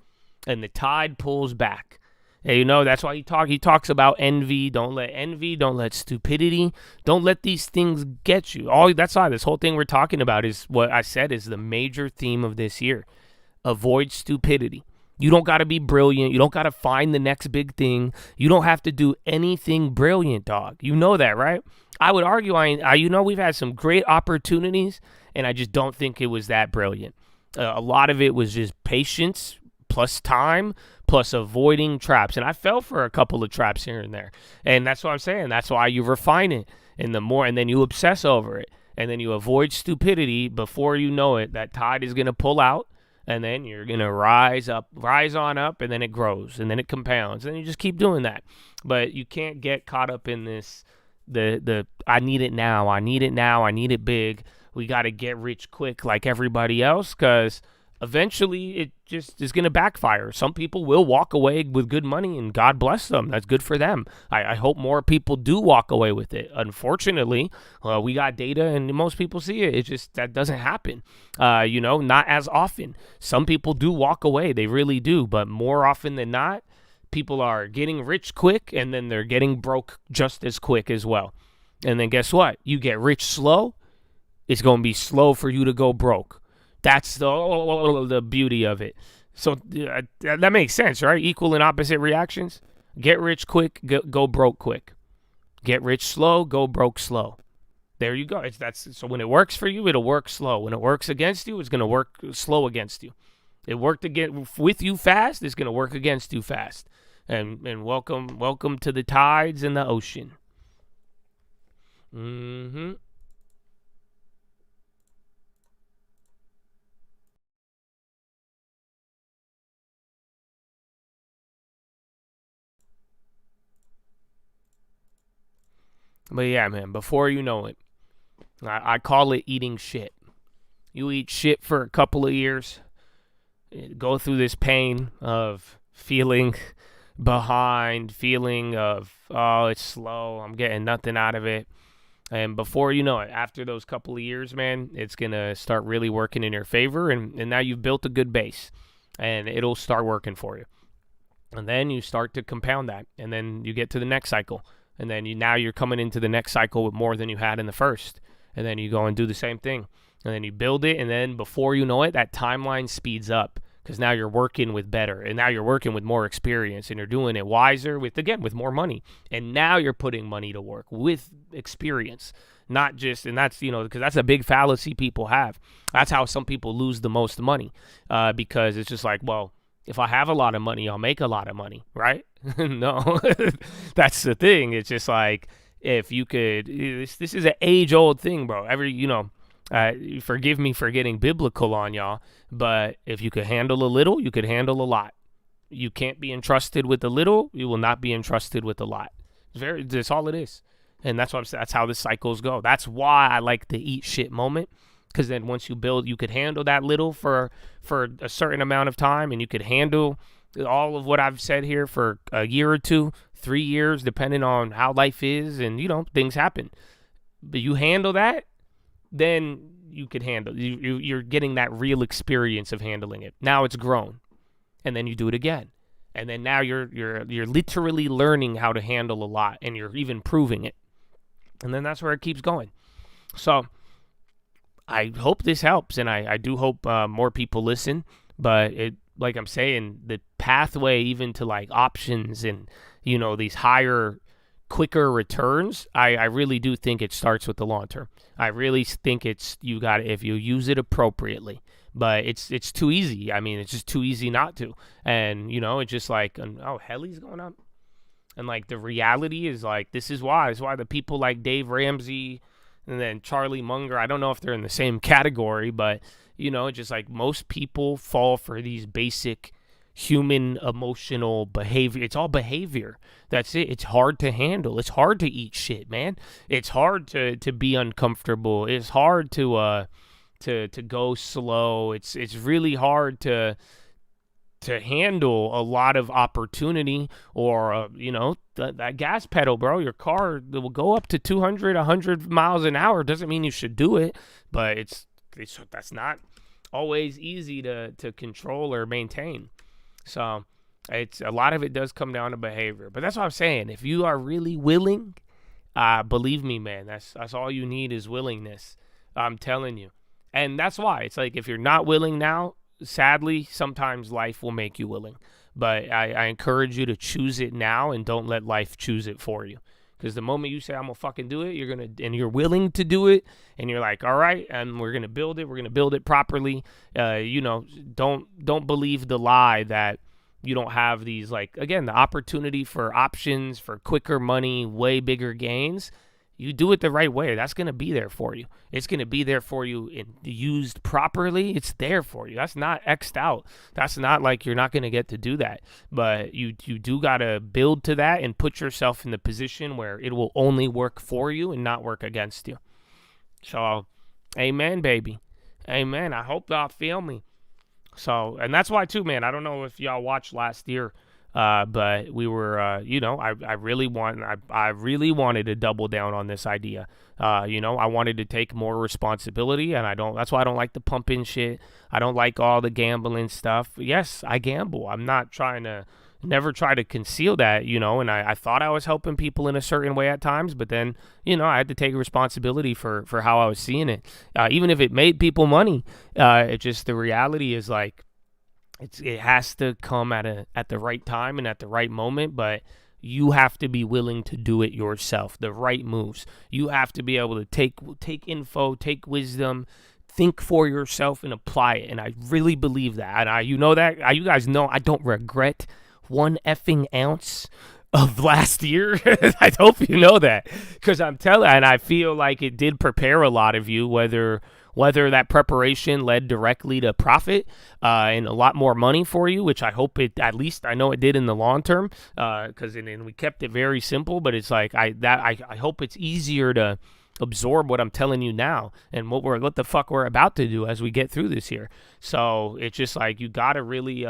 A: And the tide pulls back. And, that's why he talks about envy. Don't let stupidity, don't let these things get you. That's why this whole thing we're talking about is what I said is the major theme of this year. Avoid stupidity. You don't got to be brilliant. You don't got to find the next big thing. You don't have to do anything brilliant, dog. You know that, right? I would argue, we've had some great opportunities, and I just don't think it was that brilliant. A lot of it was just patience plus time plus avoiding traps. And I fell for a couple of traps here and there. And that's what I'm saying. That's why you refine it. And then you obsess over it. And then you avoid stupidity. Before you know it, that tide is going to pull out. And then you're going to rise on up, and then it grows, and then it compounds. And you just keep doing that. But you can't get caught up in this, I need it now, I need it big. We got to get rich quick like everybody else, because eventually it just is going to backfire. Some people will walk away with good money, and God bless them. That's good for them. I hope more people do walk away with it. Unfortunately, we got data, and most people see it. It's just that doesn't happen. Not as often. Some people do walk away. They really do. But more often than not, people are getting rich quick, and then they're getting broke just as quick as well. And then guess what? You get rich slow, it's going to be slow for you to go broke. That's the beauty of it. So that makes sense, right? Equal and opposite reactions. Get rich quick, go broke quick. Get rich slow, go broke slow. There you go. So when it works for you, it'll work slow. When it works against you, it's going to work slow against you. It worked with you fast, it's going to work against you fast. And welcome to the tides in the ocean. Mm-hmm. But yeah, man, before you know it, I call it eating shit. You eat shit for a couple of years, go through this pain of feeling behind, feeling of, oh, it's slow, I'm getting nothing out of it. And before you know it, after those couple of years, man, it's going to start really working in your favor. And now you've built a good base, and it'll start working for you. And then you start to compound that. And then you get to the next cycle. And then now you're coming into the next cycle with more than you had in the first. And then you go and do the same thing. And then you build it. And then before you know it, that timeline speeds up. Because now you're working with better, and now you're working with more experience, and you're doing it wiser with more money. And now you're putting money to work with experience, not just, and that's, because that's a big fallacy people have. That's how some people lose the most money, because it's just like, well, if I have a lot of money, I'll make a lot of money, right? No, that's the thing. It's just like, if you could, this is an age-old thing, bro. Forgive me for getting biblical on y'all, but if you could handle a little, you could handle a lot. You can't be entrusted with a little, you will not be entrusted with a lot. That's all it is. And that's how the cycles go. That's why I like the eat shit moment, because then once you build, you could handle that little for a certain amount of time, and you could handle all of what I've said here for a year or 2, 3 years, depending on how life is, and things happen. But you handle that, then you could handle. You're getting that real experience of handling it. Now it's grown, and then you do it again, and then now you're literally learning how to handle a lot, and you're even proving it, and then that's where it keeps going. So I hope this helps, and I do hope more people listen. But like I'm saying, the pathway even to like options and these higher, quicker returns, I really do think it starts with the long term. I really think you got it if you use it appropriately. But it's too easy. I mean, it's just too easy not to. And it's just like, oh, heli's going up. And like the reality is like, this is why the people like Dave Ramsey and then Charlie Munger, I don't know if they're in the same category, but just like most people fall for these basic human emotional behavior. It's all behavior. That's it. It's hard to handle. It's hard to eat shit, man. It's hard to be uncomfortable. It's hard to go slow. It's really hard to handle a lot of opportunity, or that gas pedal, bro. Your car will go up to 200, 100 miles an hour. Doesn't mean you should do it, but that's not always easy to control or maintain. So it's a lot of it does come down to behavior. But that's what I'm saying. If you are really willing, believe me, man, that's all you need is willingness. I'm telling you. And that's why it's like, if you're not willing now, sadly, sometimes life will make you willing. But I encourage you to choose it now, and don't let life choose it for you. Because the moment you say, I'm going to fucking do it, and you're willing to do it, and you're like, all right, and we're going to build it. We're going to build it properly. Don't believe the lie that you don't have these, like, again, the opportunity for options, for quicker money, way bigger gains. You do it the right way, that's going to be there for you. It's going to be there for you used properly. It's there for you. That's not X'd out. That's not like you're not going to get to do that. But you do got to build to that and put yourself in the position where it will only work for you and not work against you. So, amen, baby. Amen. I hope y'all feel me. So, and that's why too, man, I don't know if y'all watched last year. But we were, I really wanted to double down on this idea. I wanted to take more responsibility, and that's why I don't like the pumping shit. I don't like all the gambling stuff. Yes, I gamble. I'm not never try to conceal that, and I thought I was helping people in a certain way at times, but then, I had to take responsibility for how I was seeing it. Even if it made people money, it just, the reality is like, it has to come at the right time and at the right moment, but you have to be willing to do it yourself, the right moves. You have to be able to take info, take wisdom, think for yourself, and apply it. And I really believe that. And you guys know I don't regret 1 effing ounce of last year. I hope you know that, because I'm telling, and I feel like it did prepare a lot of you, whether whether that preparation led directly to profit and a lot more money for you, which I hope it, at least I know it did in the long term, because we kept it very simple. But it's like I hope it's easier to absorb what I'm telling you now and what the fuck we're about to do as we get through this year. So it's just like you gotta really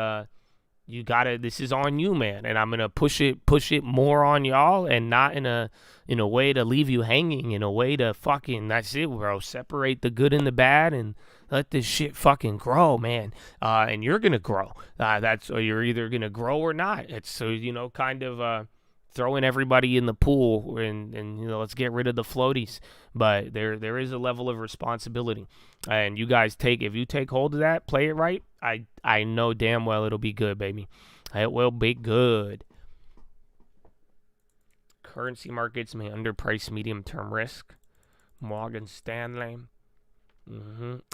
A: this is on you, man, and I'm gonna push it more on y'all, and not in a way to leave you hanging, in a way to fucking, that's it, bro, separate the good and the bad and let this shit fucking grow, man. And you're gonna grow. You're either gonna grow or not. It's so kind of throwing everybody in the pool and let's get rid of the floaties. But there is a level of responsibility, and you guys if you take hold of that, play it right. I know damn well it'll be good, baby. It will be good. Currency markets may underprice medium-term risk. Morgan Stanley.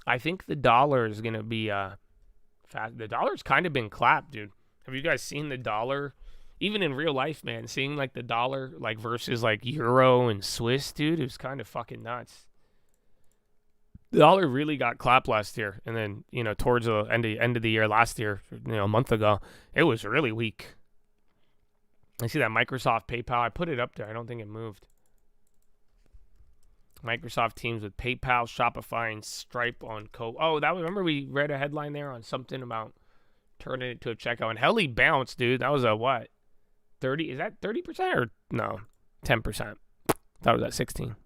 A: I think the dollar is gonna be fast. The dollar's kind of been clapped, dude. Have you guys seen the dollar? Even in real life, man, seeing like the dollar like versus like euro and Swiss, dude, it was kind of fucking nuts. The dollar really got clapped last year, and then towards the end of the year last year, a month ago, it was really weak. I see that Microsoft, PayPal. I put it up there. I don't think it moved. Microsoft teams with PayPal, Shopify, and Stripe on Oh, remember we read a headline there on something about turning it to a checkout, and hell, he bounced, dude. That was a what? 30? Is that 30% or no? 10%. That was at 16.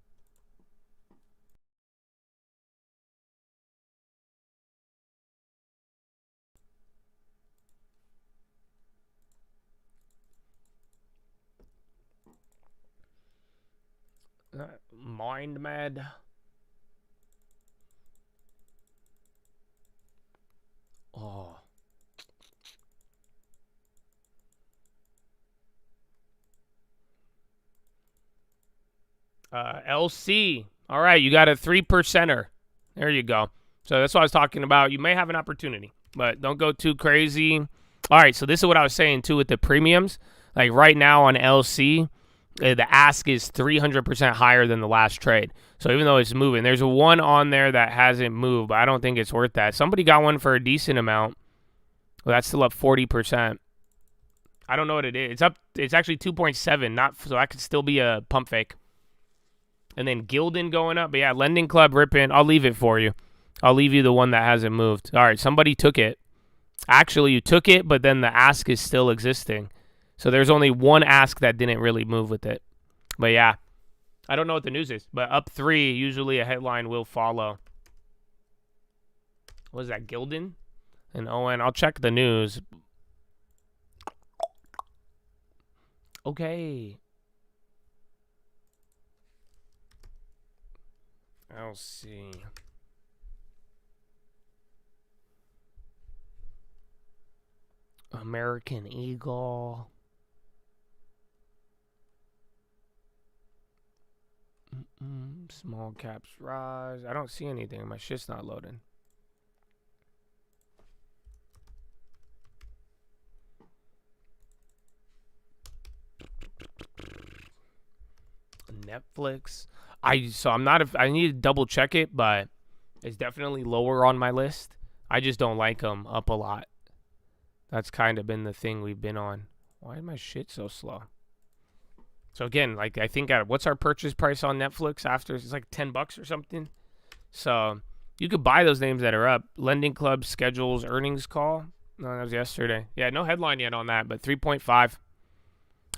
A: MindMed. Oh. LC. All right, you got a 3%er. There you go. So that's what I was talking about. You may have an opportunity, but don't go too crazy. All right, so this is what I was saying too with the premiums. Like right now on LC, the ask is 300% higher than the last trade. So even though it's moving, there's a one on there that hasn't moved, but I don't think it's worth that. Somebody got one for a decent amount. Well, that's still up 40%. I don't know what it is. It's up. It's actually 2.7. So that could still be a pump fake. And then Gildan going up. But yeah, Lending Club ripping. I'll leave it for you. I'll leave you the one that hasn't moved. All right, somebody took it. Actually, you took it, but then the ask is still existing. So there's only one ask that didn't really move with it. But yeah, I don't know what the news is. But up 3, usually a headline will follow. What is that, Gildan? And Owen, I'll check the news. Okay. I'll see. American Eagle. Small caps rise. I don't see anything. My shit's not loading. Netflix. I need to double check it, but it's definitely lower on my list. I just don't like them up a lot. That's kind of been the thing we've been on. Why is my shit so slow? So again, like I think what's our purchase price on Netflix after? It's like $10 or something. So you could buy those names that are up. Lending Club schedules earnings call. No, that was yesterday. Yeah, no headline yet on that, but 3.5.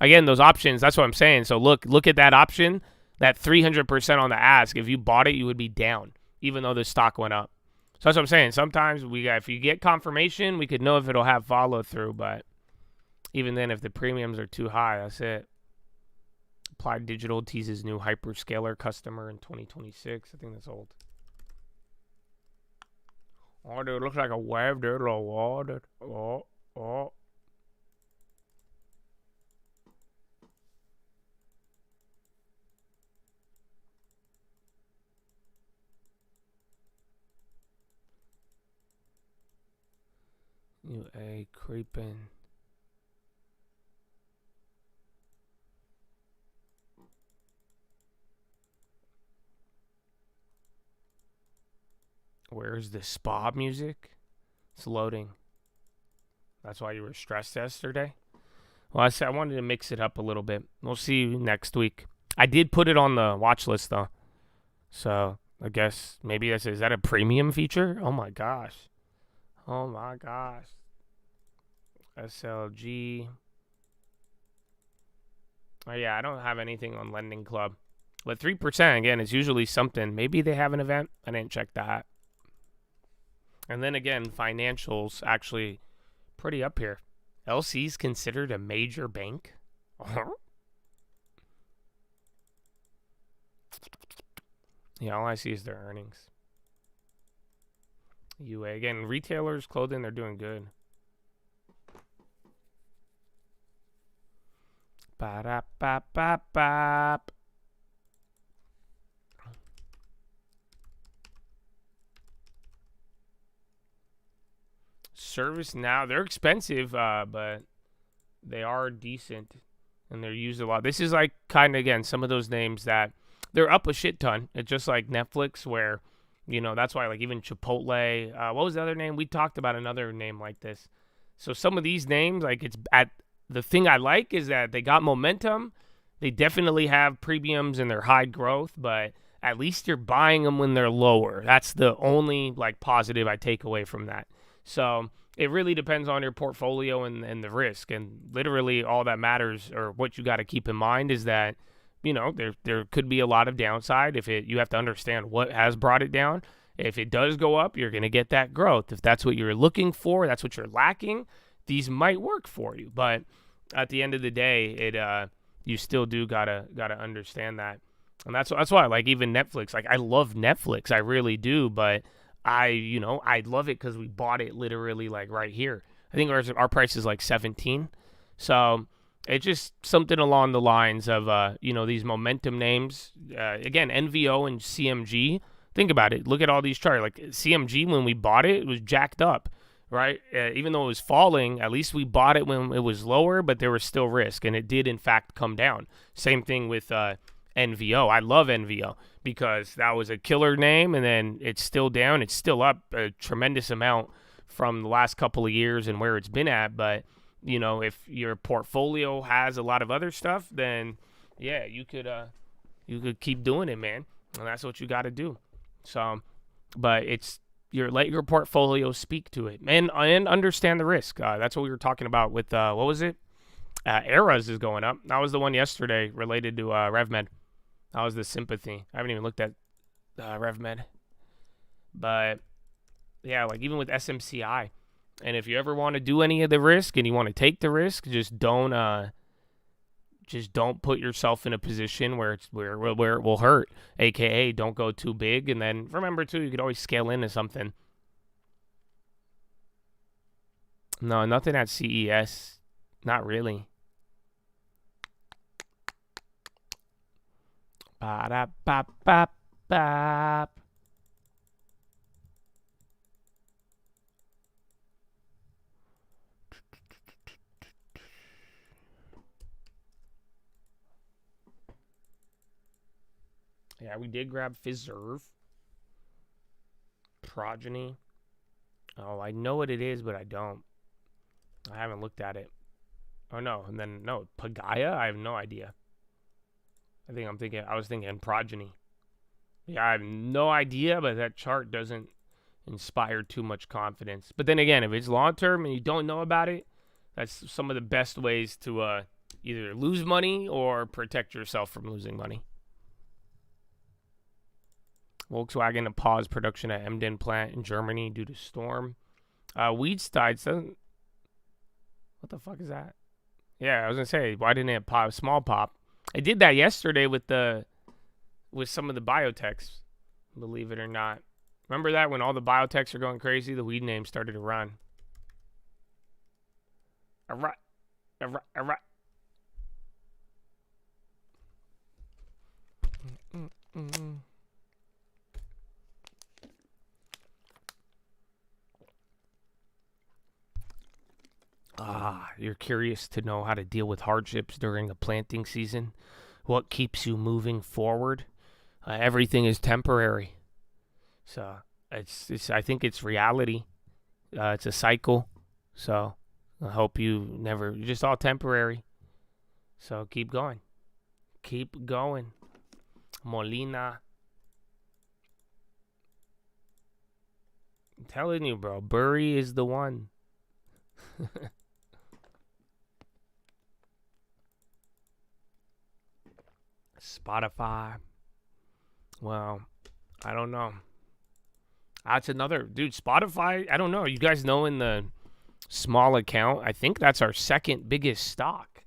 A: Again, those options, that's what I'm saying. So look at that option, that 300% on the ask. If you bought it, you would be down, even though the stock went up. So that's what I'm saying. Sometimes if you get confirmation, we could know if it'll have follow through. But even then, if the premiums are too high, that's it. Applied Digital teases new hyperscaler customer in 2026. I think that's old. Oh, dude, it looks like a wave, dude. Oh. UA creeping. Where's the spa music? It's loading. That's why you were stressed yesterday? Well, I said I wanted to mix it up a little bit. We'll see you next week. I did put it on the watch list, though. So, I guess maybe is that a premium feature? Oh, my gosh. Oh, my gosh. SLG. Oh, yeah, I don't have anything on Lending Club. But 3%, again, is usually something. Maybe they have an event. I didn't check that. And then, again, financials actually pretty up here. LC's considered a major bank? Yeah, all I see is their earnings. UA. Again, retailers, clothing, they're doing good. Ba-da-ba-ba-bop. Service now, they're expensive, but they are decent and they're used a lot. This is like kind of, again, some of those names that they're up a shit ton. It's just like Netflix where, you know, that's why like even Chipotle, what was the other name? We talked about another name like this. So some of these names, like it's at the thing I like is that they got momentum. They definitely have premiums and they're high growth, but at least you're buying them when they're lower. That's the only like positive I take away from that. So it really depends on your portfolio and the risk. And literally all that matters or what you got to keep in mind is that, you know, there could be a lot of downside. You have to understand what has brought it down. If it does go up, you're going to get that growth. If that's what you're looking for, that's what you're lacking, these might work for you. But at the end of the day, you still do gotta understand that. And that's why, like, even Netflix, like, I love Netflix. I really do. But I love it because we bought it literally like right here. I think our price is like 17. So it's just something along the lines of, these momentum names. Again, NVO and CMG. Think about it. Look at all these charts. Like CMG, when we bought it, it was jacked up, right? Even though it was falling, at least we bought it when it was lower, but there was still risk. And it did, in fact, come down. Same thing with NVO. I love NVO because that was a killer name, and then it's still down. It's still up a tremendous amount from the last couple of years and where it's been at. But, you know, if your portfolio has a lot of other stuff, then, yeah, you could keep doing it, man. And that's what you got to do. So, but let your portfolio speak to it and understand the risk. That's what we were talking about with, what was it? Eras is going up. That was the one yesterday related to RevMed. That was the sympathy. I haven't even looked at RevMed. But, yeah, like even with SMCI. And if you ever want to do any of the risk and you want to take the risk, just don't put yourself in a position where it will hurt. AKA, don't go too big. And then remember, too, you could always scale into something. No, nothing at CES. Not really. Ba-da-ba-ba-ba. Yeah, we did grab Fiserv. Progeny. Oh, I know what it is, but I don't. I haven't looked at it. Oh, no. And then, no. Pagaya? I have no idea. I was thinking Progeny. Yeah, I have no idea, but that chart doesn't inspire too much confidence. But then again, if it's long-term and you don't know about it, that's some of the best ways to either lose money or protect yourself from losing money. Volkswagen to pause production at Emden plant in Germany due to storm. Weedstide doesn't. What the fuck is that? Yeah, I was gonna say, why didn't it pop? Small pop. I did that yesterday with some of the biotechs. Believe it or not. Remember that when all the biotechs are going crazy, the weed names started to run. Alright. You're curious to know how to deal with hardships during a planting season? What keeps you moving forward? Everything is temporary. So I think it's reality. It's a cycle. So I hope you're just all temporary. So keep going. Keep going. Molina. I'm telling you, bro. Burry is the one. Spotify. Well, I don't know. That's another, dude, Spotify, I don't know. You guys know in the small account, I think that's our second biggest stock.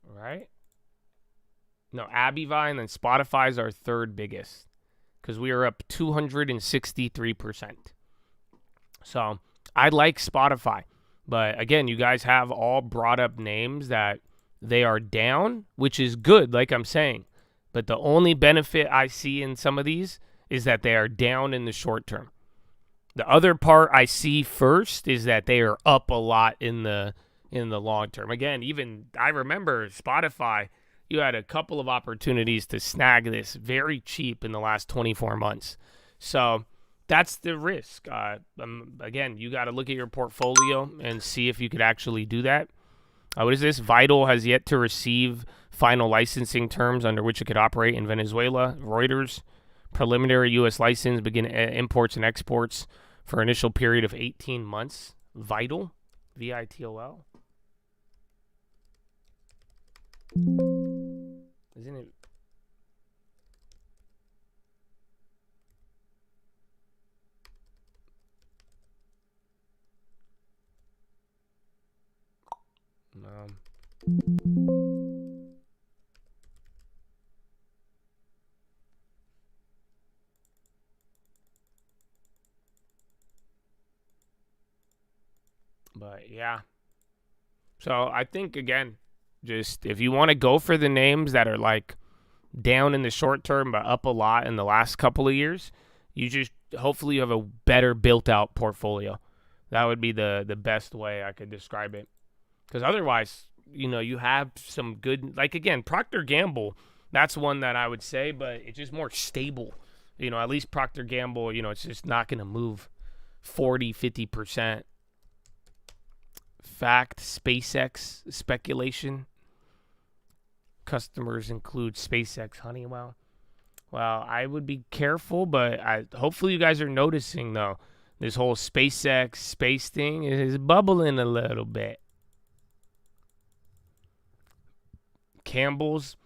A: Right? No, Abivine and then Spotify is our third biggest because we are up 263%. So I like Spotify. But again, you guys have all brought up names that they are down, which is good, like I'm saying. But the only benefit I see in some of these is that they are down in the short term. The other part I see first is that they are up a lot in the long term. Again, even I remember Spotify, you had a couple of opportunities to snag this very cheap in the last 24 months. So that's the risk. Again, you got to look at your portfolio and see if you could actually do that. What is this? Vital has yet to receive final licensing terms under which it could operate in Venezuela. Reuters, preliminary U.S. license, begin imports and exports for initial period of 18 months. Vital, V-I-T-O-L. Isn't it? But yeah. So I think, again, just if you want to go for the names that are like down in the short term but up a lot in the last couple of years, you just hopefully you have a better built out portfolio. That would be the best way I could describe it. Because otherwise, you have some good, like, again, Procter & Gamble, that's one that I would say, but it's just more stable. At least Procter & Gamble, it's just not going to move 40, 50%. Fact, SpaceX speculation. Customers include SpaceX, Honeywell. Well, I would be careful, but hopefully you guys are noticing, though, this whole SpaceX space thing is bubbling a little bit. Campbell's,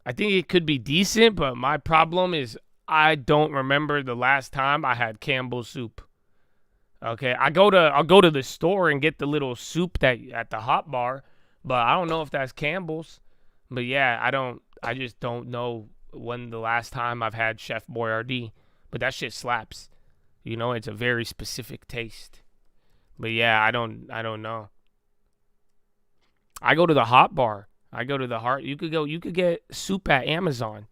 A: I think it could be decent, but my problem is I don't remember the last time I had Campbell's soup. Okay, I'll go to the store and get the little soup that at the hot bar, but I don't know if that's Campbell's. But yeah, I just don't know when the last time I've had Chef Boyardee. But that shit slaps. It's a very specific taste. But yeah, I don't know. I go to the hot bar. You could get soup at Amazon.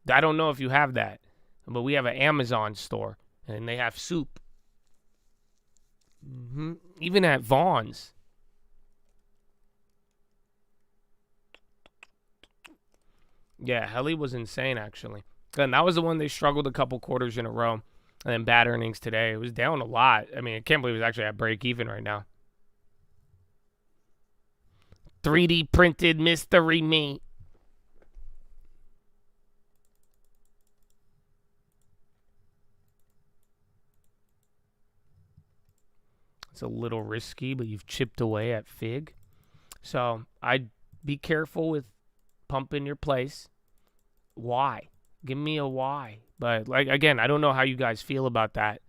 A: I don't know if you have that, but we have an Amazon store and they have soup. Even at Vaughn's. Yeah, Helly was insane, actually. And that was the one they struggled a couple quarters in a row. And then bad earnings today. It was down a lot. I mean, I can't believe it's actually at break even right now. 3D printed mystery meat. It's a little risky, but you've chipped away at Fig. So I'd be careful with pumping your place. Why? Give me a why. But again, I don't know how you guys feel about that.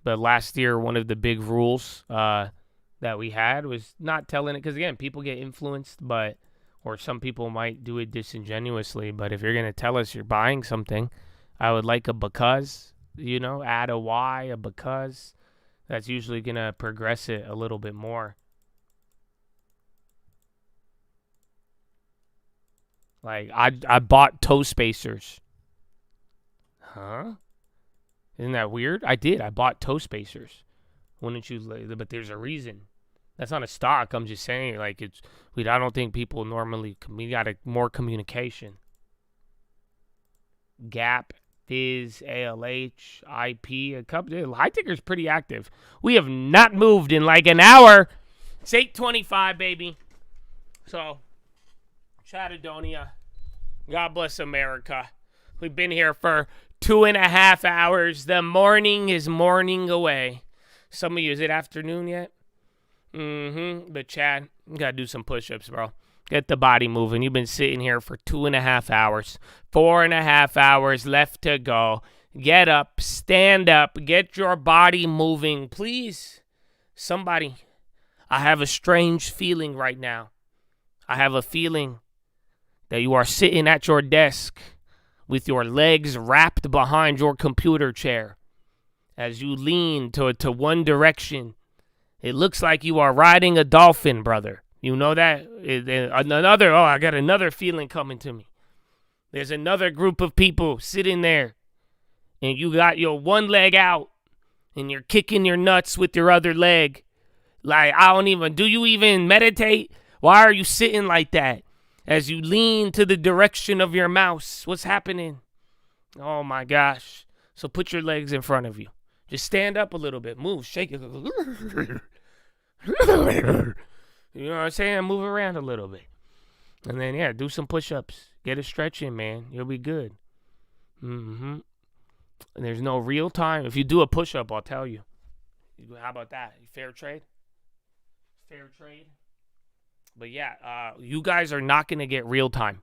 A: But last year, one of the big rules that we had was not telling it, because again, people get influenced, or some people might do it disingenuously. But if you're gonna tell us you're buying something, I would like a because. Add a why, a because. That's usually gonna progress it a little bit more. Like, I bought toe spacers. Huh? Isn't that weird? I did. I bought toe spacers. Wouldn't you? But there's a reason.
B: That's not a stock. I'm just saying, like, I don't think people normally, we got more communication. Gap, Fizz, ALH, IP, a couple. High ticker's pretty active. We have not moved in like an hour. It's 8:25, baby. So, Chatadonia, God bless America. We've been here for 2.5 hours. The morning is morning away. Some of you, is it afternoon yet? But Chad, you gotta do some push-ups, bro. Get the body moving. You've been sitting here for 2.5 hours. 4.5 hours left to go. Get up, stand up, get your body moving, please. Somebody, I have a strange feeling right now. I have a feeling that you are sitting at your desk with your legs wrapped behind your computer chair. As you lean to one direction, it looks like you are riding a dolphin, brother. You know that? I got another feeling coming to me. There's another group of people sitting there, and you got your one leg out, and you're kicking your nuts with your other leg. Like, do you even meditate? Why are you sitting like that? As you lean to the direction of your mouse, what's happening? Oh my gosh. So put your legs in front of you. Just stand up a little bit. Move, shake it. You know what I'm saying? Move around a little bit. And then, yeah, do some push-ups. Get a stretch in, man. You'll be good. And there's no real time. If you do a push-up, I'll tell you. How about that? Fair trade? Fair trade? But, yeah, you guys are not going to get real time.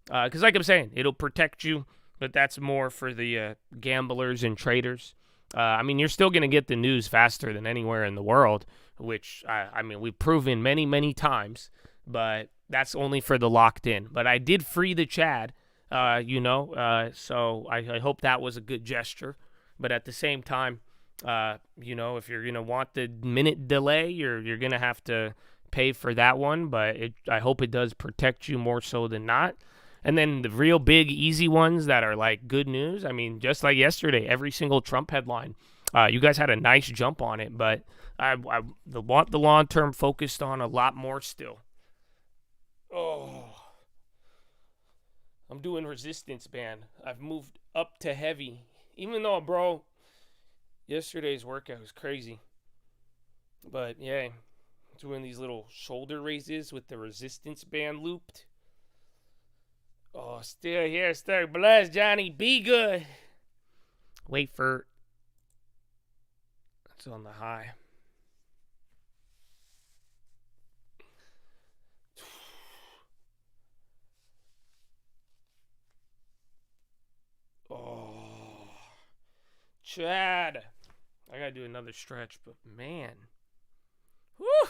B: Because, like I'm saying, it'll protect you. But that's more for the gamblers and traders. I mean, you're still going to get the news faster than anywhere in the world, which, I mean, we've proven many, many times, but that's only for the locked in. But I did free the Chad, so I hope that was a good gesture. But at the same time, if you're going to want the minute delay, you're going to have to pay for that one, but I hope it does protect you more so than not. And then the real big, easy ones that are like good news. I mean, just like yesterday, every single Trump headline, you guys had a nice jump on it, but I want the long-term focused on a lot more still. Oh, I'm doing resistance band. I've moved up to heavy. Even though, bro, yesterday's workout was crazy. But, yeah, doing these little shoulder raises with the resistance band looped. Oh, still here, still blessed, Johnny. Be good. Wait for... It's on the high. Oh, Chad. I gotta do another stretch, but man. Whew.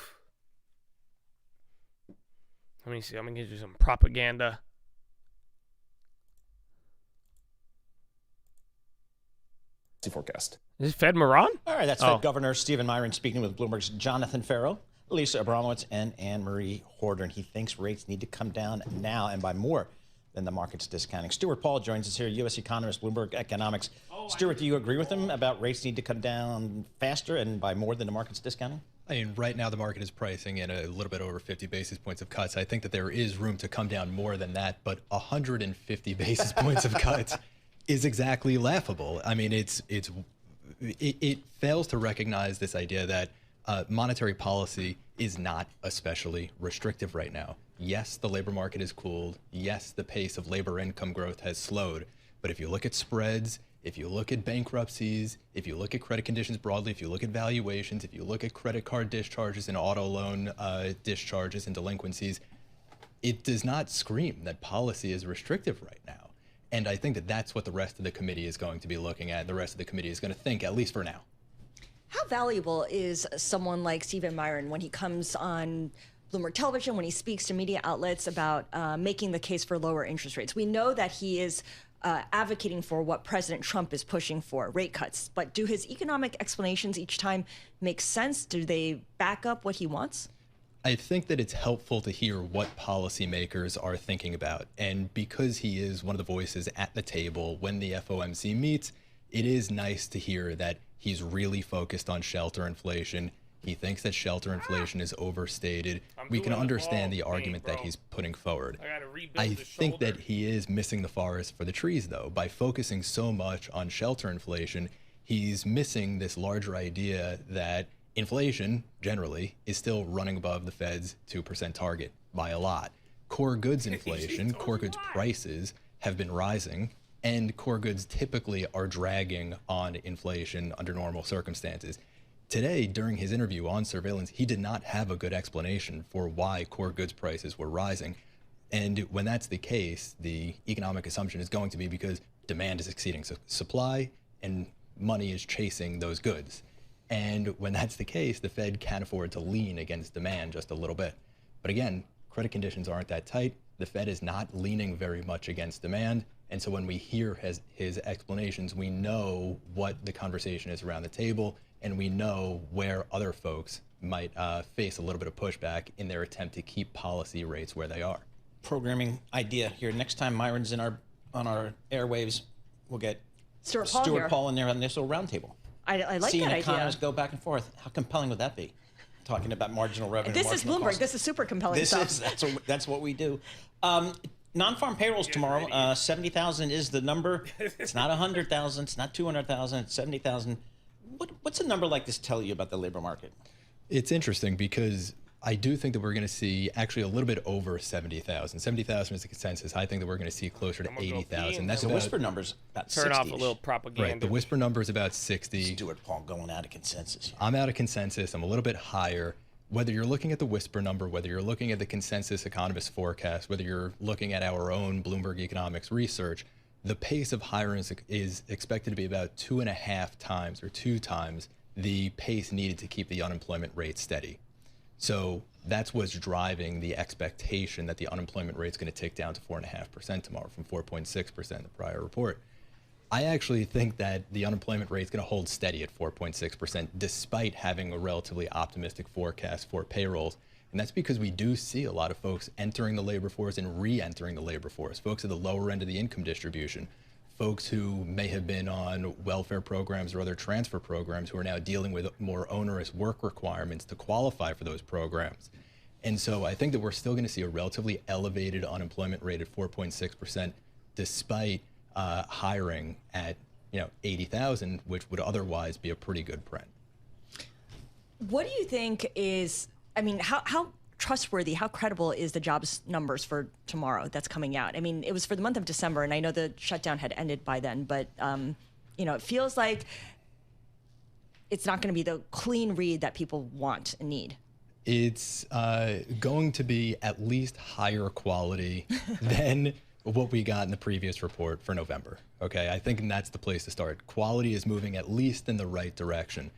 B: Let me see. I'm gonna get you some propaganda.
E: Forecast.
B: Is Fed Moran?
E: All right, that's Fed Governor Stephen Myron speaking with Bloomberg's Jonathan Farrow, Lisa Abramowitz, and Anne-Marie Horder. And he thinks rates need to come down now and by more than the market's discounting. Stuart Paul joins us here, U.S. economist, Bloomberg Economics. Stuart, do you agree with him about rates need to come down faster and by more than the market's discounting?
F: I mean, right now the market is pricing in a little bit over 50 basis points of cuts. I think that there is room to come down more than that, but 150 basis points of cuts is exactly laughable. I mean, it fails to recognize this idea that monetary policy is not especially restrictive right now. Yes, the labor market is cooled. Yes, the pace of labor income growth has slowed. But if you look at spreads, if you look at bankruptcies, if you look at credit conditions broadly, if you look at valuations, if you look at credit card discharges and auto loan discharges and delinquencies, it does not scream that policy is restrictive right now. And I think that that's what the rest of the committee is going to be looking at. The rest of the committee is going to think, at least for now.
G: How valuable is someone like Stephen Myron when he comes on Bloomberg Television, when he speaks to media outlets about making the case for lower interest rates? We know that he is advocating for what President Trump is pushing for, rate cuts. But do his economic explanations each time make sense? Do they back up what he wants?
F: I think that it's helpful to hear what policymakers are thinking about. And because he is one of the voices at the table when the FOMC meets, it is nice to hear that he's really focused on shelter inflation. He thinks that shelter inflation is overstated. We can understand the argument that he's putting forward. I think that he is missing the forest for the trees, though. By focusing so much on shelter inflation, he's missing this larger idea that inflation, generally, is still running above the Fed's 2% target by a lot. Core goods inflation, core goods prices have been rising, and core goods typically are dragging on inflation under normal circumstances. Today, during his interview on surveillance, he did not have a good explanation for why core goods prices were rising. And when that's the case, the economic assumption is going to be because demand is exceeding supply and money is chasing those goods. And when that's the case, the Fed can't afford to lean against demand just a little bit. But again, credit conditions aren't that tight. The Fed is not leaning very much against demand. And so when we hear his explanations, we know what the conversation is around the table, and we know where other folks might face a little bit of pushback in their attempt to keep policy rates where they are.
E: Programming idea here. Next time Myron's on our airwaves, we'll get
G: Stuart
E: Paul in there on this little roundtable.
G: I like
E: Seeing
G: that idea.
E: economists go back and forth. How compelling would that be? Talking about marginal revenue.
G: This is Bloomberg.
E: Cost.
G: This is super compelling stuff.
E: That's what we do. Non-farm payrolls tomorrow. 70,000 is the number. It's not 100,000. It's not 200,000. It's 70,000. What's a number like this tell you about the labor market?
F: It's interesting because I do think that we're going to see actually a little bit over 70,000. 70,000 is the consensus. I think that we're going to see closer to 80,000. That's
E: the whisper number's about 60.
B: Turn off a little propaganda.
F: Right. The whisper number is about 60.
E: Stuart Paul going out of consensus.
F: I'm out of consensus. I'm a little bit higher. Whether you're looking at the whisper number, whether you're looking at the consensus economist forecast, whether you're looking at our own Bloomberg economics research, the pace of hiring is expected to be about 2.5 times or 2 times the pace needed to keep the unemployment rate steady. So that's what's driving the expectation that the unemployment rate is going to tick down to 4.5% tomorrow from 4.6% in the prior report. I actually think that the unemployment rate is going to hold steady at 4.6% despite having a relatively optimistic forecast for payrolls. And that's because we do see a lot of folks entering the labor force and re-entering the labor force, folks at the lower end of the income distribution, folks who may have been on welfare programs or other transfer programs who are now dealing with more onerous work requirements to qualify for those programs. And so I think that we're still going to see a relatively elevated unemployment rate at 4.6% despite hiring at 80,000, which would otherwise be a pretty good print.
G: What do you think is, I mean, how trustworthy, how credible is the jobs numbers for tomorrow that's coming out? I mean, it was for the month of December, and I know the shutdown had ended by then, but it feels like it's not going to be the clean read that people want and need.
F: It's going to be at least higher quality than what we got in the previous report for November. Okay, I think that's the place to start. Quality is moving at least in the right direction.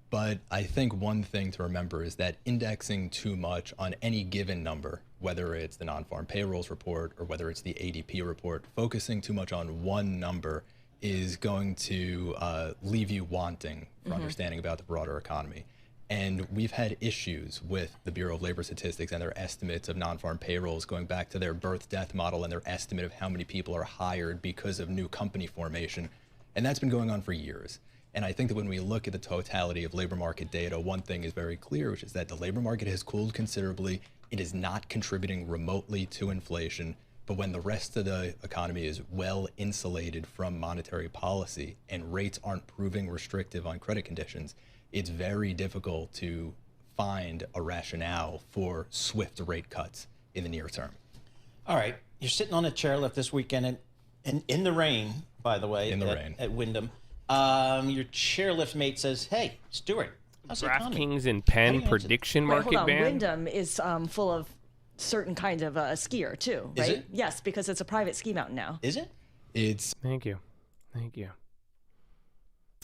F: But I think one thing to remember is that indexing too much on any given number, whether it's the non-farm payrolls report or whether it's the ADP report, focusing too much on one number is going to leave you wanting for understanding about the broader economy. And we've had issues with the Bureau of Labor Statistics and their estimates of non-farm payrolls going back to their birth-death model and their estimate of how many people are hired because of new company formation. And that's been going on for years. And I think that when we look at the totality of labor market data, one thing is very clear, which is that the labor market has cooled considerably. It is not contributing remotely to inflation. But when the rest of the economy is well insulated from monetary policy and rates aren't proving restrictive on credit conditions, it's very difficult to find a rationale for swift rate cuts in the near term.
E: All right. You're sitting on a chairlift this weekend and in the rain, by the way, at Wyndham. Your chairlift mate says, "Hey, Stuart, how's the economy?"
A: DraftKings and Penn prediction market
G: hold on.
A: ban.
G: Wyndham is full of certain kind of skier too, right?
E: Is it?
G: Yes, because it's a private ski mountain now.
E: Is it?
F: It's
A: Thank you.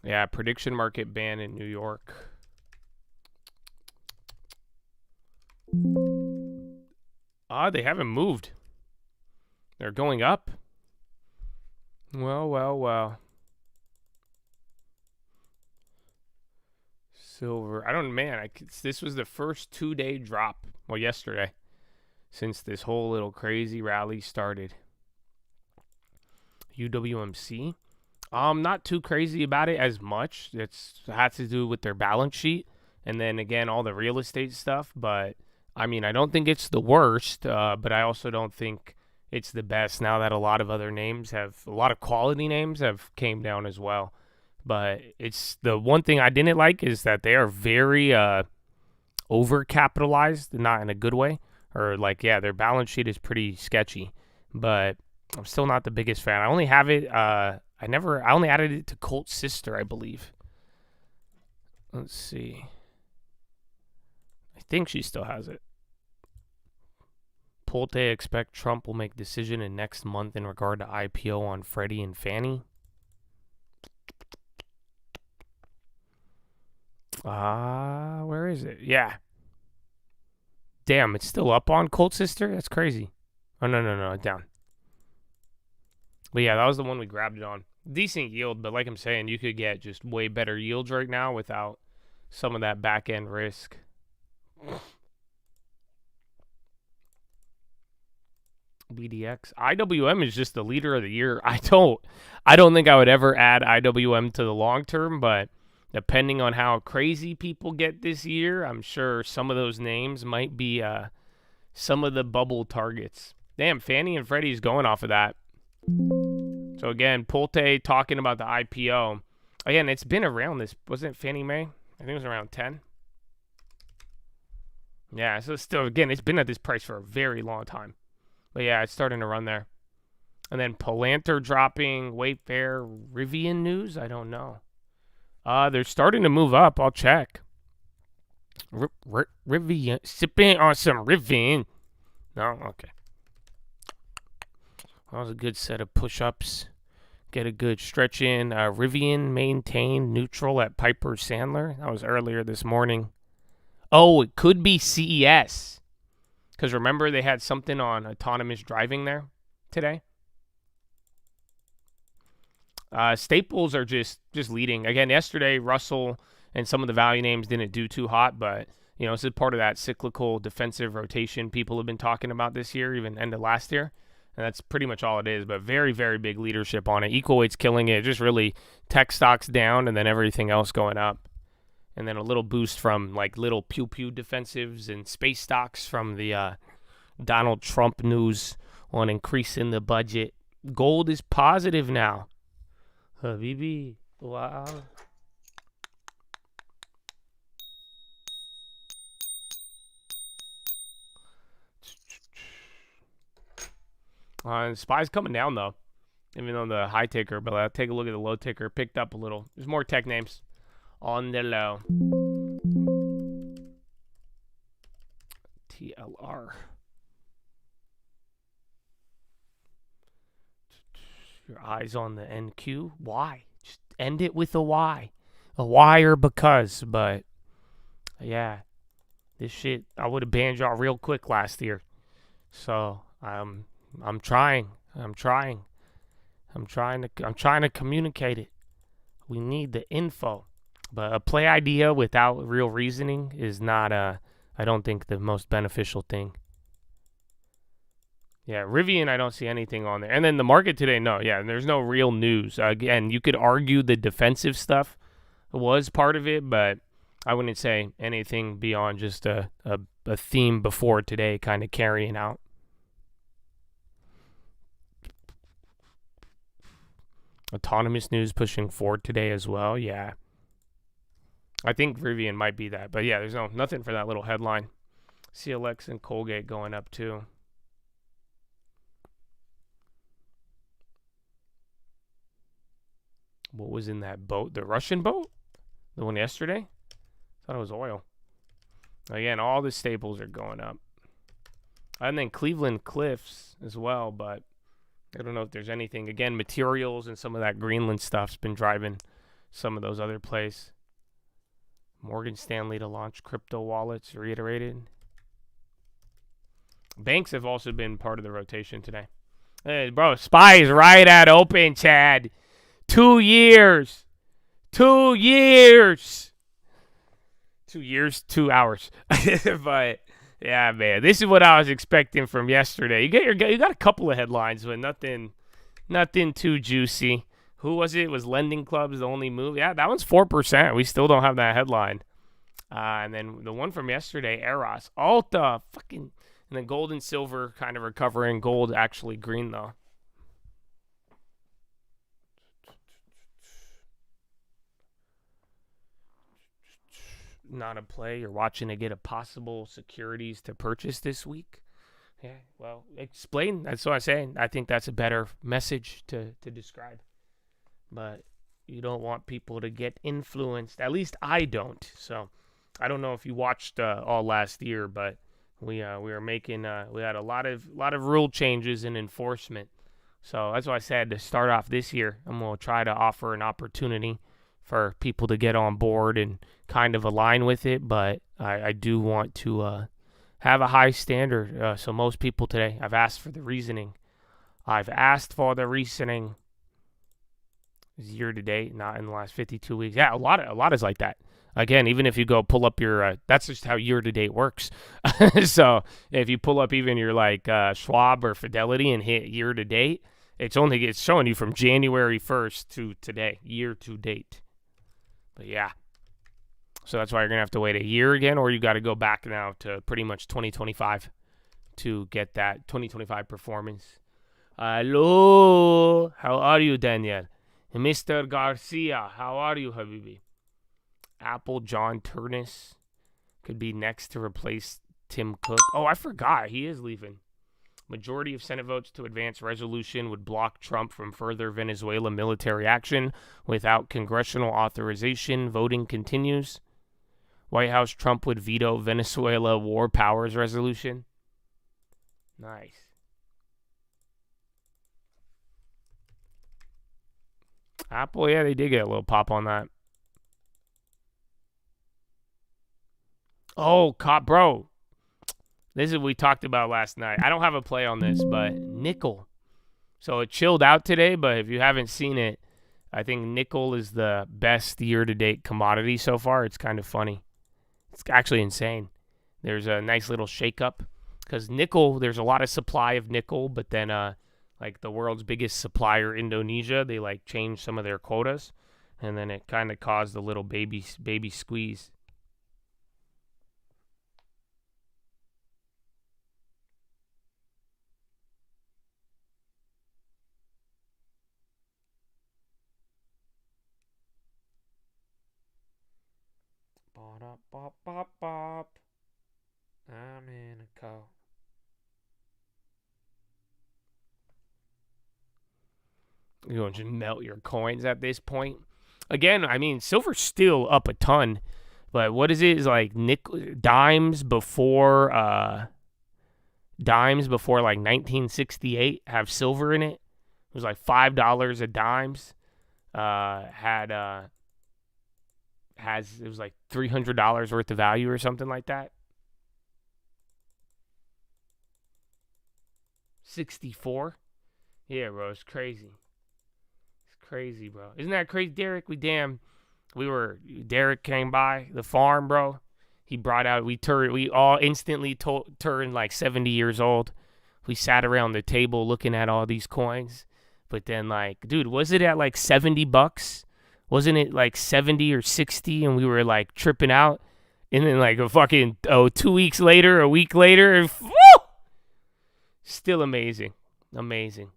A: Yeah, prediction market ban in New York. They haven't moved. They're going up. Well. Silver. This was the first 2-day drop. Well, yesterday, since this whole little crazy rally started. UWMC. Not too crazy about it as much. It's had to do with their balance sheet
B: And then, again, all the real estate stuff. But, I mean, I don't think it's the worst, but I also don't think it's the best now that a lot of other names a lot of quality names have came down as well. But it's the one thing I didn't like is that they are very overcapitalized, not in a good way. Or, like, yeah, their balance sheet is pretty sketchy. But I'm still not the biggest fan. I only have it, I only added it to Colt's sister, I believe. Let's see. I think she still has it. Polte expect Trump will make decision in next month in regard to IPO on Freddie and Fannie. Where is it? Yeah. Damn, it's still up on Colt Sister? That's crazy. Oh, no, down. But yeah, that was the one we grabbed it on. Decent yield, but like I'm saying, you could get just way better yields right now without some of that back end risk. BDX. IWM is just the leader of the year. I don't think I would ever add IWM to the long term, but depending on how crazy people get this year, I'm sure some of those names might be some of the bubble targets. Damn, Fannie and Freddie's going off of that. So again, Polte talking about the IPO. Again, it's been around this. Wasn't it Fannie Mae? I think it was around 10. Yeah, so still, again, it's been at this price for a very long time. But yeah, it's starting to run there. And then Palantir dropping, Wayfair, Rivian news? I don't know. They're starting to move up. I'll check. Rivian, sipping on some Rivian. No? Okay. That was a good set of push-ups. Get a good stretch in. Rivian maintained neutral at Piper Sandler. That was earlier this morning. Oh, it could be CES. Because remember, they had something on autonomous driving there today. Staples are just leading. Again, yesterday, Russell and some of the value names didn't do too hot, but, you know, this is part of that cyclical defensive rotation people have been talking about this year, even end of last year. And that's pretty much all it is, but very, very big leadership on it. Equal weight's killing it. Just really tech stocks down and then everything else going up. And then a little boost from like little pew-pew defensives and space stocks from the Donald Trump news on increasing the budget. Gold is positive now. Habibi, wow. SPY's coming down, though. Even though the high ticker, but I'll take a look at the low ticker. Picked up a little. There's more tech names on the low. TLR. Your eyes on the NQ. Why? Just end it with a Y. A why or because. But, yeah. This shit, I would have banned y'all real quick last year. So, I'm trying to communicate it. We need the info. But a play idea without real reasoning is not, I don't think, the most beneficial thing. Yeah, Rivian, I don't see anything on there. And then the market today, no, yeah, there's no real news. Again, you could argue the defensive stuff was part of it, but I wouldn't say anything beyond just a theme before today kind of carrying out. Autonomous news pushing forward today as well. Yeah. I think Rivian might be that. But yeah, there's nothing for that little headline. CLX and Colgate going up too. What was in that boat? The Russian boat? The one yesterday? I thought it was oil. Again, all the staples are going up. And then Cleveland Cliffs as well, but I don't know if there's anything. Again, materials and some of that Greenland stuff's been driving some of those other plays. Morgan Stanley to launch crypto wallets, reiterated. Banks have also been part of the rotation today. Hey, bro, SPY is right at open, Chad. 2 years. 2 years. 2 years, 2 hours. But yeah, man, this is what I was expecting from yesterday. You got a couple of headlines, but nothing too juicy. Who was it? Was Lending Clubs the only move? Yeah, that one's 4%. We still don't have that headline. And then the one from yesterday, Eros, Alta, fucking, and then gold and silver kind of recovering. Gold actually green though. Not a play. You're watching to get a possible securities to purchase this week. Yeah, well, explain. That's what I'm saying. I think that's a better message to describe. But you don't want people to get influenced. At least I don't. So I don't know if you watched all last year, but we were making we had a lot of rule changes and enforcement. So that's why I said to start off this year, I'm gonna try to offer an opportunity for people to get on board and kind of align with it. But I do want to have a high standard. So most people today, I've asked for the reasoning. Year to date, not in the last 52 weeks. Yeah, a lot is like that. Again, even if you go pull up your, that's just how year to date works. So if you pull up even your like Schwab or Fidelity and hit year to date, it's showing you from January 1st to today, year to date. But yeah, so that's why you're gonna have to wait a year again, or you got to go back now to pretty much 2025 to get that 2025 performance. Hello, how are you, Daniel? Mr. Garcia, how are you, Habibi? Apple John Turnus could be next to replace Tim Cook. Oh, I forgot. He is leaving. Majority of Senate votes to advance resolution would block Trump from further Venezuela military action without congressional authorization. Voting continues. White House Trump would veto Venezuela war powers resolution. Nice. Apple, yeah, they did get a little pop on that. Oh, bro. This is what we talked about last night. I don't have a play on this, but nickel. So it chilled out today, but if you haven't seen it, I think nickel is the best year-to-date commodity so far. It's kind of funny. It's actually insane. There's a nice little shakeup because nickel, there's a lot of supply of nickel, but then like the world's biggest supplier, Indonesia, they like changed some of their quotas, and then it kind of caused a little baby squeeze. Bop. I'm in a car. You're going to just melt your coins at this point. Again, I mean, silver's still up a ton, but what is it? Is like dimes before like 1968 have silver in it. It was like $5 a dimes. It was like $300 worth of value or something like that. 64. Yeah, bro, it's crazy. Crazy, bro. Isn't that crazy, Derek? Derek came by the farm, bro. He brought out, we all instantly turned like 70 years old. We sat around the table looking at all these coins. But then like, dude, was it at like $70? Wasn't it like 70 or 60? And we were like tripping out. And then like a fucking, 2 weeks later, a week later, woo! Still amazing. Amazing.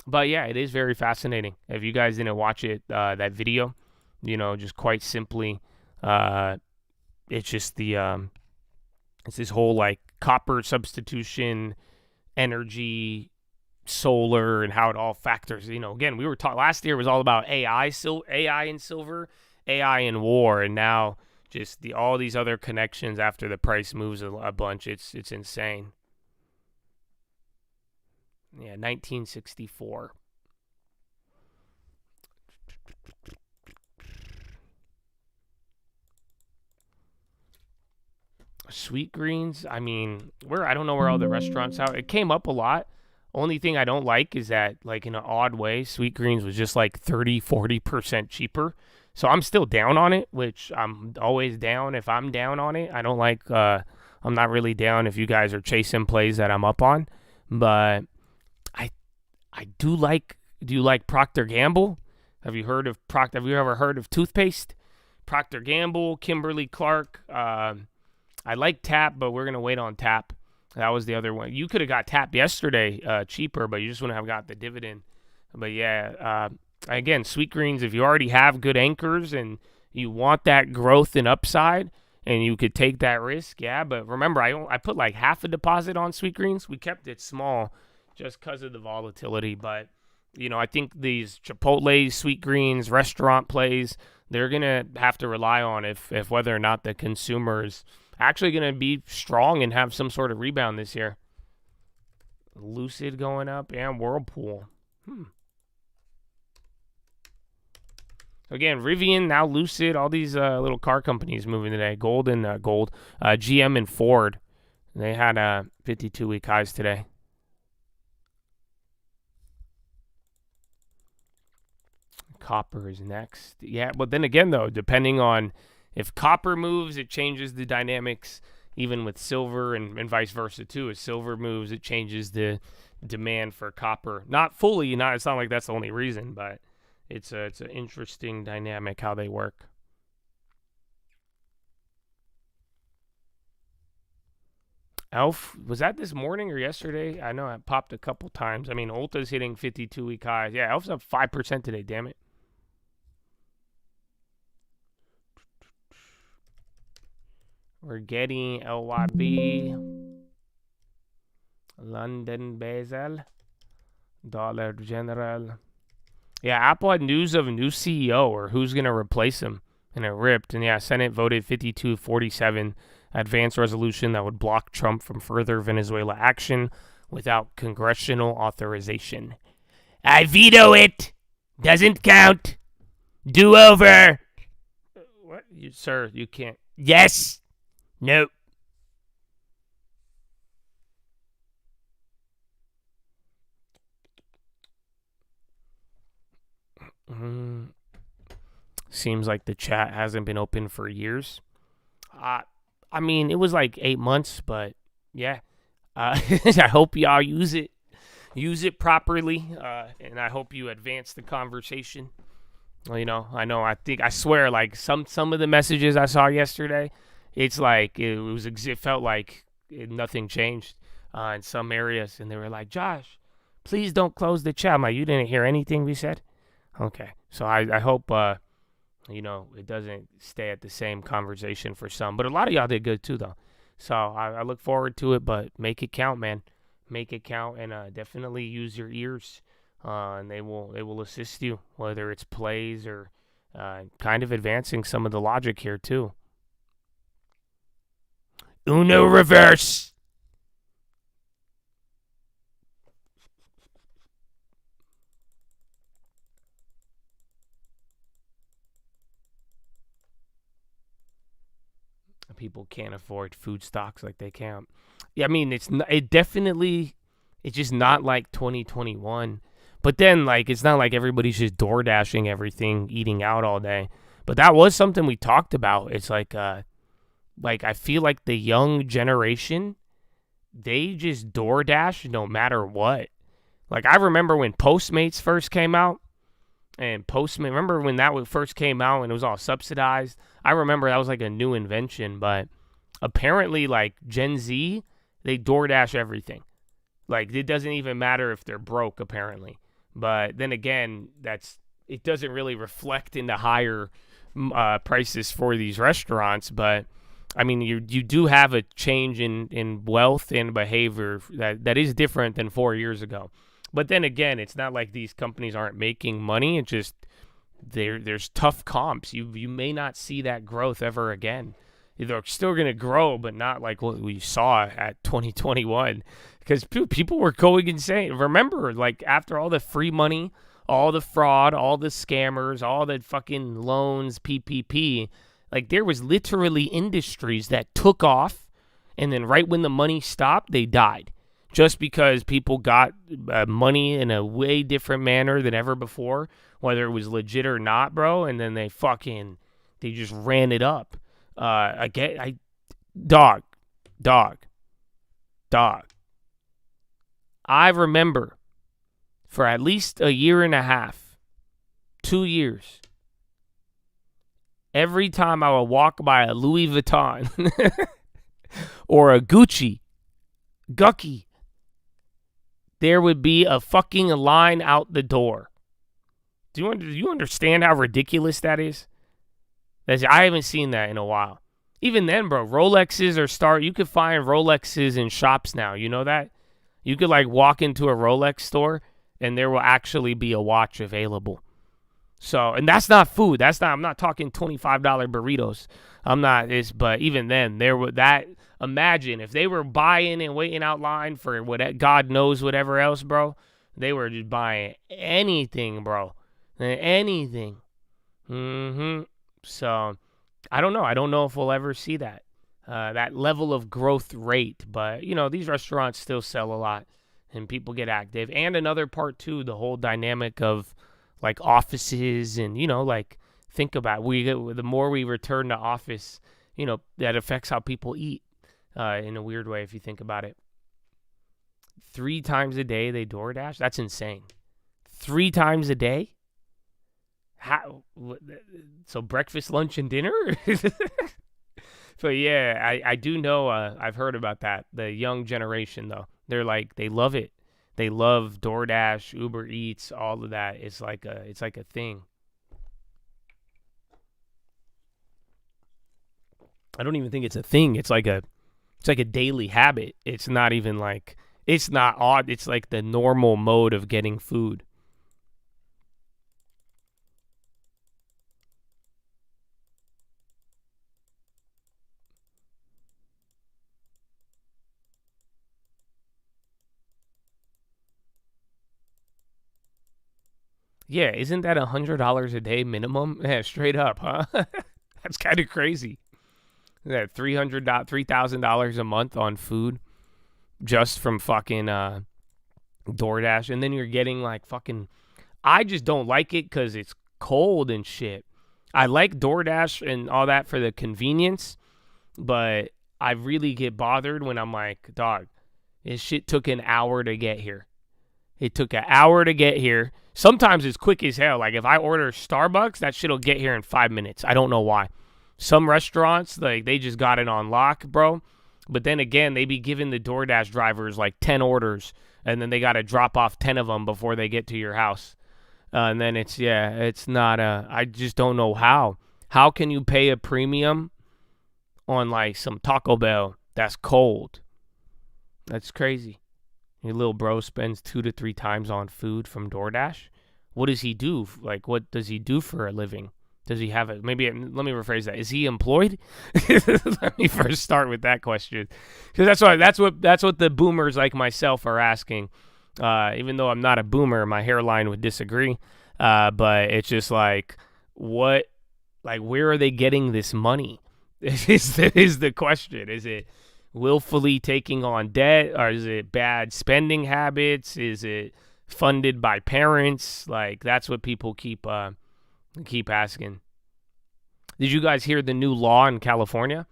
B: But yeah, it is very fascinating. If you guys didn't watch it, that video, just quite simply, it's just it's this whole like copper substitution, energy, solar, and how it all factors. Again, we were talking last year was all about AI and silver, AI and war, and now just all these other connections after the price moves a bunch. It's insane. Yeah, 1964. Sweet Greens, I mean, I don't know where all the restaurants are. It came up a lot. Only thing I don't like is that, like, in an odd way, Sweet Greens was just like 30-40% cheaper. So I'm still down on it, which I'm always down if I'm down on it. I don't like, I'm not really down if you guys are chasing plays that I'm up on. But I do you like Procter & Gamble? Have you ever heard of toothpaste?
A: Procter & Gamble, Kimberly-Clark. I like TAP, but we're going to wait on TAP. That was the other one. You could have got TAP yesterday cheaper, but you just wouldn't have got the dividend. But yeah, again, Sweetgreens, if you already have good anchors and you want that growth and upside and you could take that risk, yeah. But remember, I put like half a deposit on Sweetgreens. We kept it small just because of the volatility. But, I think these Chipotle, Sweetgreens, restaurant plays, they're going to have to rely on if whether or not the consumer is actually going to be strong and have some sort of rebound this year. Lucid going up and Whirlpool. Again, Rivian, now Lucid, all these little car companies moving today. GM and Ford. They had 52-week highs today. Copper is next. Yeah, but then again, though, depending on if copper moves, it changes the dynamics, even with silver and vice versa, too. As silver moves, it changes the demand for copper. Not fully, it's not like that's the only reason, but it's an interesting dynamic how they work. Elf, was that this morning or yesterday? I know it popped a couple times. I mean, Ulta's hitting 52-week highs. Yeah, Elf's up 5% today, damn it. We're getting LYB, London Basel, Dollar General. Yeah, Apple had news of a new CEO or who's going to replace him, and it ripped. And yeah, Senate voted 52-47 advance resolution that would block Trump from further Venezuela action without congressional authorization. I veto it. Doesn't count. Do over. What? Sir, you can't. Yes. No. Seems like the chat hasn't been open for years. I mean, it was like 8 months, but yeah. I hope y'all use it properly, and I hope you advance the conversation. I swear, like some of the messages I saw yesterday, it's like it felt like nothing changed in some areas, and they were like, Josh, please don't close the chat. I'm like, you didn't hear anything we said? Okay, so I hope it doesn't stay at the same conversation for some, but a lot of y'all did good too, though. So I look forward to it, but make it count, man. Make it count, and definitely use your ears, and they will assist you, whether it's plays or kind of advancing some of the logic here too. Uno reverse. People can't afford food stocks like they can. Yeah, I mean, it's just not like 2021. But then, like, it's not like everybody's just door dashing everything, eating out all day. But that was something we talked about. It's like I feel like the young generation, they just door dash no matter what. Like, I remember when Postmates first came out. And remember when that first came out and it was all subsidized? I remember that was like a new invention, but apparently like Gen Z, they DoorDash everything. Like it doesn't even matter if they're broke apparently. But then again, it doesn't really reflect in the higher prices for these restaurants. But I mean, you do have a change in wealth and behavior that is different than 4 years ago. But then again, it's not like these companies aren't making money. It's just there's tough comps. You may not see that growth ever again. They're still going to grow, but not like what we saw at 2021. Because people were going insane. Remember, like after all the free money, all the fraud, all the scammers, all the fucking loans, PPP, like there was literally industries that took off, and then right when the money stopped, they died. Just because people got money in a way different manner than ever before, whether it was legit or not, bro, and then they just ran it up. Dog. I remember for at least a year and a half, 2 years, every time I would walk by a Louis Vuitton or a Gucci, there would be a fucking line out the door. Do you understand how ridiculous that is? I haven't seen that in a while. Even then, bro, Rolexes are you could find Rolexes in shops now. You know that? You could like walk into a Rolex store and there will actually be a watch available. So, and that's not food. I'm not talking $25 burritos. But even then, imagine if they were buying and waiting out line for God knows whatever else, bro. They were just buying anything, bro. Anything. So, I don't know. I don't know if we'll ever see that level of growth rate. But, these restaurants still sell a lot and people get active. And another part, too, the whole dynamic of, like, offices and, like, think about it. The more we return to office, that affects how people eat in a weird way if you think about it. 3 times a day they DoorDash? That's insane. 3 times a day? How? So breakfast, lunch, and dinner? But yeah, I do know. I've heard about that. The young generation, though, they love it. They love DoorDash, Uber Eats, all of that. It's like a thing. I don't even think it's a thing. It's like a daily habit. It's not even like, it's not odd. It's like the normal mode of getting food. Yeah, isn't that $100 a day minimum? Yeah, straight up, huh? That's kind of crazy. That $3,000 a month on food just from fucking DoorDash, and then you're getting like fucking. I just don't like it because it's cold and shit. I like DoorDash and all that for the convenience, but I really get bothered when I'm like, dog, this shit took an hour to get here. It took an hour to get here. Sometimes it's quick as hell. Like if I order Starbucks, that shit'll get here in 5 minutes. I don't know why. Some restaurants, like they just got it on lock, bro. But then again, they be giving the DoorDash drivers like 10 orders, and then they got to drop off 10 of them before they get to your house. And then it's not I just don't know how. How can you pay a premium on like some Taco Bell that's cold? That's crazy. Your little bro spends 2 to 3 times on food from DoorDash. What does he do? Like, what does he do for a living? Does he have it? Maybe let me rephrase that. Is he employed? Let me first start with that question, because that's what the boomers like myself are asking. Even though I'm not a boomer, my hairline would disagree. But it's just like, what? Like, where are they getting this money? Is the question? Is it willfully taking on debt, or is it bad spending habits? Is it funded by parents? Like, that's what people keep asking. Did you guys hear the new law in California?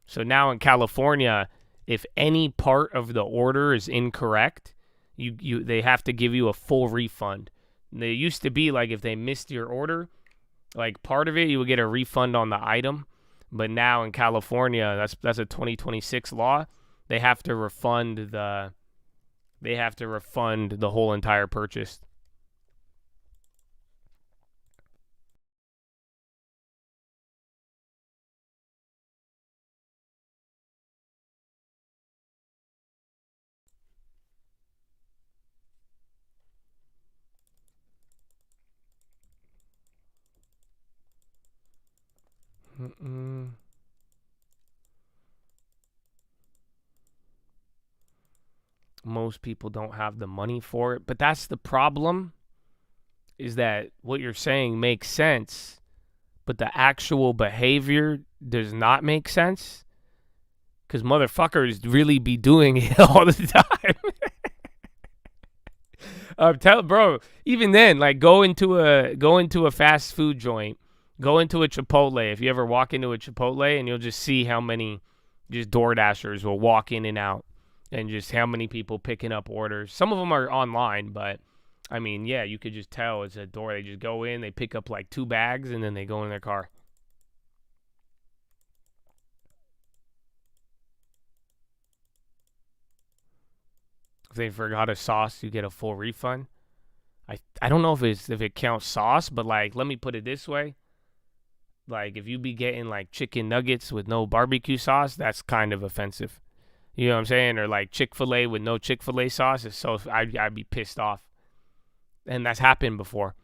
A: So now in California, if any part of the order is incorrect, they have to give you a full refund. They used to be like if they missed your order, like part of it, you would get a refund on the item. But now in California, that's a 2026 law. They have to refund the whole entire purchase. Most people don't have the money for it, but that's the problem, is that what you're saying makes sense, but the actual behavior does not make sense, because motherfuckers really be doing it all the time. Bro, even then, like go into a fast food joint. Go into a Chipotle. If you ever walk into a Chipotle, and you'll just see how many just DoorDashers will walk in and out, and just how many people picking up orders. Some of them are online, but I mean, yeah, you could just tell it's a door. They just go in, they pick up like 2 bags, and then they go in their car.
B: If they forgot a sauce, you get a full refund. I don't know if it counts sauce, but like, let me put it this way. Like, if you be getting like chicken nuggets with no barbecue sauce, that's kind of offensive. You know what I'm saying? Or like Chick-fil-A with no Chick-fil-A sauce. So I'd be pissed off. And that's happened before.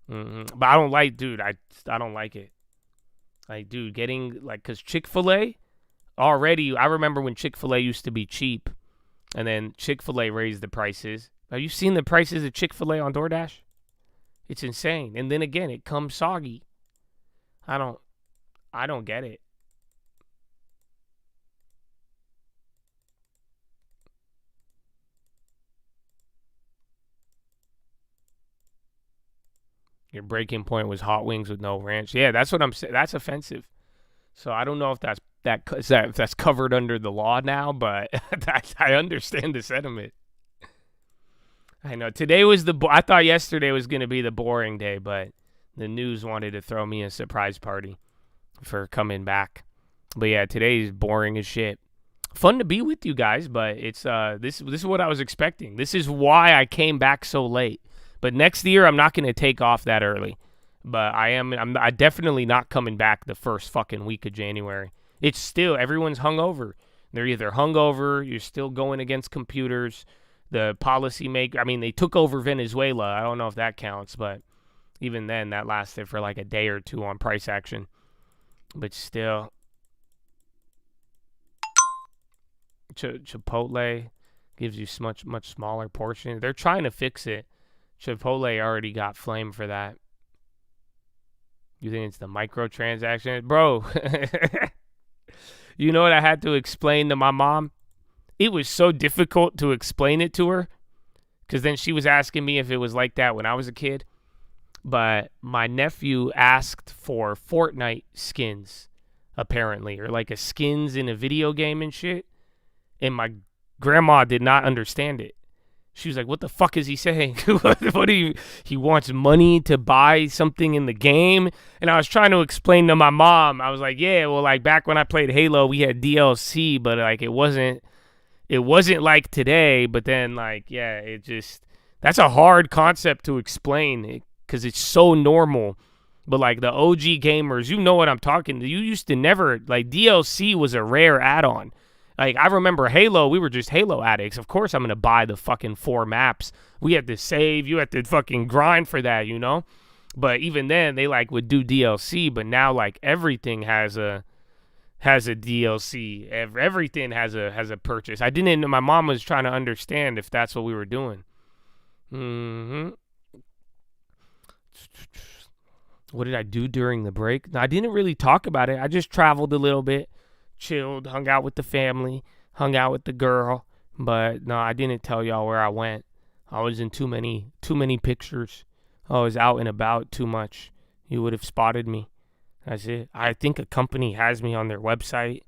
B: But I don't like, dude, I don't like it. Like, dude, getting, like, because Chick-fil-A, already, I remember when Chick-fil-A used to be cheap. And then Chick-fil-A raised the prices. Have you seen the prices of Chick-fil-A on DoorDash? It's insane. And then again, it comes soggy. I don't get it. Your breaking point was hot wings with no ranch. Yeah, that's what I'm saying. That's offensive. So I don't know if that's covered under the law now, but I understand the sentiment. I know today was I thought yesterday was going to be the boring day, but the news wanted to throw me a surprise party for coming back. But yeah, today's boring as shit. Fun to be with you guys, but it's this is what I was expecting. This is why I came back so late. But next year I'm not going to take off that early. But I'm definitely not coming back the first fucking week of January. It's still, everyone's hungover. They're either hungover, you're still going against computers, the policymaker. I mean, they took over Venezuela. I don't know if that counts, but even then, that lasted for like a day or two on price action. But still, Chipotle gives you much smaller portion. They're trying to fix it. Chipotle already got flame for that. You think it's the microtransaction? Bro, you know what I had to explain to my mom? It was so difficult to explain it to her because then she was asking me if it was like that when I was a kid. But my nephew asked for Fortnite skins, apparently, or like a skins in a video game and shit. And my grandma did not understand it. She was like, what the fuck is he saying? He wants money to buy something in the game? And I was trying to explain to my mom. I was like, yeah, well, like back when I played Halo, we had DLC, but like it wasn't like today. But then like, yeah, that's a hard concept to explain because it's so normal. But like the OG gamers, you know what I'm talking. You used to never, like DLC was a rare add-on. Like, I remember Halo, we were just Halo addicts. Of course I'm going to buy the fucking 4 maps. We had to save. You had to fucking grind for that, you know? But even then, they, like, would do DLC. But now, like, everything has a DLC. Everything has a purchase. My mom was trying to understand if that's what we were doing. What did I do during the break? No, I didn't really talk about it. I just traveled a little bit. Chilled, hung out with the family, hung out with the girl, but no, I didn't tell y'all where I went. I was in too many pictures. I was out and about too much. You would have spotted me. That's it. I think a company has me on their website.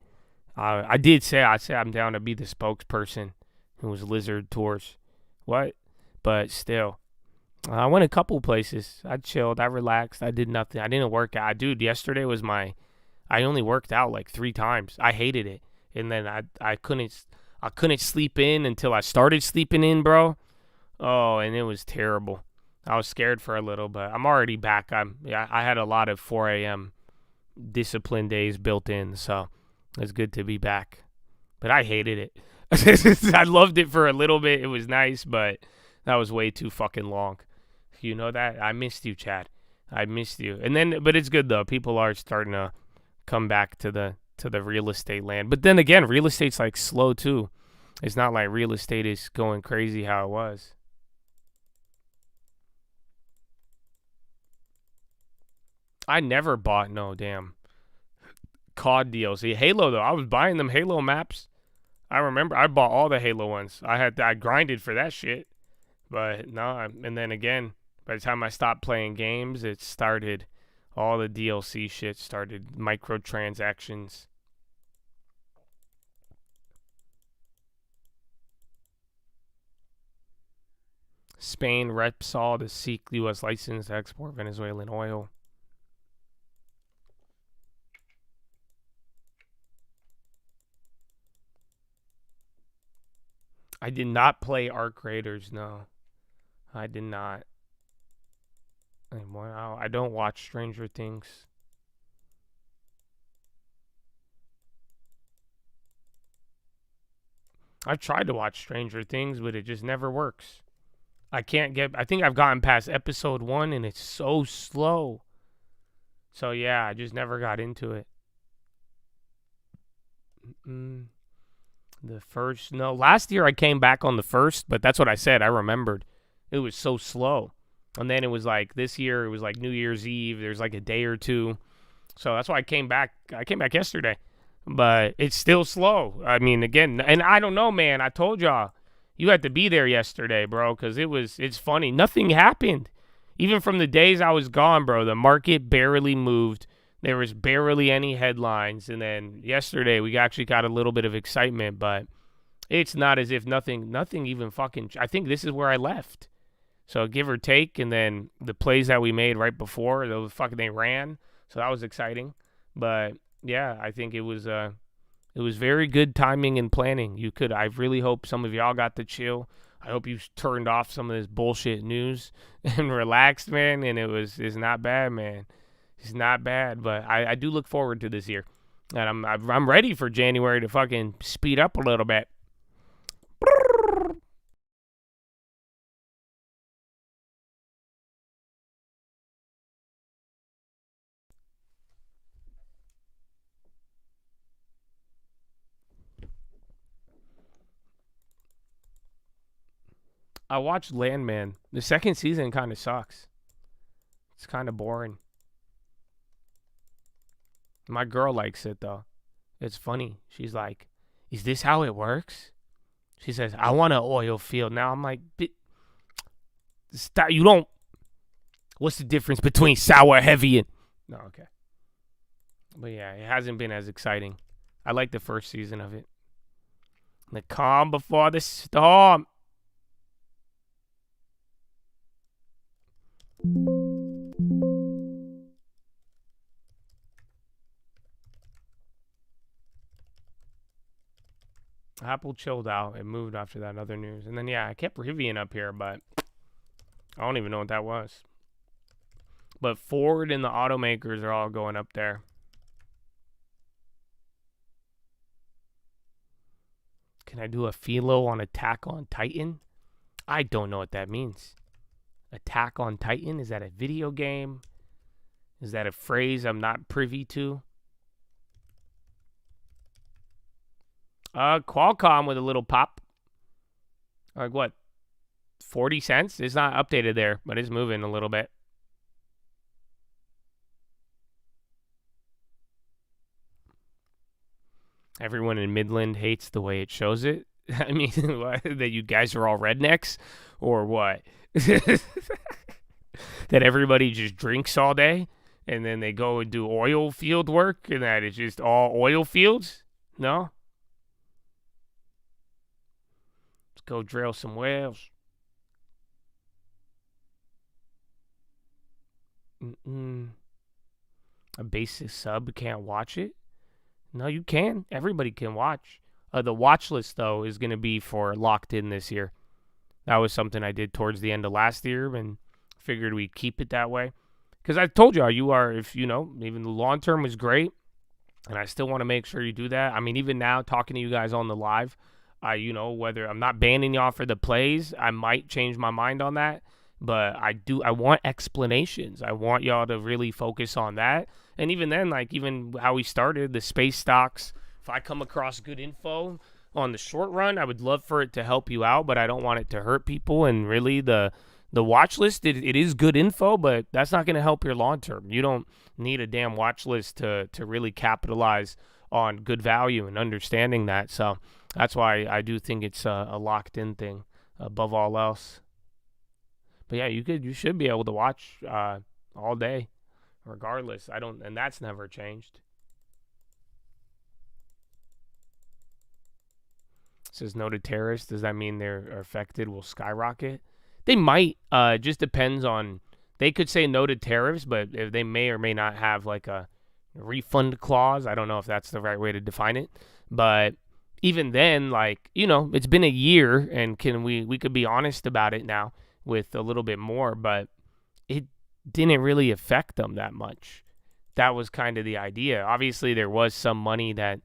B: I said I'm down to be the spokesperson. It was Lizard Tours. What? But still, I went a couple places. I chilled. I relaxed. I did nothing. I didn't work out. Dude, yesterday was I only worked out like 3 times. I hated it. And then I couldn't sleep in until I started sleeping in, bro. Oh, and it was terrible. I was scared for a little, but I'm already back. I had a lot of 4 a.m. discipline days built in, so it's good to be back. But I hated it. I loved it for a little bit. It was nice, but that was way too fucking long. You know that? I missed you, Chad. I missed you. But it's good though. People are starting to come back to the real estate land. But then again, real estate's like slow too. It's not like real estate is going crazy how it was. I never bought no damn COD DLC. Halo though, I was buying them Halo maps. I remember I bought all the Halo ones. I grinded for that shit. But no, and then again, by the time I stopped playing games, it started all the DLC shit started, microtransactions. Spain Repsol to seek U.S. license to export Venezuelan oil. I did not play Arc Raiders, no. I did not. I don't watch Stranger Things. I've tried to watch Stranger Things, but it just never works. I think I've gotten past episode 1 and it's so slow. So yeah, I just never got into it. Last year I came back on the first, but that's what I said. I remembered. It was so slow. And then it was like this year, it was like New Year's Eve. There's like a day or two. So that's why I came back. I came back yesterday. But it's still slow. I mean, again, and I don't know, man. I told y'all, you had to be there yesterday, bro, because it's funny. Nothing happened. Even from the days I was gone, bro, the market barely moved. There was barely any headlines. And then yesterday, we actually got a little bit of excitement, but it's not as if nothing even fucking, I think this is where I left. So give or take, and then the plays that we made right before, they ran. So that was exciting. But yeah, I think it was very good timing and planning. I really hope some of y'all got to chill. I hope you turned off some of this bullshit news and relaxed, man. And it's not bad, man. It's not bad, but I do look forward to this year, and I'm ready for January to fucking speed up a little bit. I watched Landman. The second season kind of sucks. It's kind of boring. My girl likes it, though. It's funny. She's like, is this how it works? She says, I want an oil field. Now I'm like, stop. You don't. What's the difference between sour, heavy, and... No, okay. But yeah, it hasn't been as exciting. I like the first season of it. The calm before the storm. Apple chilled out and moved after that other news. And then, yeah, I kept Rivian up here, but I don't even know what that was. But Ford and the automakers are all going up there. Can I do a philo on Attack on Titan? I don't know what that means. Attack on Titan? Is that a video game? Is that a phrase I'm not privy to? Qualcomm with a little pop. Like what? 40 cents? It's not updated there, but it's moving a little bit. Everyone in Midland hates the way it shows it. I mean, that you guys are all rednecks? Or what? That everybody just drinks all day and then they go and do oil field work and that it's just all oil fields? No? Let's go drill some wells. A basic sub can't watch it? No, you can. Everybody can watch. The watch list, though, is going to be for Locked In this year. That was something I did towards the end of last year and figured we'd keep it that way. Because I told y'all, even the long term was great, and I still want to make sure you do that. I mean, even now, talking to you guys on the live, whether I'm not banning y'all for the plays, I might change my mind on that. But I want explanations. I want y'all to really focus on that. And even then, even how we started, the space stocks, if I come across good info on the short run, I would love for it to help you out, but I don't want it to hurt people. And really, the watch list, it is good info, but that's not going to help your long term. You don't need a damn watch list to really capitalize on good value and understanding that. So that's why I do think it's a locked in thing above all else. But yeah, you should be able to watch all day, regardless. And that's never changed. It says no to terrorists. Does that mean they're affected will skyrocket? They might. Just depends on. They could say no to tariffs, but if they may or may not have like a refund clause. I don't know if that's the right way to define it. But
A: even then, like, it's been a year, and we could be honest about it now with a little bit more, but it didn't really affect them that much. That was kind of the idea. Obviously, there was some money that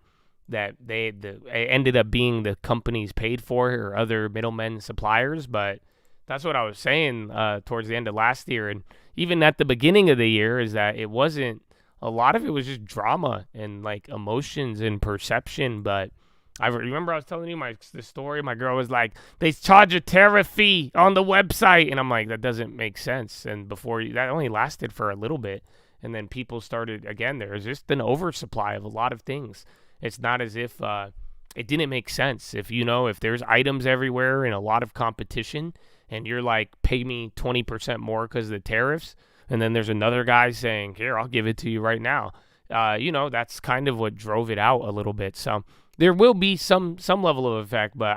A: it ended up being the companies paid for, or other middlemen suppliers, but that's what I was saying towards the end of last year, and even at the beginning of the year, is that it wasn't, a lot of it was just drama and like emotions and perception. But I remember I was telling you the story. My girl was like, they charge a tariff fee on the website, and I'm like, that doesn't make sense. And that only lasted for a little bit, and then people started again. There was just an oversupply of a lot of things. It's not as if it didn't make sense. If there's items everywhere and a lot of competition, and you're like, pay me 20% more because of the tariffs, and then there's another guy saying, here, I'll give it to you right now. That's kind of what drove it out a little bit. So there will be some level of effect, but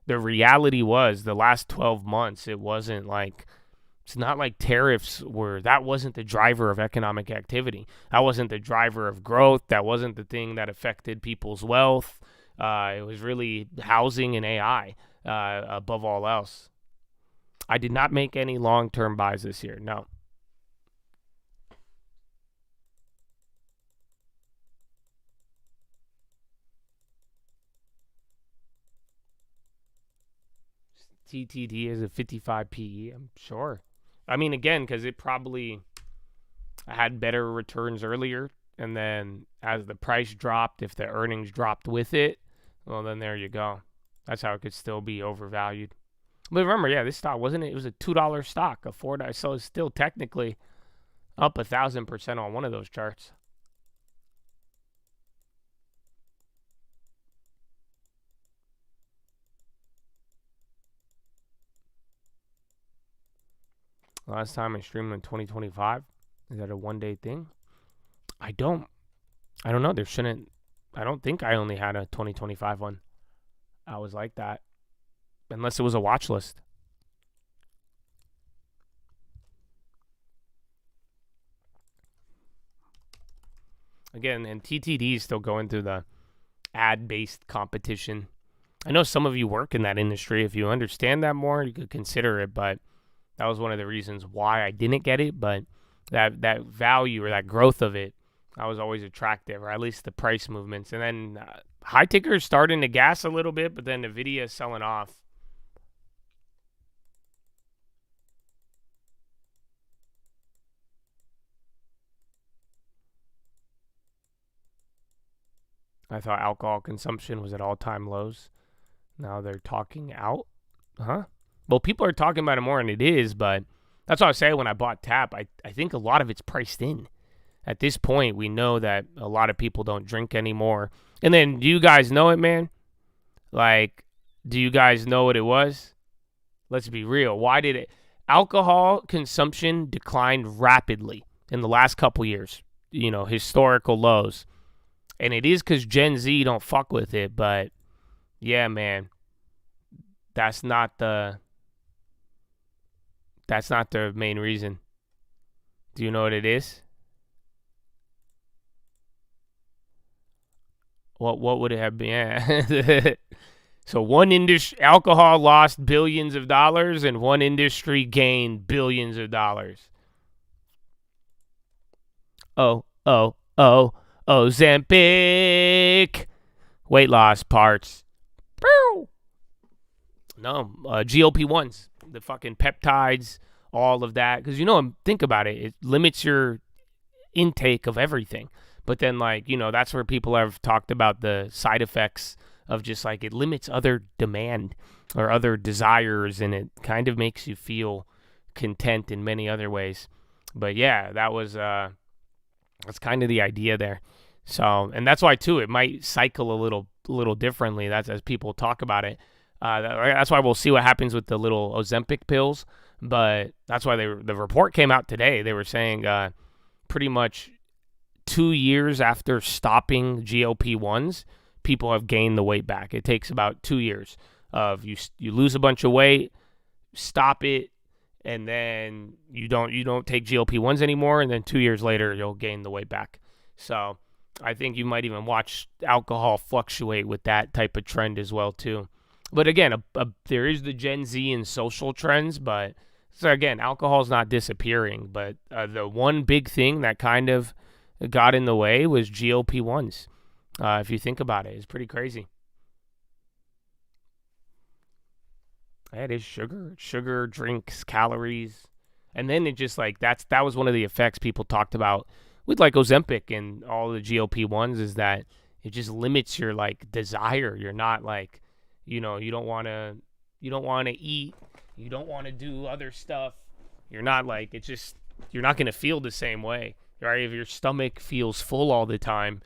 A: the reality was the last 12 months, it's not like tariffs that wasn't the driver of economic activity. That wasn't the driver of growth. That wasn't the thing that affected people's wealth. It was really housing and AI above all else. I did not make any long-term buys this year, no. TTD is a 55 PE, I'm sure. I mean, again, because it probably had better returns earlier, and then as the price dropped, if the earnings dropped with it, well, then there you go. That's how it could still be overvalued. But remember, this stock, wasn't it? It was a $2 stock, a $4, so it's still technically up 1,000% on one of those charts. Last time I streamed in 2025. Is that a one-day thing? I don't know. I don't think I only had a 2025 one. I was like that. Unless it was a watch list. Again, and TTD is still going through the ad-based competition. I know some of you work in that industry. If you understand that more, you could consider it, but that was one of the reasons why I didn't get it. But that value or that growth of it, I was always attractive, or at least the price movements. And then high tickers starting to gas a little bit, but then NVIDIA is selling off. I thought alcohol consumption was at all-time lows. Now they're talking out. Huh? Well, people are talking about it more than it is, but that's what I was saying when I bought TAP. I think a lot of it's priced in. At this point, we know that a lot of people don't drink anymore. And then, do you guys know it, man? Like, do you guys know what it was? Let's be real. Why did alcohol consumption declined rapidly in the last couple years? Historical lows. And it is because Gen Z don't fuck with it, but yeah, man, that's not the main reason. Do you know what it is? What would it have been? Yeah. So one industry, alcohol lost billions of dollars, and one industry gained billions of dollars. Ozempic. Weight loss parts. No, GLP-1s, the fucking peptides, all of that. Because, think about it. It limits your intake of everything. But then, that's where people have talked about the side effects of just, it limits other demand or other desires, and it kind of makes you feel content in many other ways. But, yeah, that's kind of the idea there. So, and that's why, too, it might cycle a little differently. That's as people talk about it. That's why we'll see what happens with the little Ozempic pills. But that's why the report came out today. They were saying pretty much 2 years after stopping GLP-1s, people have gained the weight back. It takes about 2 years of you lose a bunch of weight, stop it, and then you don't take GLP-1s anymore, and then 2 years later you'll gain the weight back. So
B: I think you might even watch alcohol fluctuate with that type of trend as well, too. But again, there is the Gen Z and social trends, but so again, alcohol's not disappearing. But the one big thing that kind of got in the way was GLP-1s. If you think about it, it's pretty crazy. It is sugar, drinks, calories. And then it just like that was one of the effects people talked about with like Ozempic and all the GLP-1s is that it just limits your like desire. You're not like, you don't want to eat, you don't want to do other stuff. You're not like, you're not going to feel the same way, right? If your stomach feels full all the time,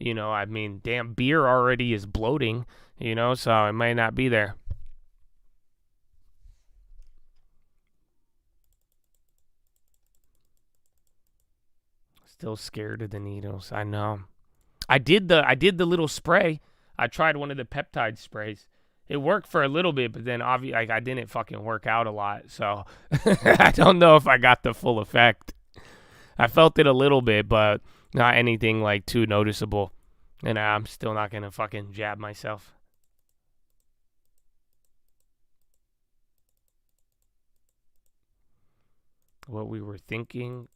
B: I mean, damn, beer already is bloating, so it might not be there. Still scared of the needles. I know. I did the little spray. I tried one of the peptide sprays. It worked for a little bit, but then obviously I didn't fucking work out a lot. So I don't know if I got the full effect. I felt it a little bit, but not anything like too noticeable. And I'm still not gonna fucking jab myself. What we were thinking.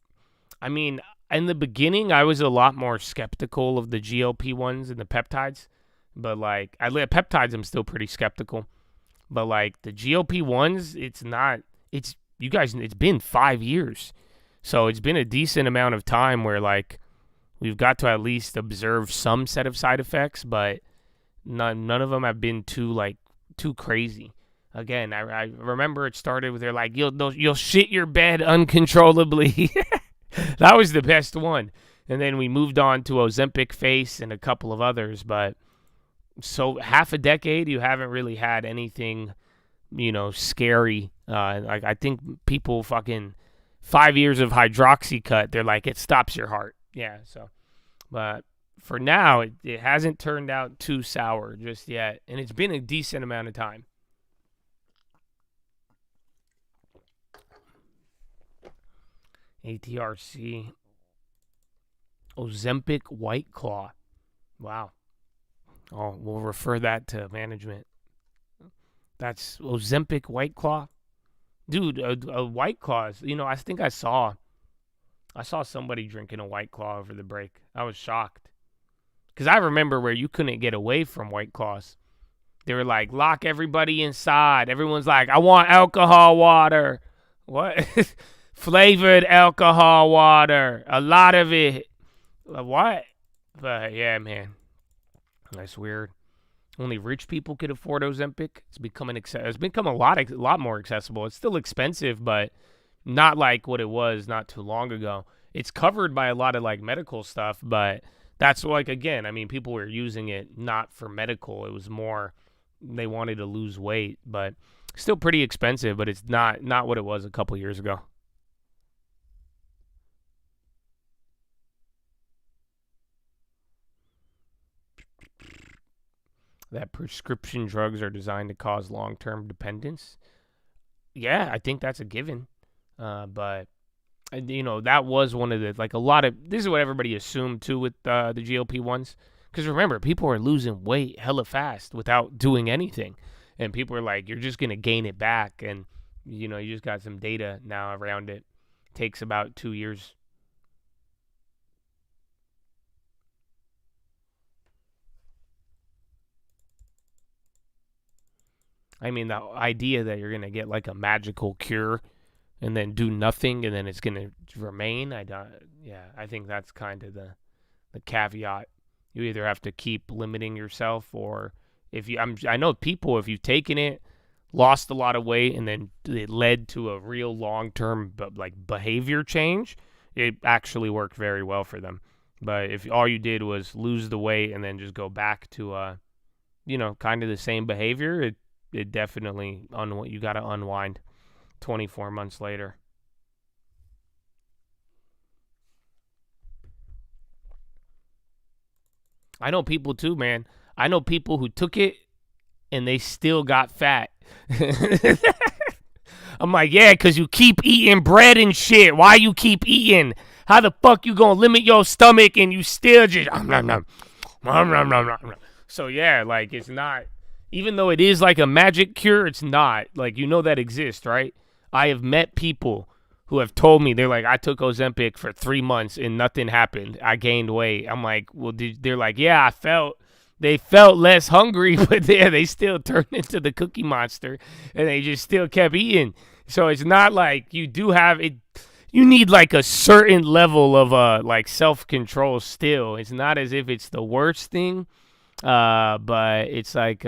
B: I mean, in the beginning, I was a lot more skeptical of the GLP-1s and the peptides. But, like, peptides, I'm still pretty skeptical. But, like, the GLP-1s, it's been 5 years. So it's been a decent amount of time where, like, we've got to at least observe some set of side effects. But none of them have been too crazy. Again, I remember it started with they're like, you'll shit your bed uncontrollably. That was the best one. And then we moved on to Ozempic Face and a couple of others. But so half a decade, you haven't really had anything, scary. Like I think people fucking 5 years of hydroxycut, they're like, it stops your heart. Yeah, so. But for now, it hasn't turned out too sour just yet. And it's been a decent amount of time. ATRC. Ozempic White Claw. Wow. Oh, we'll refer that to management. That's Ozempic White Claw. Dude, a White Claw, I think I saw somebody drinking a White Claw over the break. I was shocked. Because I remember where you couldn't get away from White Claws. They were like, lock everybody inside. Everyone's like, I want alcohol water. What? Flavored alcohol water. A lot of it. What? But yeah, man. That's weird. Only rich people could afford Ozempic. It's become a lot more accessible. It's still expensive, but not like what it was not too long ago. It's covered by a lot of like medical stuff, but that's like, again, I mean, people were using it not for medical. It was more they wanted to lose weight, but still pretty expensive, but it's not what it was a couple years ago. That prescription drugs are designed to cause long-term dependence. Yeah, I think that's a given. But, that was one of the, like a lot of, this is what everybody assumed too with the GLP-1s. Because remember, people are losing weight hella fast without doing anything. And people are like, you're just going to gain it back. And, you just got some data now around it. Takes about 2 years. I mean, the idea that you're going to get like a magical cure and then do nothing and then it's going to remain, I think that's kind of the caveat. You either have to keep limiting yourself or I know people, if you've taken it, lost a lot of weight and then it led to a real long-term like behavior change, it actually worked very well for them. But if all you did was lose the weight and then just go back to, kind of the same behavior, it definitely, you got to unwind 24 months later. I know people too, man. I know people who took it and they still got fat. I'm like, yeah, because you keep eating bread and shit. Why you keep eating?
A: How the fuck you gonna limit your stomach and you still just nom, nom, nom, nom, nom, nom. So yeah, like it's not, even though it is like a magic cure, it's not. Like, you know that exists, right? I have met people who have told me, they're like, I took Ozempic for 3 months and nothing happened. I gained weight. I'm like, well, they're like, yeah, they felt less hungry, but they still turned into the Cookie Monster and they just still kept eating. So it's not like you do have it. You need like a certain level of like self-control still. It's not as if it's the worst thing. But it's like,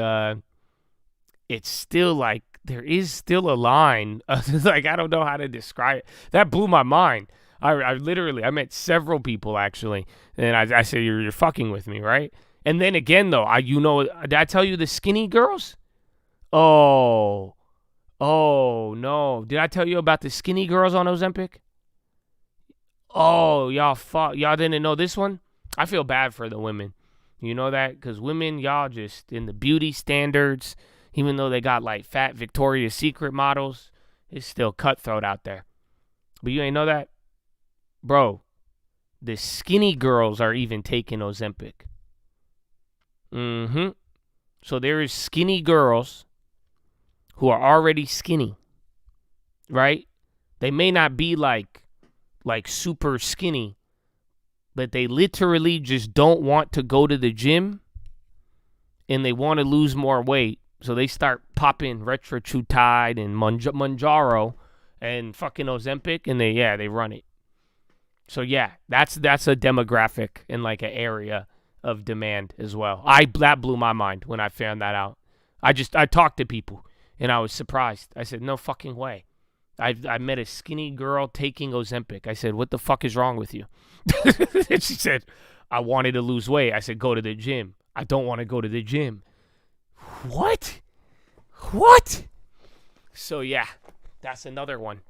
A: it's still like, there is still a line. Like, I don't know how to describe it. That blew my mind. I literally, I met several people actually. And I said, you're fucking with me, right? And then again though, did I tell you the skinny girls? Oh no. Did I tell you about the skinny girls on Ozempic? Oh, y'all didn't know this one? I feel bad for the women. You know that? Because women, y'all just in the beauty standards, even though they got like fat Victoria's Secret models, it's still cutthroat out there. But you ain't know that? Bro, the skinny girls are even taking Ozempic. So there is skinny girls who are already skinny, right? They may not be like super skinny, but they literally just don't want to go to the gym and they want to lose more weight. So they start popping Retrotrutide and Manjaro and fucking Ozempic, and they run it. So yeah, that's a demographic and like an area of demand as well. That blew my mind when I found that out. I talked to people and I was surprised. I said, no fucking way. I met a skinny girl taking Ozempic. I said, what the fuck is wrong with you? And she said, I wanted to lose weight. I said, go to the gym. I don't want to go to the gym. What? So yeah, that's another one.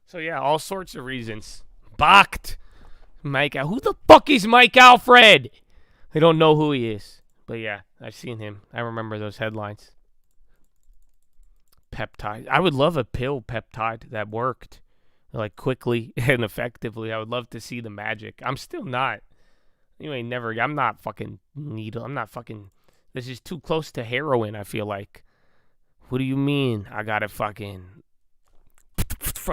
A: So yeah, all sorts of reasons. Baked. Mike, who the fuck is Mike Alfred? I don't know who he is. But yeah, I've seen him. I remember those headlines. Peptide. I would love a pill peptide that worked like quickly and effectively. I would love to see the magic. I'm still not. I'm not fucking needle. I'm not fucking. This is too close to heroin, I feel like. What do you mean? I gotta fucking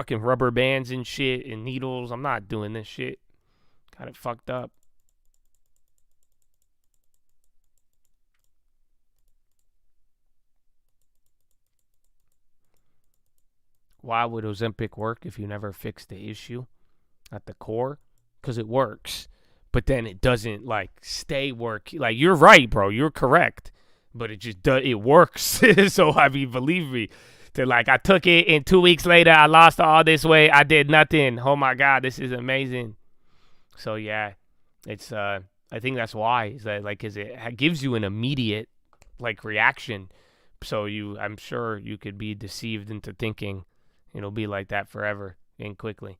A: rubber bands and shit and needles. I'm not doing this shit. Got it fucked up. Why would Ozempic work if you never fix the issue at the core? Because it works. But then it doesn't, like, stay work. Like, you're right, bro. You're correct. But it works. So, I mean, believe me. I took it, and 2 weeks later, I lost all this weight. I did nothing. Oh, my God, this is amazing. So, yeah, it's, I think that's why. Is that, like, because it gives you an immediate, like, reaction. So, I'm sure you could be deceived into thinking it'll be like that forever and quickly.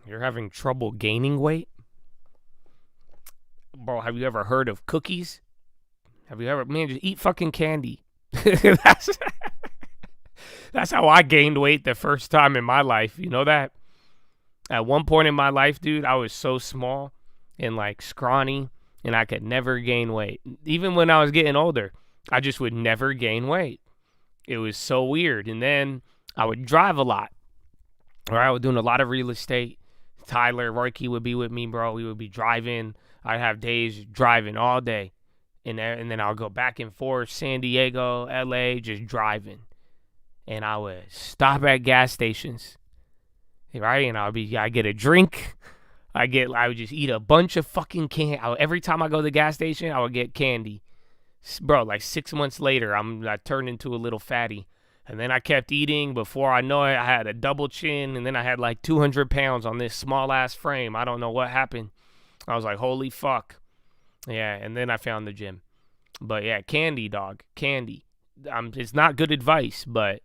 A: You're having trouble gaining weight? Bro, have you ever heard of cookies? Have you ever, man, just eat fucking candy. That's how I gained weight the first time in my life. You know that? At one point in my life, dude, I was so small and like scrawny and I could never gain weight. Even when I was getting older, I just would never gain weight. It was so weird. And then I would drive a lot. Or I was doing a lot of real estate. Tyler, Royke would be with me, bro. We would be driving. I'd have days driving all day. And then I'll go back and forth, San Diego, LA, just driving. And I would stop at gas stations, right? And I get a drink. I would just eat a bunch of fucking candy. Every time I go to the gas station, I would get candy. Bro, like 6 months later, I turned into a little fatty. And then I kept eating. Before I know it, I had a double chin. And then I had like 200 pounds on this small-ass frame. I don't know what happened. I was like, holy fuck. Yeah, and then I found the gym. But yeah, candy, dog. Candy. it's not good advice, but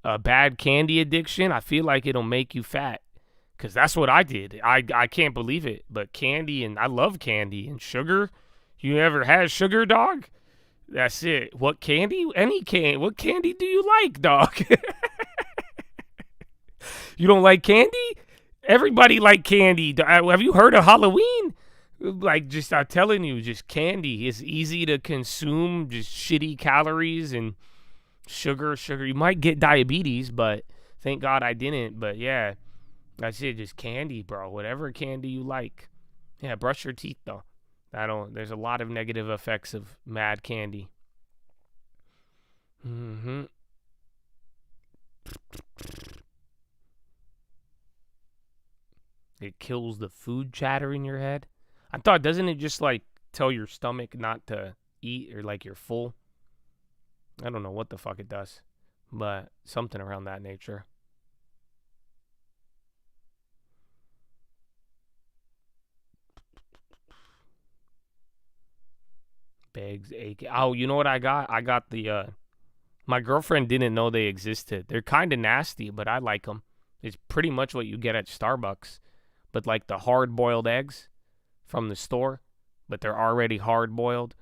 A: a bad candy addiction, I feel like it'll make you fat. Because that's what I did. I can't believe it. But candy, and I love candy and sugar. You ever had sugar, dog? That's it. What candy? Any candy. What candy do you like, dog? You don't like candy? Everybody like candy. Have you heard of Halloween? Like, just I'm telling you, just candy is easy to consume. Just shitty calories and sugar. You might get diabetes, but thank God I didn't. But yeah, that's it. Just candy, bro. Whatever candy you like. Yeah, brush your teeth though. There's a lot of negative effects of mad candy. It kills the food chatter in your head. I thought, doesn't it just like tell your stomach not to eat or like you're full? I don't know what the fuck it does, but something around that nature. Bags aching. Oh, you know what I got? I got the, my girlfriend didn't know they existed. They're kind of nasty, but I like them. It's pretty much what you get at Starbucks, but like the hard-boiled eggs from the store, but they're already hard-boiled,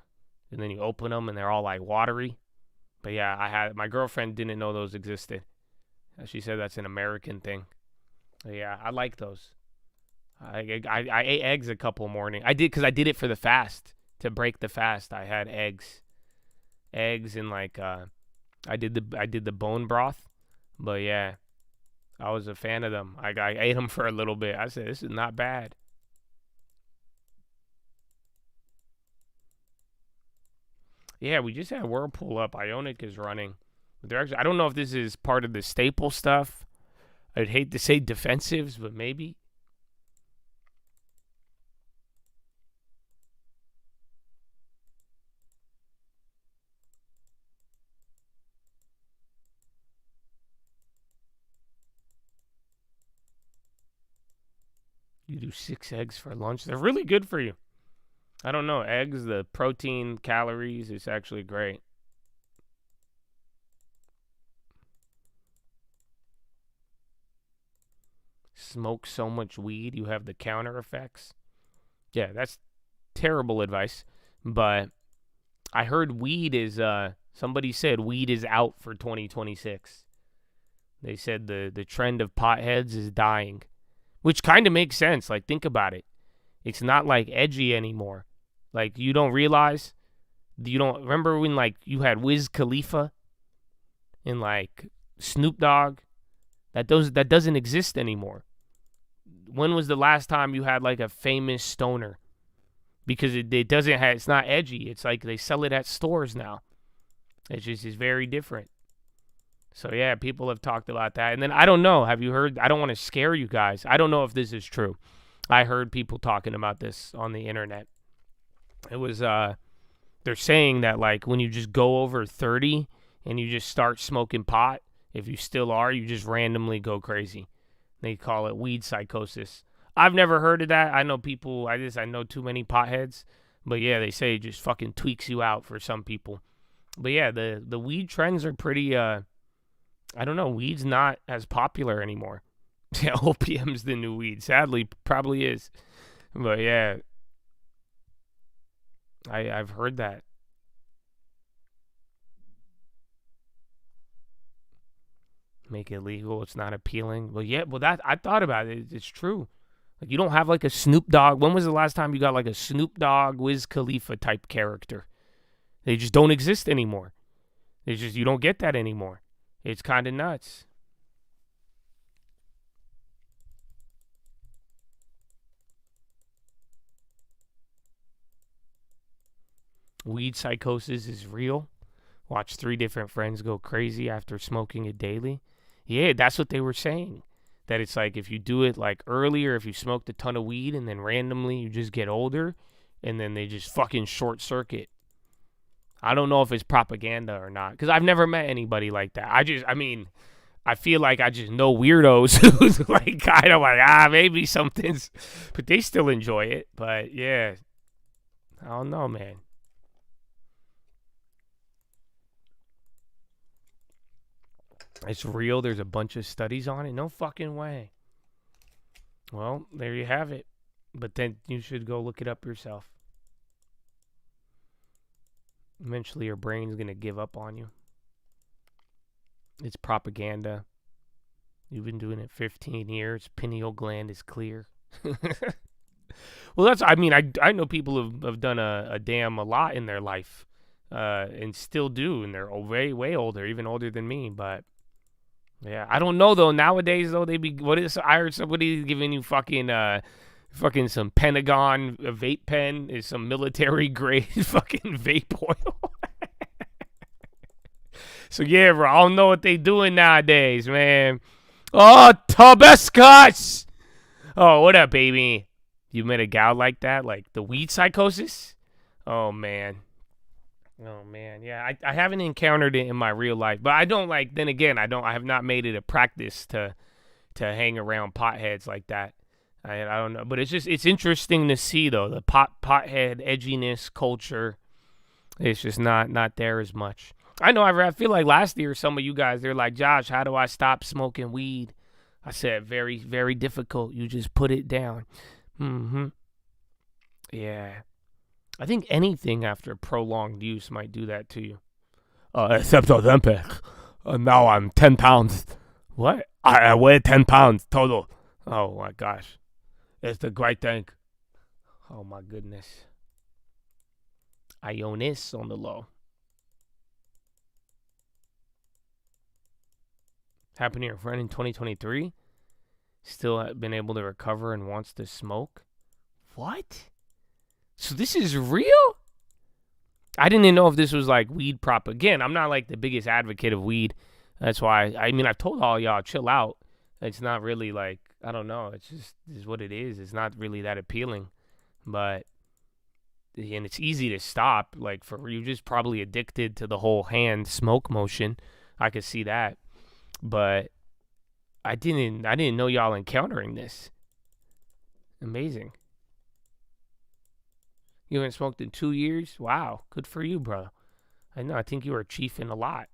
A: and then you open them and they're all like watery. But yeah, my girlfriend didn't know those existed. She said that's an American thing. But yeah, I like those. I ate eggs a couple mornings. I did because I did it for the fast. To break the fast, I had eggs and like I did the bone broth, but yeah, I was a fan of them. I ate them for a little bit. I said, this is not bad. Yeah, we just had Whirlpool up. Ionic is running. But they're actually, I don't know if this is part of the staple stuff. I'd hate to say defensives, but maybe. You do 6 eggs for lunch. They're really good for you. I don't know. Eggs, the protein, calories, it's actually great. Smoke so much weed, you have the counter effects. Yeah, that's terrible advice. But I heard weed is, somebody said weed is out for 2026. They said the trend of potheads is dying. Which kind of makes sense. Like, think about it. It's not, like, edgy anymore. Like, you don't realize? You don't remember when, like, you had Wiz Khalifa and, like, Snoop Dogg? That doesn't exist anymore. When was the last time you had, like, a famous stoner? Because it's not edgy. It's like they sell it at stores now. It's very different. So, yeah, people have talked about that. And then, I don't know. Have you heard? I don't want to scare you guys. I don't know if this is true. I heard people talking about this on the internet. It was, they're saying that, like, when you just go over 30 and you just start smoking pot, if you still are, you just randomly go crazy. They call it weed psychosis. I've never heard of that. I know people, I know too many potheads. But, yeah, they say it just fucking tweaks you out for some people. But, yeah, the weed trends are pretty, I don't know. Weed's not as popular anymore. Yeah, opium's the new weed. Sadly, probably is. But yeah, I've heard that. Make it legal. It's not appealing. Well, yeah. Well, that I thought about it. It's true. Like, you don't have like a Snoop Dogg. When was the last time you got like a Snoop Dogg, Wiz Khalifa type character? They just don't exist anymore. You don't get that anymore. It's kind of nuts. Weed psychosis is real. Watch 3 different friends go crazy after smoking it daily. Yeah, that's what they were saying. That it's like if you do it like earlier, if you smoked a ton of weed and then randomly you just get older and then they just fucking short circuit. I don't know if it's propaganda or not, because I've never met anybody like that. I feel like I just know weirdos who's like kind of like, maybe something's, but they still enjoy it. But yeah, I don't know, man.
B: It's real. There's a bunch of studies on it. No fucking way. Well, there you have it. But then you should go look it up yourself. Eventually your brain's going to give up on you. It's propaganda. You've been doing it 15 years. Pineal gland is clear. Well, I know people have done a lot in their life. And still do. And they're way, way older. Even older than me. But, yeah. I don't know, though. Nowadays, though, I heard somebody giving you fucking some Pentagon vape pen is some military grade fucking vape oil. So yeah, bro, I don't know what they doing nowadays, man. Oh, Tabascus! Oh, what up, baby? You met a gal like that? Like the weed psychosis? Oh, man. Yeah, I haven't encountered it in my real life. But I don't then again, I have not made it a practice to hang around potheads like that. I don't know, but it's interesting to see though the pothead edginess culture. It's just not there as much. I know. I feel like last year some of you guys they're like, Josh, how do I stop smoking weed? I said very, very difficult. You just put it down. Yeah. I think anything after prolonged use might do that to you. Except Ozempic. Now I'm 10 pounds. What? I weigh 10 pounds total. Oh my gosh. It's the great thing. Oh my goodness. Ionis on the low. Happened to your friend in 2023? Still been able to recover and wants to smoke? What? So this is real? I didn't even know if this was like weed prop. Again, I'm not like the biggest advocate of weed. That's why, I've told all y'all, chill out. It's not really like, I don't know. It's just is what it is. It's not really that appealing. And it's easy to stop. Like, you're just probably addicted to the whole hand smoke motion. I could see that. But I didn't know y'all encountering this. Amazing. You haven't smoked in 2 years? Wow. Good for you, bro. I know. I think you were chiefing a lot.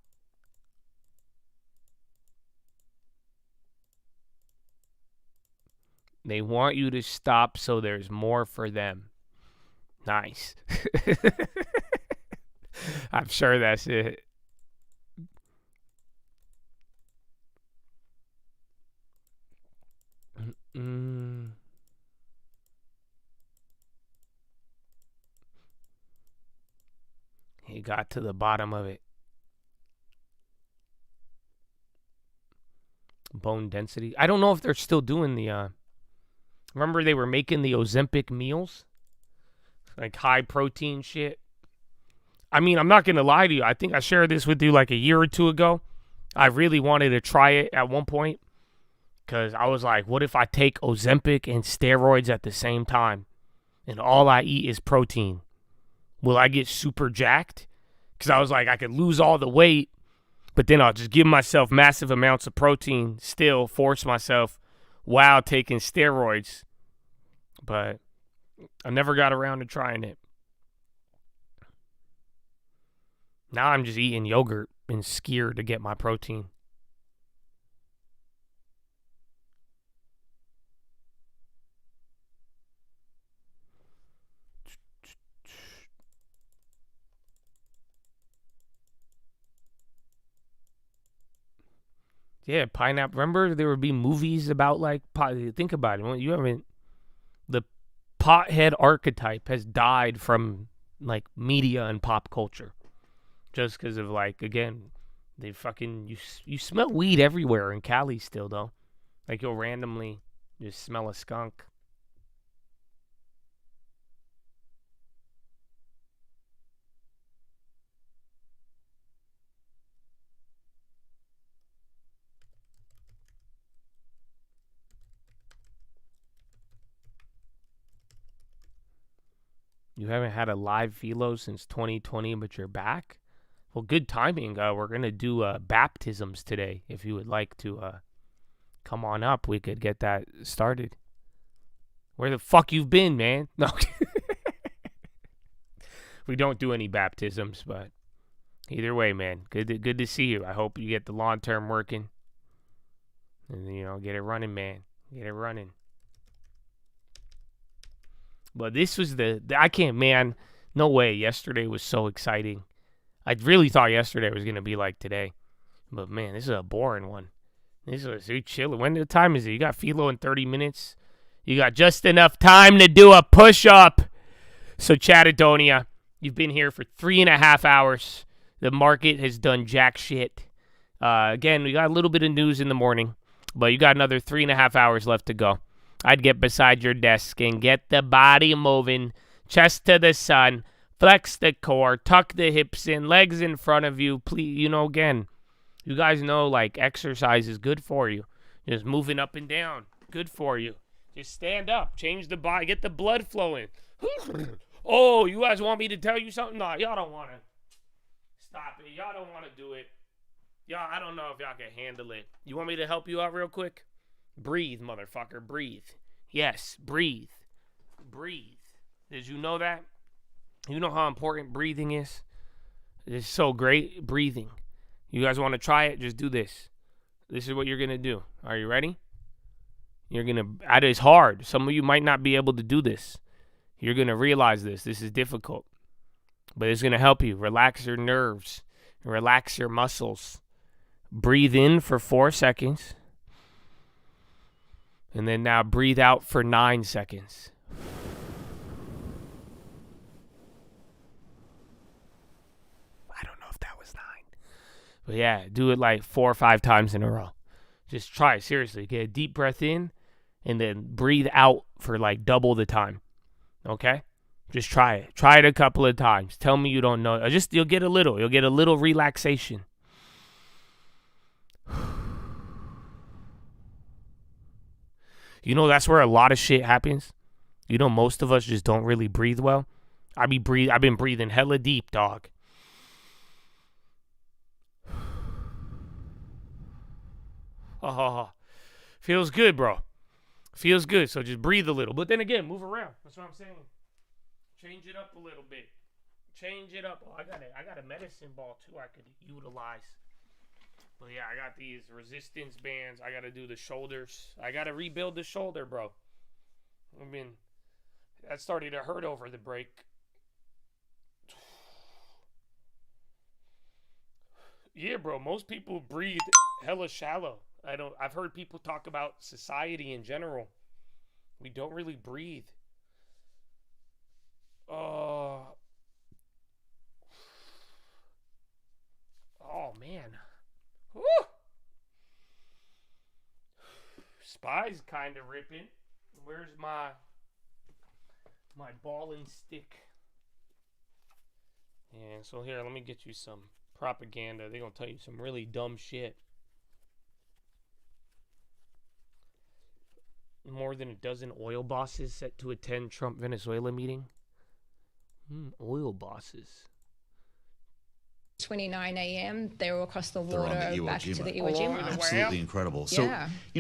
B: They want you to stop so there's more for them. Nice. I'm sure that's it. He got to the bottom of it. Bone density. I don't know if they're still doing the... Remember they were making the Ozempic meals? Like high protein shit. I'm not going to lie to you. I think I shared this with you like a year or two ago. I really wanted to try it at one point. Because I was like, what if I take Ozempic and steroids at the same time? And all I eat is protein. Will I get super jacked? Because I was like, I could lose all the weight. But then I'll just give myself massive amounts of protein. Still force myself while taking steroids. But I never got around to trying it. Now I'm just eating yogurt and skyr to get my protein. Yeah, pineapple. Remember there would be movies about like pot. Think about it. You haven't. The pothead archetype has died from like media and pop culture, just because of like again, they fucking you smell weed everywhere in Cali still though. Like you'll randomly just smell a skunk. You haven't had a live philo since 2020, but you're back? Well, good timing. We're going to do baptisms today. If you would like to come on up, we could get that started. Where the fuck you've been, man? No. We don't do any baptisms, but
A: Either way, man, good to see you. I hope you get the long term working, and get it running, man. Get it running. But this was I can't, man. No way. Yesterday was so exciting. I really thought yesterday was gonna be like today, but man, this is a boring one. This is chilling. When the time is it? You got Philo in 30 minutes. You got just enough time to do a push-up. So Chattadonia, you've been here for 3.5 hours. The market has done jack shit. Again, we got a little bit of news in the morning, but you got another 3.5 hours left to go. I'd get beside your desk and get the body moving, chest to the sun, flex the core, tuck the hips in, legs in front of you. Please, again, you guys know like exercise is good for you. Just moving up and down, good for you. Just stand up, change the body, get the blood flowing. Oh, you guys want me to tell you something? No, y'all don't want to. Stop it. Y'all don't want to do it. Y'all, I don't know if y'all can handle it. You want me to help you out real quick? Breathe, motherfucker. Breathe. Yes, breathe. Breathe. Did you know that? You know how important breathing is? It's so great. Breathing. You guys want to try it? Just do this. This is what you're going to do. Are you ready? You're going to... It's hard. Some of you might not be able to do this. You're going to realize this. This is difficult. But it's going to help you. Relax your nerves. Relax your muscles. Breathe in for 4 seconds. And then now breathe out for 9 seconds. I don't know if that was 9. But yeah, do it like 4 or 5 times in a row. Just try it. Seriously. Get a deep breath in and then breathe out for like double the time. Okay? Just try it. Try it a couple of times. Tell me you don't know. You'll get a little. You'll get a little relaxation. That's where a lot of shit happens. Most of us just don't really breathe well. I've been breathing hella deep, dog. Oh, feels good, bro. Feels good. So just breathe a little. But then again, move around. That's what I'm saying. Change it up a little bit. Change it up. Oh, I got a medicine ball too I could utilize. But yeah, I got these resistance bands. I got to do the shoulders. I got to rebuild the shoulder, bro. That started to hurt over the break. Yeah, bro. Most people breathe hella shallow. I've heard people talk about society in general. We don't really breathe. Oh man. Woo! Spy's kind of ripping. Where's my ball and stick? Yeah, so here, let me get you some propaganda. They're going to tell you some really dumb shit. More than a dozen oil bosses set to attend Trump-Venezuela meeting. Oil bosses.
H: 29 a.m. They were across the water back to the Iwo Jima.
I: Absolutely incredible. So,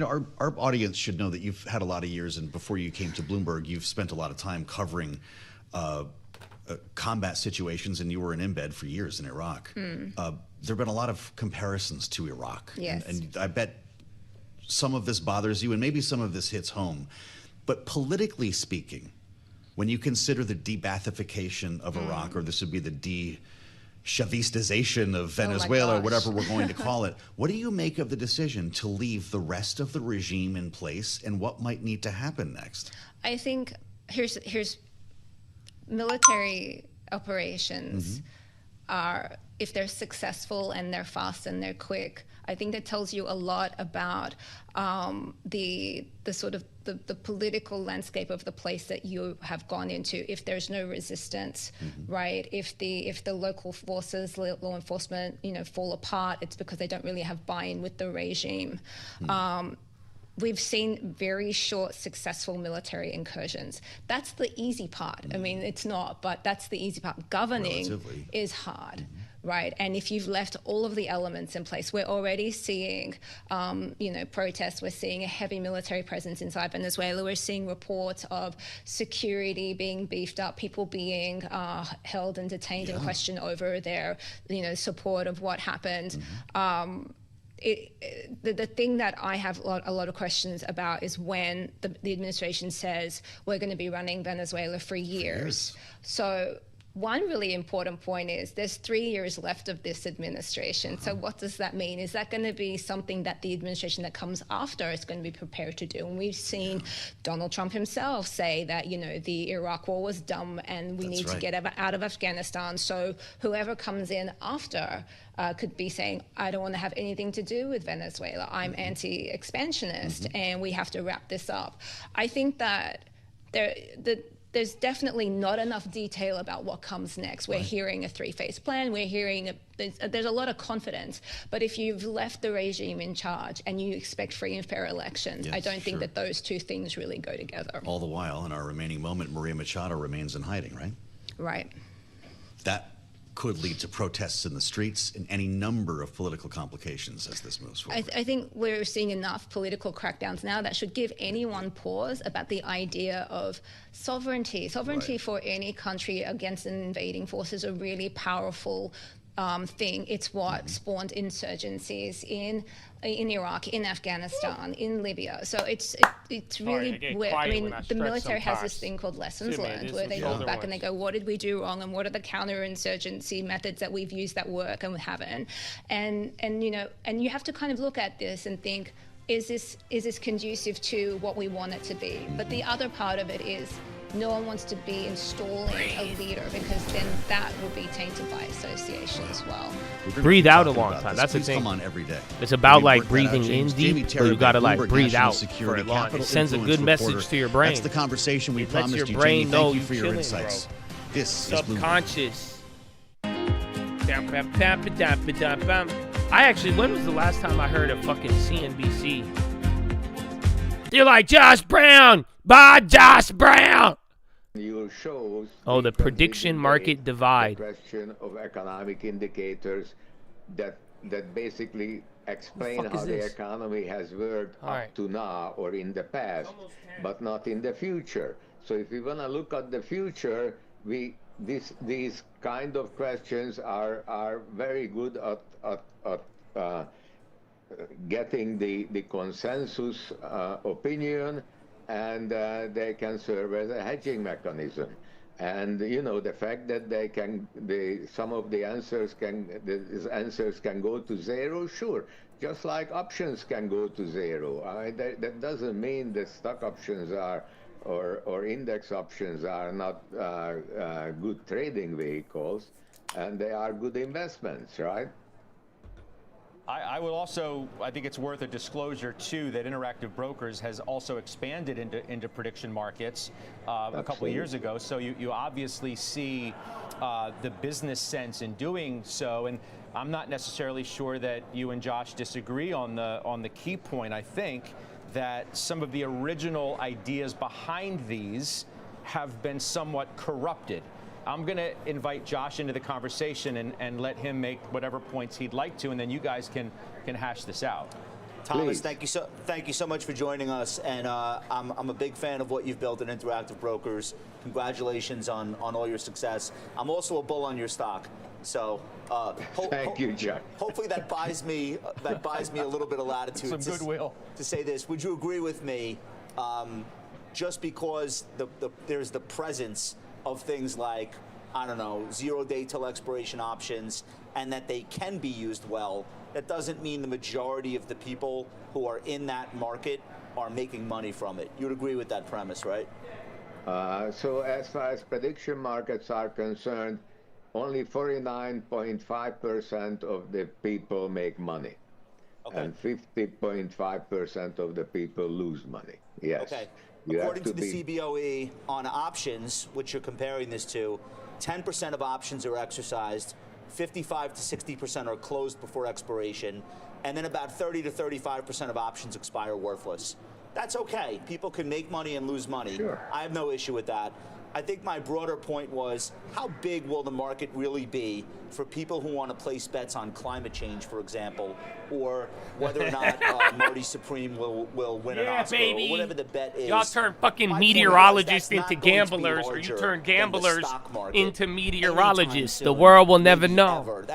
I: our audience should know that you've had a lot of years, and before you came to Bloomberg, you've spent a lot of time covering combat situations, and you were in embed for years in Iraq. There have been a lot of comparisons to Iraq.
H: Yes.
I: And I bet some of this bothers you, and maybe some of this hits home. But politically speaking, when you consider the de-Baathification of Iraq, or this would be the de-Chavistization of Venezuela, or whatever we're going to call it, what do you make of the decision to leave the rest of the regime in place, and what might need to happen next?
H: I think here's military operations are, if they're successful and they're fast and they're quick, I think that tells you a lot about the sort of the political landscape of the place that you have gone into. If there's no resistance, right? If the local forces, law enforcement, fall apart, it's because they don't really have buy-in with the regime. We've seen very short, successful military incursions. That's the easy part. I mean, it's not, but that's the easy part. Governing is hard, right? And if you've left all of the elements in place, we're already seeing, protests. We're seeing a heavy military presence inside Venezuela. We're seeing reports of security being beefed up, people being held and detained and questioned over their, support of what happened. The thing that I have a lot of questions about is when the administration says we're going to be running Venezuela for years. So one really important point is there's 3 years left of this administration. So what does that mean? Is that going to be something that the administration that comes after is going to be prepared to do? And we've seen Donald Trump himself say that, the Iraq war was dumb and we need to get out of Afghanistan. So whoever comes in after could be saying, I don't want to have anything to do with Venezuela. I'm anti-expansionist and we have to wrap this up. I think that there's definitely not enough detail about what comes next. We're hearing a three-phase plan. We're hearing there's a lot of confidence. But if you've left the regime in charge and you expect free and fair elections, I don't think that those two things really go together.
I: All the while, in our remaining moment, Maria Machado remains in hiding, right?
H: Right.
I: That could lead to protests in the streets and any number of political complications as this moves forward.
H: I think we're seeing enough political crackdowns now that should give anyone pause about the idea of sovereignty. Sovereignty for any country against an invading force is a really powerful thing. It's what spawned insurgencies in Iraq, in Afghanistan, in Libya. So it's really, the military has this thing called lessons learned, where they look back and they go, what did we do wrong, and what are the counterinsurgency methods that we've used that work and we haven't? And you have to kind of look at this and think, is this conducive to what we want it to be? But the other part of it is, no one wants to be installing a leader, because then that will be tainted by association as well.
B: Breathe out a long time. That's the thing.
I: Come on every day.
B: It's about like breathing in deep, or you got to like breathe out for it long. It sends a good message to your brain.
I: That's the conversation we promised you, Jamie.
B: Brain
I: Thank you for your insights.
B: Bro.
I: This
B: subconscious. I actually, when was the last time I heard a fucking CNBC? You're like, Josh Brown! Bye, Josh Brown! Oh, the prediction market divide.
J: The question of economic indicators that basically explain how the economy has worked up to now or in the past, but not in the future. So if we want to look at the future, these kind of questions are very good at getting the consensus opinion, and they can serve as a hedging mechanism. And the fact that some of the answers can go to zero, sure, just like options can go to zero. That doesn't mean that stock options are or index options are not good trading vehicles, and they are good investments, right?
K: I will also, I think it's worth a disclosure too that Interactive Brokers has also expanded into prediction markets a couple of years ago. So you obviously see the business sense in doing so. And I'm not necessarily sure that you and Josh disagree on the key point. I think that some of the original ideas behind these have been somewhat corrupted. I'm going to invite Josh into the conversation and let him make whatever points he'd like to, and then you guys can hash this out.
L: Thomas, thank you so much for joining us, and I'm a big fan of what you've built at Interactive Brokers. Congratulations on all your success. I'm also a bull on your stock, so
J: thank you, Jack.
L: Hopefully that buys me a little bit of latitude.
K: Some goodwill
L: to say this. Would you agree with me? Just because there's the presence of things like, I don't know, 0-day till expiration options, and that they can be used well, that doesn't mean the majority of the people who are in that market are making money from it. You'd agree with that premise, right?
J: So as far as prediction markets are concerned, only 49.5% of the people make money. Okay. And 50.5% of the people lose money. Yes.
L: Okay. According to the CBOE, on options, which you're comparing this to, 10% of options are exercised, 55 to 60% are closed before expiration, and then about 30 to 35% of options expire worthless. That's okay. People can make money and lose money.
J: Sure.
L: I have no issue with that. I think my broader point was, how big will the market really be for people who want to place bets on climate change, for example, or whether or not Marty Supreme will win an Oscar, or whatever the bet is.
B: Y'all turn fucking meteorologists into gamblers, or you turn gamblers into meteorologists. The world will never know.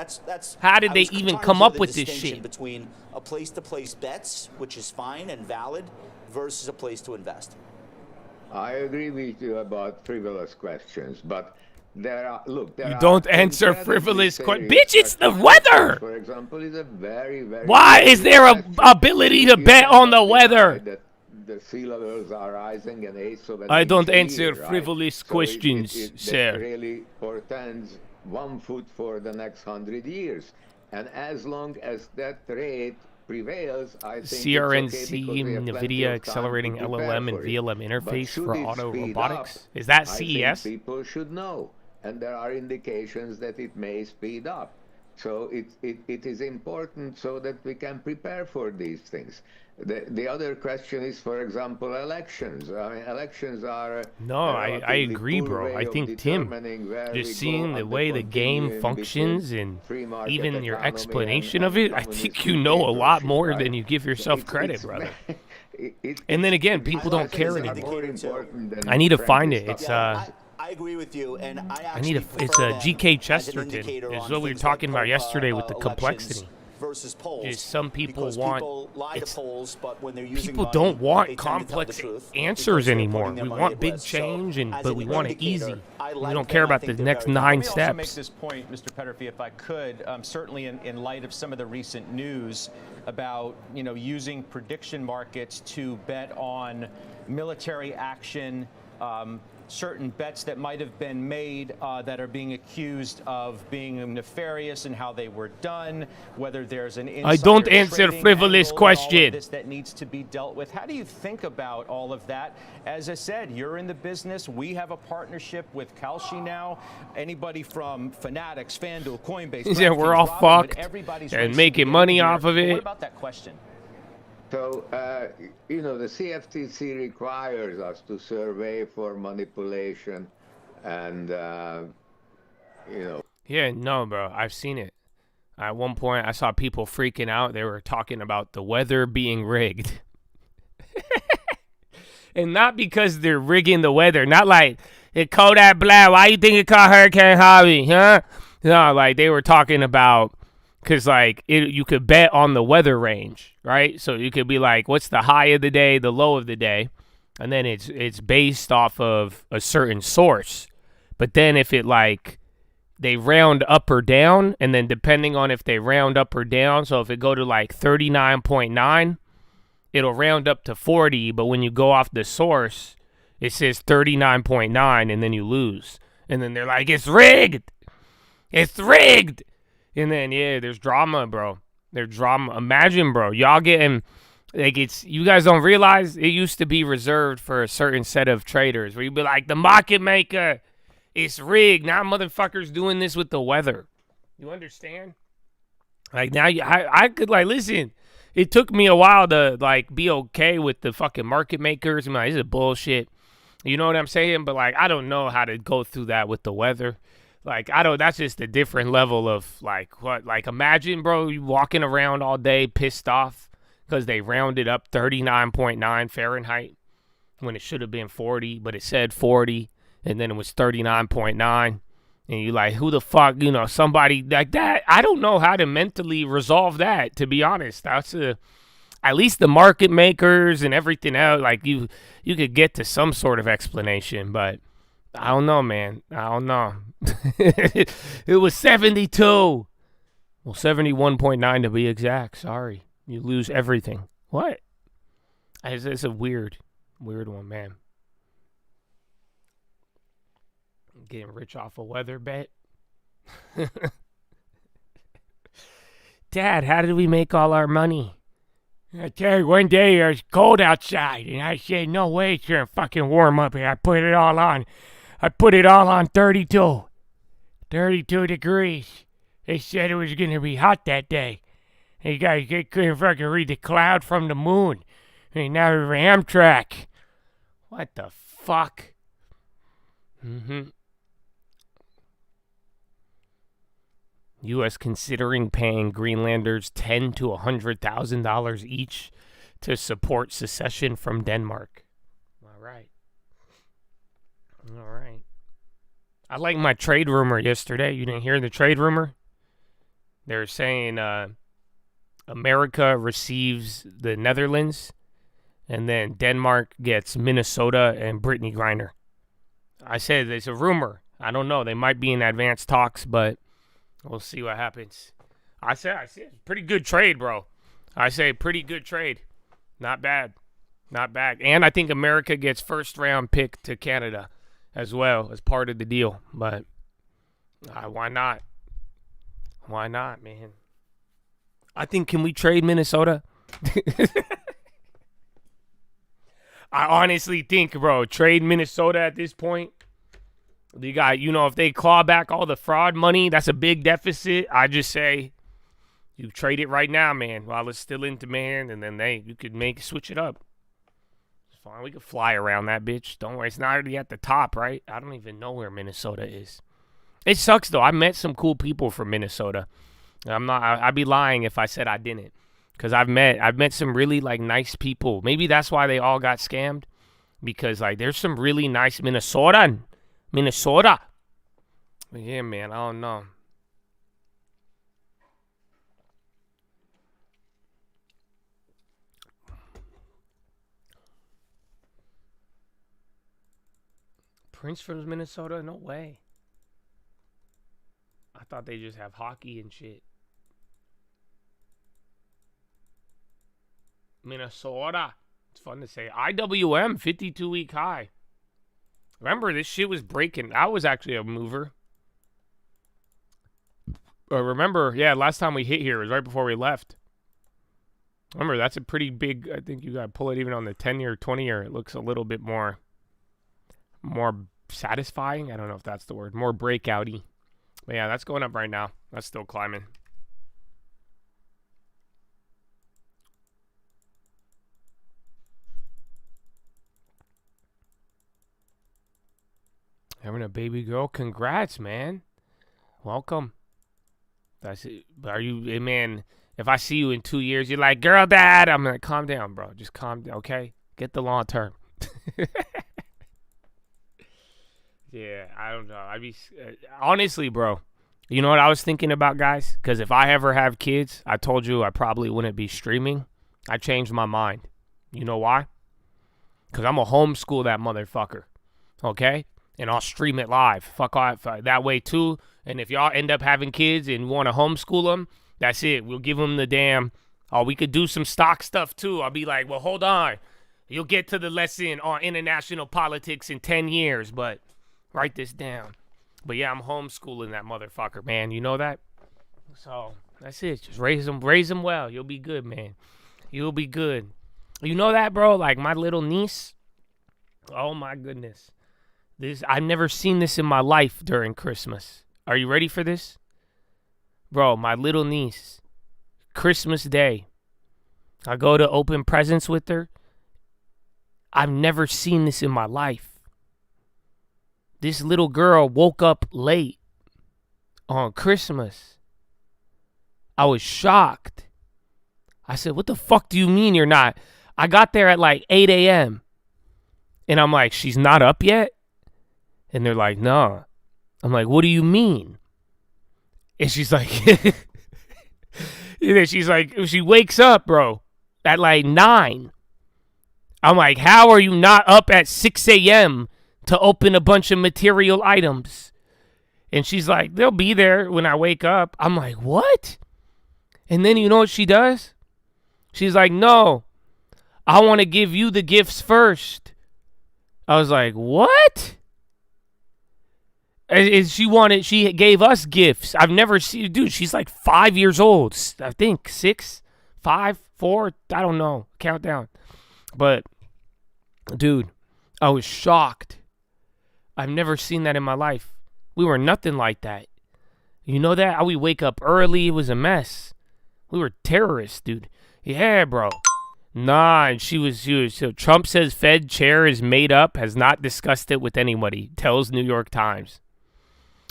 B: How did they even come up with this shit?
L: Between a place to place bets, which is fine and valid, versus a place to invest.
J: I agree with you about frivolous questions, but there are, look, there
B: you don't answer frivolous questions. Bitch, it's the weather!
J: For example, is a very, very...
B: Why is there a ability to bet on the weather?
J: That the sea levels are rising and
B: I don't answer frivolous questions, sir.
J: That really portends 1 foot for the next 100 years. And as long as that rate prevails, I think
B: CRNC, NVIDIA accelerating LLM and VLM interface for auto robotics. Is that CES?
J: I think people should know, and there are indications that it may speed up. So it is important so that we can prepare for these things. The other question is, for example, elections. I mean, elections are...
B: No, I agree, bro. I think, Tim, just seeing the way the game functions and even your explanation of it, I think you know a lot more than you give yourself credit, brother. And then again, people don't care anymore. I need to find it. It's...
L: I agree with you, and
B: it's a G.K. Chesterton. It's what we were talking about yesterday with the complexity.
L: Versus polls.
B: Just some people want.
L: People lie to polls, but when they're using
B: people
L: money,
B: don't want complex answers anymore. We want big change, but we want it easy. We don't care about the next 9 steps.
K: Let me also make this point, Mr. Petterfy, if I could, certainly in light of some of the recent news about using prediction markets to bet on military action. Certain bets that might have been made that are being accused of being nefarious in how they were done, whether there's an insider
B: I don't answer frivolous questions.
K: That needs to be dealt with. How do you think about all of that? As I said, you're in the business. We have a partnership with Kalshi now. Anybody from Fanatics, FanDuel, Coinbase,
B: yeah, we're all fucked and making money off of it.
K: What about that question?
J: So, the CFTC requires us to survey for manipulation and,
B: Yeah, no, bro. I've seen it. At one point, I saw people freaking out. They were talking about the weather being rigged. And not because they're rigging the weather. Not like, it cold out black. Why you think it called Hurricane Harvey, huh? No, like, they were talking about... Because, you could bet on the weather range, right? So you could be like, what's the high of the day, the low of the day? And then it's based off of a certain source. But then if they round up or down, and then depending on if they round up or down, so if it go to 39.9, it'll round up to 40. But when you go off the source, it says 39.9, and then you lose. And then they're like, it's rigged. It's rigged. And then, yeah, there's drama, bro. There's drama. Imagine, bro, y'all getting, you guys don't realize it used to be reserved for a certain set of traders where you'd be like, the market maker, it's rigged. Now motherfuckers doing this with the weather. You understand? Now I could, listen, it took me a while to, be okay with the fucking market makers. I'm like, this is bullshit. You know what I'm saying? But, I don't know how to go through that with the weather. That's just a different level of, what? Imagine, bro, you walking around all day pissed off because they rounded up 39.9 Fahrenheit when it should have been 40, but it said 40, and then it was 39.9. And you who the fuck, somebody like that. I don't know how to mentally resolve that, to be honest. That's at least the market makers and everything else, you could get to some sort of explanation, but I don't know, man. I don't know. It was 72. Well, 71.9 to be exact. Sorry. You lose everything. What? It's a weird one, man. Getting rich off a weather bet. Dad, how did we make all our money? I tell you, one day it was cold outside, and I said, no way it's gonna fucking warm up here. I put it all on 32 degrees. They said it was going to be hot that day. You guys couldn't fucking read the cloud from the moon. And now we're Amtrak. What the fuck? U.S. considering paying Greenlanders $10,000 to $100,000 each to support secession from Denmark. All right. I like my trade rumor yesterday. You didn't hear the trade rumor? They're saying America receives the Netherlands, and then Denmark gets Minnesota and Brittany Griner. I said it's a rumor. I don't know. They might be in advanced talks, but we'll see what happens. I said pretty good trade, bro. I say pretty good trade. Not bad. And I think America gets first round pick to Canada as well as part of the deal. But why not? Why not, man? I think, can we trade Minnesota? I honestly think, bro, trade Minnesota at this point. You got, if they claw back all the fraud money, that's a big deficit. I just say you trade it right now, man, while it's still in demand, and then you could switch it up. It's fine. We could fly around that bitch. Don't worry. It's not already at the top, right? I don't even know where Minnesota is. It sucks, though. I met some cool people from Minnesota. I'd be lying if I said I didn't, because I've met some really, nice people. Maybe that's why they all got scammed, because, there's some really nice Minnesota. But yeah, man, I don't know. Prince from Minnesota? No way. I thought they just have hockey and shit. Minnesota. It's fun to say. IWM, 52-week high. Remember, this shit was breaking. I was actually a mover. Remember, last time we hit here was right before we left. Remember, that's a pretty big, I think you got to pull it even on the 10-year, 20-year. It looks a little bit more satisfying. I don't know if that's the word. More breakout-y. But yeah, that's going up right now. That's still climbing. Having a baby girl? Congrats, man. Welcome. That's it. Are you, man, if I see you in 2 years, you're like, girl, dad, I'm like, calm down, bro. Just calm down, okay? Get the long term. Yeah, I don't know. Honestly, bro, you know what I was thinking about, guys? Because if I ever have kids, I told you I probably wouldn't be streaming. I changed my mind. You know why? Because I'm going to homeschool that motherfucker, okay? And I'll stream it live. Fuck off that way too. And if y'all end up having kids and want to homeschool them, that's it. We'll give them the damn. Oh, we could do some stock stuff too. I'll be like, well, hold on. You'll get to the lesson on international politics in 10 years, but write this down. But yeah, I'm homeschooling that motherfucker, man. You know that? So that's it. Just raise them well. You'll be good, man. You'll be good. You know that, bro? Like my little niece. Oh my goodness. I've never seen this in my life during Christmas. Are you ready for this? Bro, my little niece, Christmas Day, I go to open presents with her. I've never seen this in my life. This little girl woke up late on Christmas. I was shocked. I said, what the fuck do you mean you're not? I got there at like 8 a.m. And I'm like, she's not up yet? And they're like, no. I'm like, what do you mean? And she's like, she wakes up, bro, at like 9. I'm like, how are you not up at 6 a.m. to open a bunch of material items? And she's like, they'll be there when I wake up. I'm like, what? And then you know what she does? She's like, no, I want to give you the gifts first. I was like, what? And she gave us gifts. I've never seen, dude, she's like 5 years old. I think 6, 5, 4, I don't know. Countdown. But, dude, I was shocked. I've never seen that in my life. We were nothing like that. You know that? We wake up early. It was a mess. We were terrorists, dude. Yeah, bro. Nah, and she was. So Trump says Fed chair is made up, has not discussed it with anybody, tells New York Times.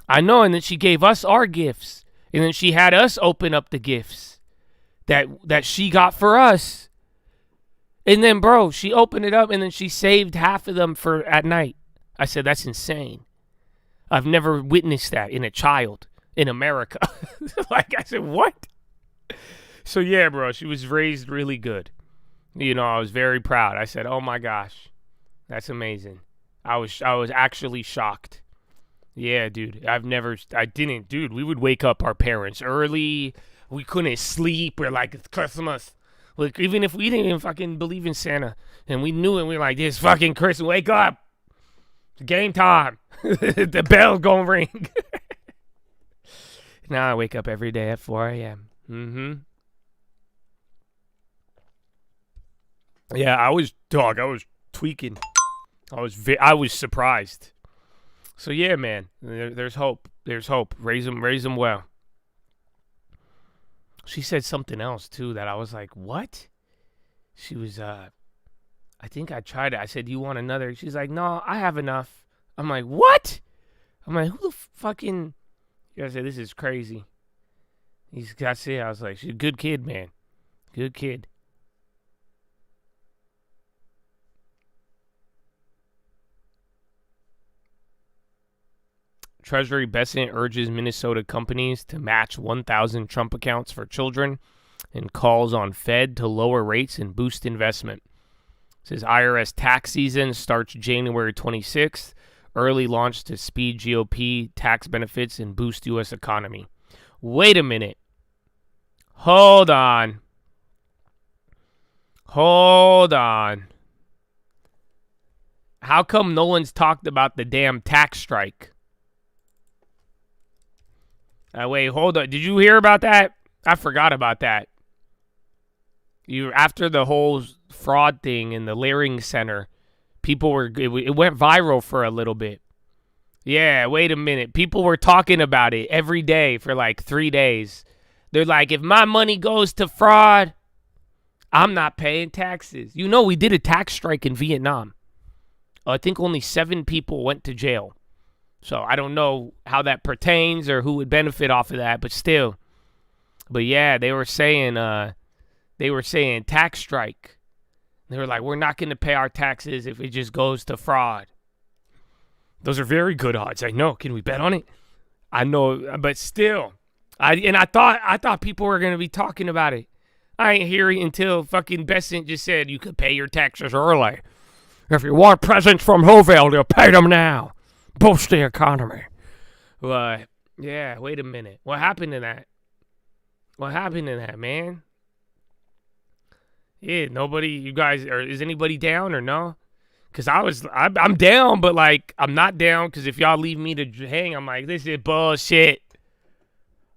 B: I know, and then she gave us our gifts. And then she had us open up the gifts that she got for us. And then, bro, she opened it up and then she saved half of them for at night. I said, that's insane. I've never witnessed that in a child in America. Like, I said, what? So, yeah, bro, she was raised really good. You know, I was very proud. I said, oh, my gosh, that's amazing. I was actually shocked. Yeah, dude, dude, we would wake up our parents early. We couldn't sleep. We're like, it's Christmas. Like, even if we didn't even fucking believe in Santa and we knew it, we were like, this fucking Christmas, wake up. It's game time. The bell's gonna ring. Now I wake up every day at 4 a.m. Yeah, I was tweaking. I was surprised. So yeah, man, there's hope. There's hope. Raise them well. She said something else too that I was like, what? She was, I think I tried it. I said, you want another? She's like, no, I have enough. I'm like, what? I'm like, who the fucking? I said, this is crazy. That's it. I was like, she's a good kid, man. Good kid. Treasury Besant urges Minnesota companies to match 1,000 Trump accounts for children and calls on Fed to lower rates and boost investment. It says IRS tax season starts January 26th. Early launch to speed GOP tax benefits and boost U.S. economy. Wait a minute. Hold on. How come no one's talked about the damn tax strike? Wait, hold on. Did you hear about that? I forgot about that. After the whole fraud thing in the Leering Center, it went viral for a little bit. Yeah, wait a minute. People were talking about it every day for like 3 days. They're like, if my money goes to fraud, I'm not paying taxes. You know, we did a tax strike in Vietnam. I think only 7 people went to jail. So I don't know how that pertains or who would benefit off of that, but still. But yeah, they were saying tax strike. They were like, we're not going to pay our taxes if it just goes to fraud. Those are very good odds. I know. Can we bet on it? I know, but still. I thought people were going to be talking about it. I ain't hearing until fucking Besant just said you could pay your taxes early. If you want presents from Hovell, you'll pay them now. Boost the economy. But, yeah, wait a minute. What happened to that? What happened to that, man? Yeah, nobody, you guys, or is anybody down or no? Because I'm down, but, like, I'm not down because if y'all leave me to hang, I'm like, this is bullshit.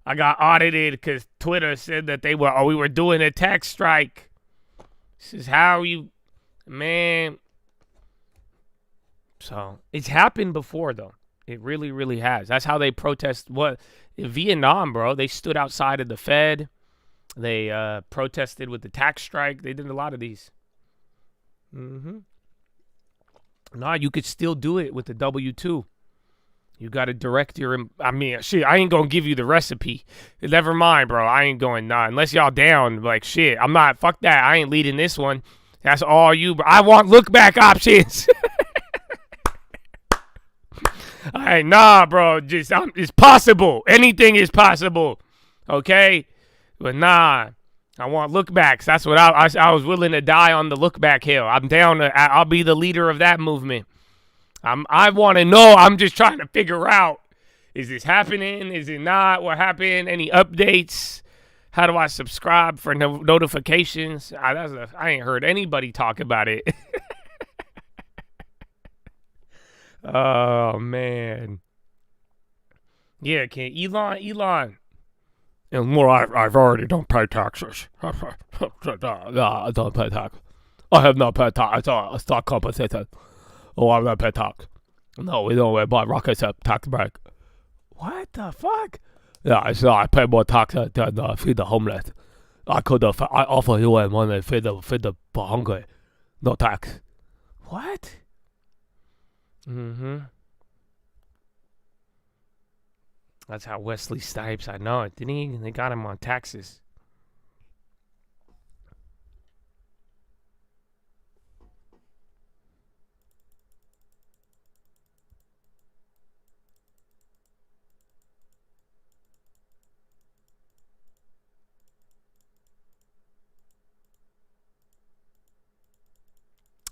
B: I got audited because Twitter said that we were doing a tax strike. This is how you, man. So, it's happened before, though. It really, really has. That's how they protest. In Vietnam, bro, they stood outside of the Fed. They protested with the tax strike. They did a lot of these. Nah, you could still do it with the W-2. You got to direct your... I mean, shit, I ain't going to give you the recipe. Never mind, bro. I ain't going, nah. Unless y'all down, like, shit. I'm not... Fuck that. I ain't leading this one. That's all you... I want look-back options. All right, nah, bro. It's possible. Anything is possible. Okay? But nah, I want look-backs. That's what I was willing to die on the look-back hill. I'm down. I'll be the leader of that movement. I want to know. I'm just trying to figure out, is this happening? Is it not? What happened? Any updates? How do I subscribe for notifications? I ain't heard anybody talk about it. Oh, man. Yeah, Elon. And more, I've already don't pay taxes. I don't pay tax. I have not paid tax. I stock compensated. Oh, I've not paid tax. No, we don't buy rockets at tax break. What the fuck? Yeah, I pay more tax than feed the homeless. I offer you money for the hungry. No tax. What? Mm-hmm. That's how Wesley Snipes, I know it, didn't he? They got him on taxes.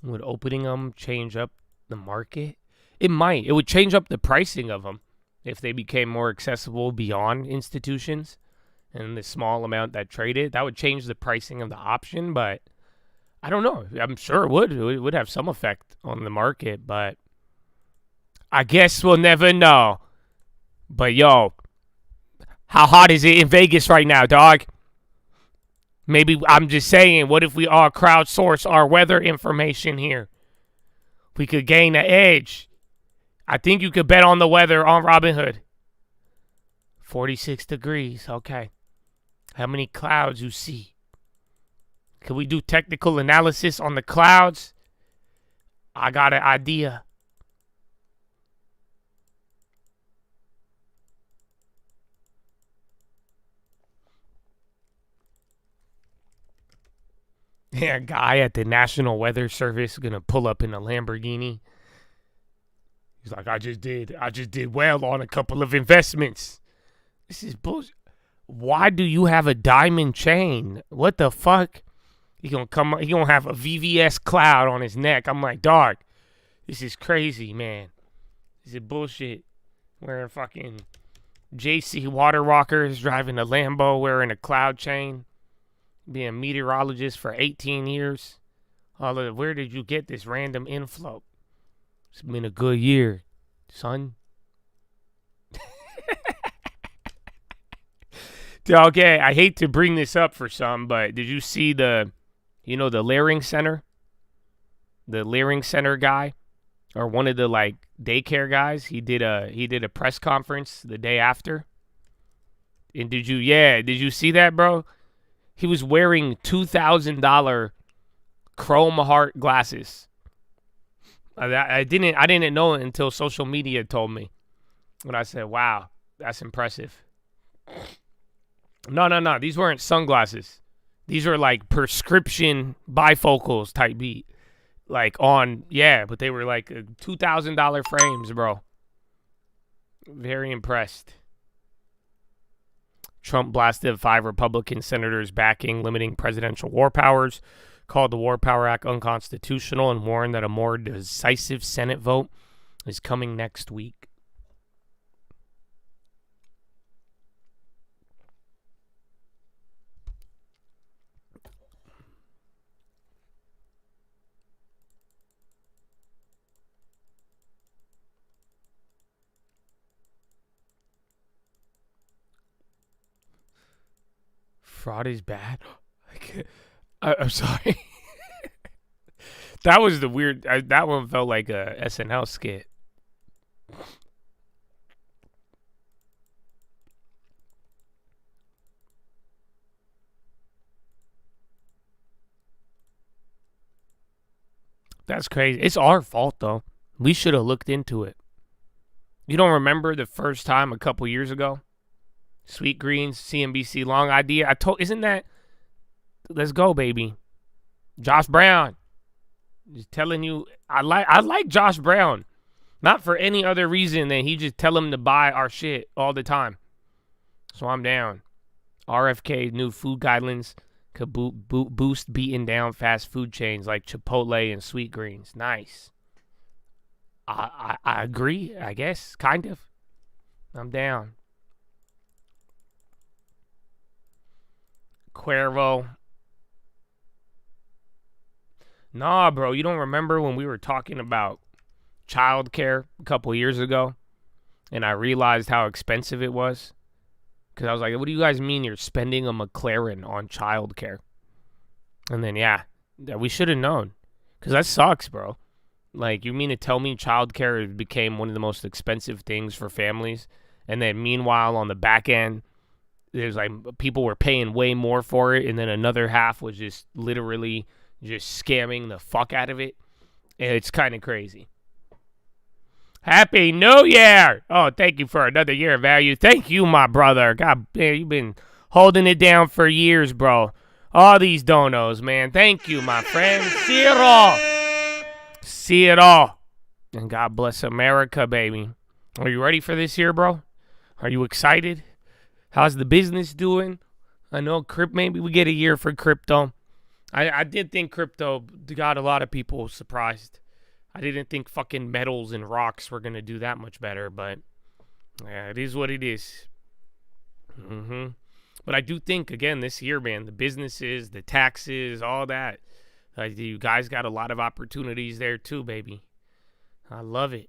B: Would opening them change up the market? It might. It would change up the pricing of them if they became more accessible beyond institutions and the small amount that traded. That would change the pricing of the option, but I don't know. I'm sure it would. It would have some effect on the market, but I guess we'll never know. But yo, how hot is it in Vegas right now, dog? Maybe I'm just saying, what if we all crowdsource our weather information here? We could gain an edge. I think you could bet on the weather on Robinhood. 46 degrees, okay. How many clouds you see? Can we do technical analysis on the clouds? I got an idea. Yeah, a guy at the National Weather Service gonna pull up in a Lamborghini. He's like, I just did well on a couple of investments. This is bullshit. Why do you have a diamond chain? What the fuck? He gonna have a VVS cloud on his neck. I'm like, dog, this is crazy, man. This is bullshit. Wearing fucking JC water walkers, driving a Lambo, wearing a cloud chain. Being a meteorologist for 18 years. Where did you get this random inflow? It's been a good year, son. Okay, I hate to bring this up for some, but did you see the Leering Center? The Leering Center guy, or one of the daycare guys? He did a press conference the day after. And did you see that, bro? He was wearing $2,000 chrome heart glasses. I didn't know it until social media told me. When I said, wow, that's impressive. No. These weren't sunglasses. These are like prescription bifocals type beat. But they were like $2,000 frames, bro. Very impressed. Trump blasted 5 Republican senators backing limiting presidential war powers, called the War Power Act unconstitutional, and warned that a more decisive Senate vote is coming next week. Fraud is bad. I'm sorry. That was the weird. That one felt like a SNL skit. That's crazy. It's our fault though. We should have looked into it. You don't remember the first time a couple years ago? Sweet Greens, CNBC, long idea. Isn't that? Let's go, baby. Josh Brown. Just telling you, I like Josh Brown. Not for any other reason than he just tell him to buy our shit all the time. So I'm down. RFK new food guidelines could boost beating down fast food chains like Chipotle and Sweet Greens. Nice. I agree, I guess, kind of. I'm down. Cuervo. Nah, bro, you don't remember when we were talking about childcare a couple years ago, and I realized how expensive it was? Because I was like, what do you guys mean you're spending a McLaren on childcare? And then, we should have known. Because that sucks, bro. Like, you mean to tell me childcare became one of the most expensive things for families, and then meanwhile on the back end, there's like people were paying way more for it, and then another half was just literally just scamming the fuck out of it. And it's kind of crazy. Happy New Year! Oh, thank you for another year of value. Thank you, my brother. God, man, you've been holding it down for years, bro. All these donos, man. Thank you, my friend. See it all. See it all. And God bless America, baby. Are you ready for this year, bro? Are you excited? How's the business doing? I know maybe we get a year for crypto. I did think crypto got a lot of people surprised. I didn't think fucking metals and rocks were going to do that much better, but yeah, it is what it is. But I do think, again, this year, man, the businesses, the taxes, all that, you guys got a lot of opportunities there too, baby. I love it.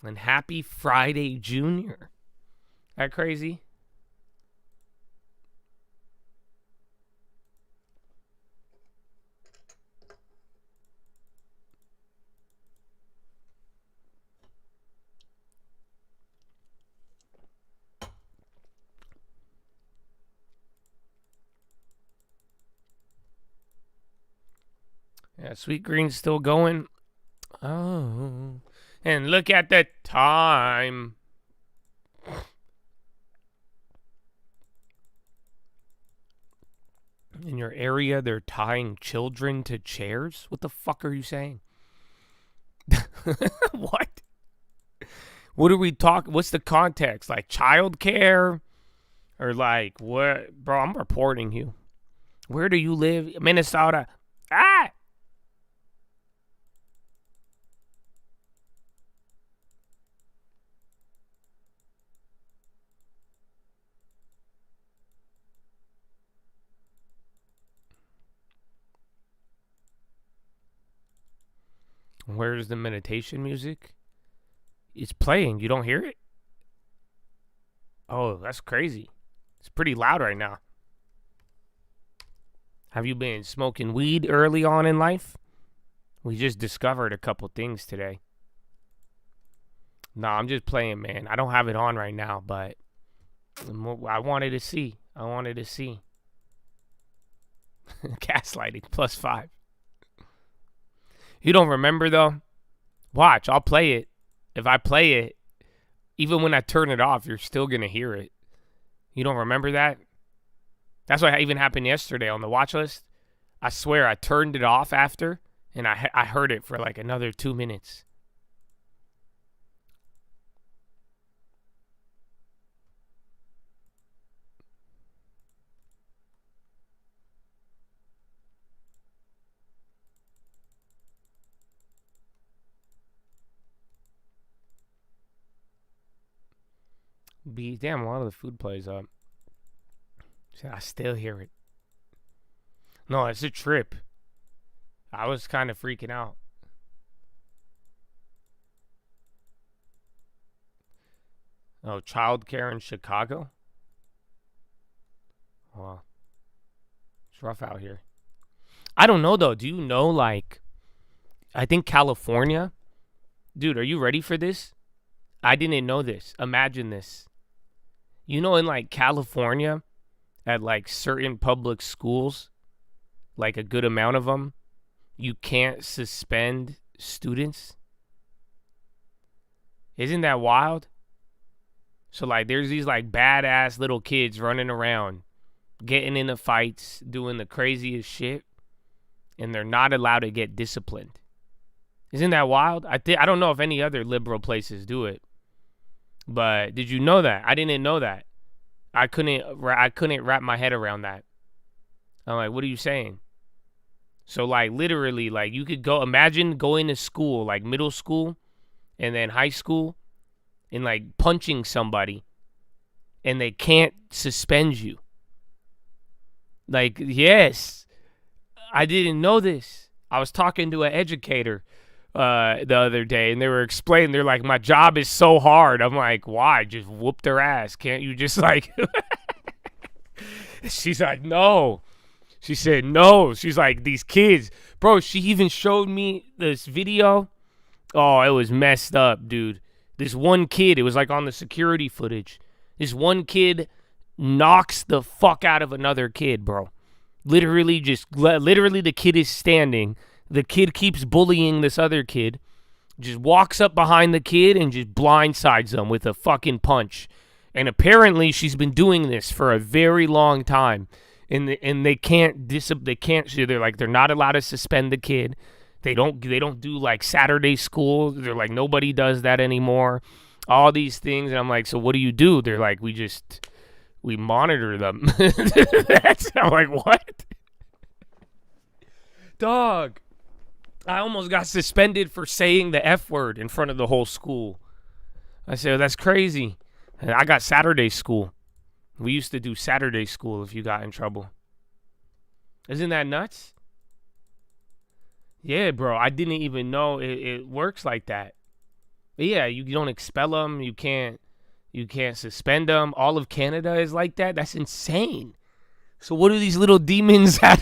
B: And happy Friday, Junior. That crazy? Yeah, Sweet Green's still going. Oh. And look at the time. In your area, they're tying children to chairs? What the fuck are you saying? What? What are we talking? What's the context? Like childcare? Or like what? Bro, I'm reporting you. Where do you live? Minnesota. Ah! Where's the meditation music? It's playing. You don't hear it? Oh, that's crazy. It's pretty loud right now. Have you been smoking weed early on in life? We just discovered a couple things today. No, I'm just playing, man. I don't have it on right now, but I wanted to see. Gaslighting, +5. You don't remember, though? Watch, I'll play it. If I play it, even when I turn it off, you're still going to hear it. You don't remember that? That's what even happened yesterday on the watch list. I swear I turned it off after, and I heard it for like another 2 minutes. Damn, a lot of the food plays up. I still hear it. No, it's a trip. I was kind of freaking out. Oh, childcare in Chicago? Wow. It's rough out here. I don't know, though. Do you know, like, I think California? Dude, are you ready for this? I didn't know this. Imagine this. You know, in, like, California, at, like, certain public schools, like a good amount of them, you can't suspend students? Isn't that wild? So, like, there's these, like, badass little kids running around, getting into fights, doing the craziest shit, and they're not allowed to get disciplined. Isn't that wild? I don't know if any other liberal places do it. But did you know that? I didn't know that. I couldn't wrap my head around that. I'm like, what are you saying? So, like, literally, like, you could imagine going to school, like middle school and then high school, and, like, punching somebody, and they can't suspend you. Like, yes, I didn't know this. I was talking to an educator the other day, and they were explaining, they're like, my job is so hard. I'm like, why? Just whoop their ass. Can't you just, like... She's like, no. She said, no. She's like, these kids. Bro, she even showed me this video. Oh, it was messed up, dude. This one kid, it was like on the security footage.
A: This one kid knocks the fuck out of another kid, bro. Literally the kid is standing. The kid keeps bullying this other kid. Just walks up behind the kid and just blindsides them with a fucking punch. And apparently she's been doing this for a very long time. And they can't they're not allowed to suspend the kid. They don't do like Saturday school. They're like, nobody does that anymore. All these things. And I'm like, so what do? They're like, we monitor them. I'm like, what? Dog. I almost got suspended for saying the F word in front of the whole school. I said, that's crazy. And I got Saturday school. We used to do Saturday school if you got in trouble. Isn't that nuts? Yeah, bro. I didn't even know it works like that. But yeah, you don't expel them. You can't suspend them. All of Canada is like that. That's insane. So what are these little demons? How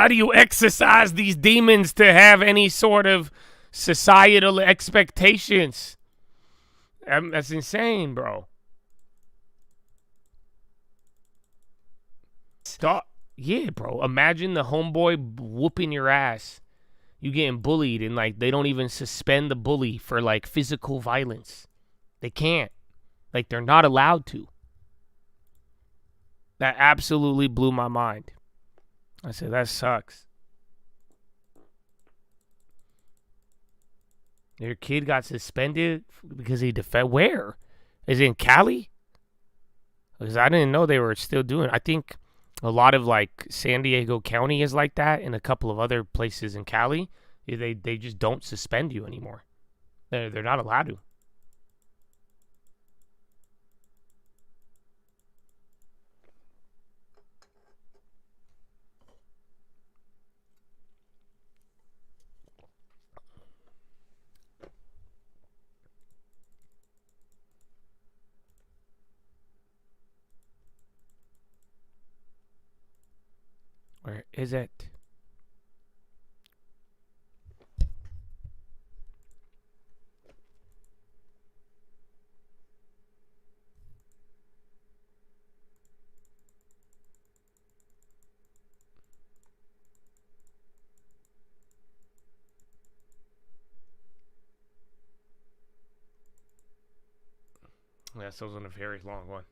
A: do you exercise these demons to have any sort of societal expectations? That's insane, bro. Stop. Yeah, bro. Imagine the homeboy whooping your ass. You getting bullied and like they don't even suspend the bully for like physical violence. They can't. Like they're not allowed to. That absolutely blew my mind. I said, that sucks. Your kid got suspended because he where? Is it in Cali? Because I didn't know they were still doing it. I think a lot of like San Diego County is like that and a couple of other places in Cali. They just don't suspend you anymore. They're not allowed to. Where is it? This wasn't a very long one.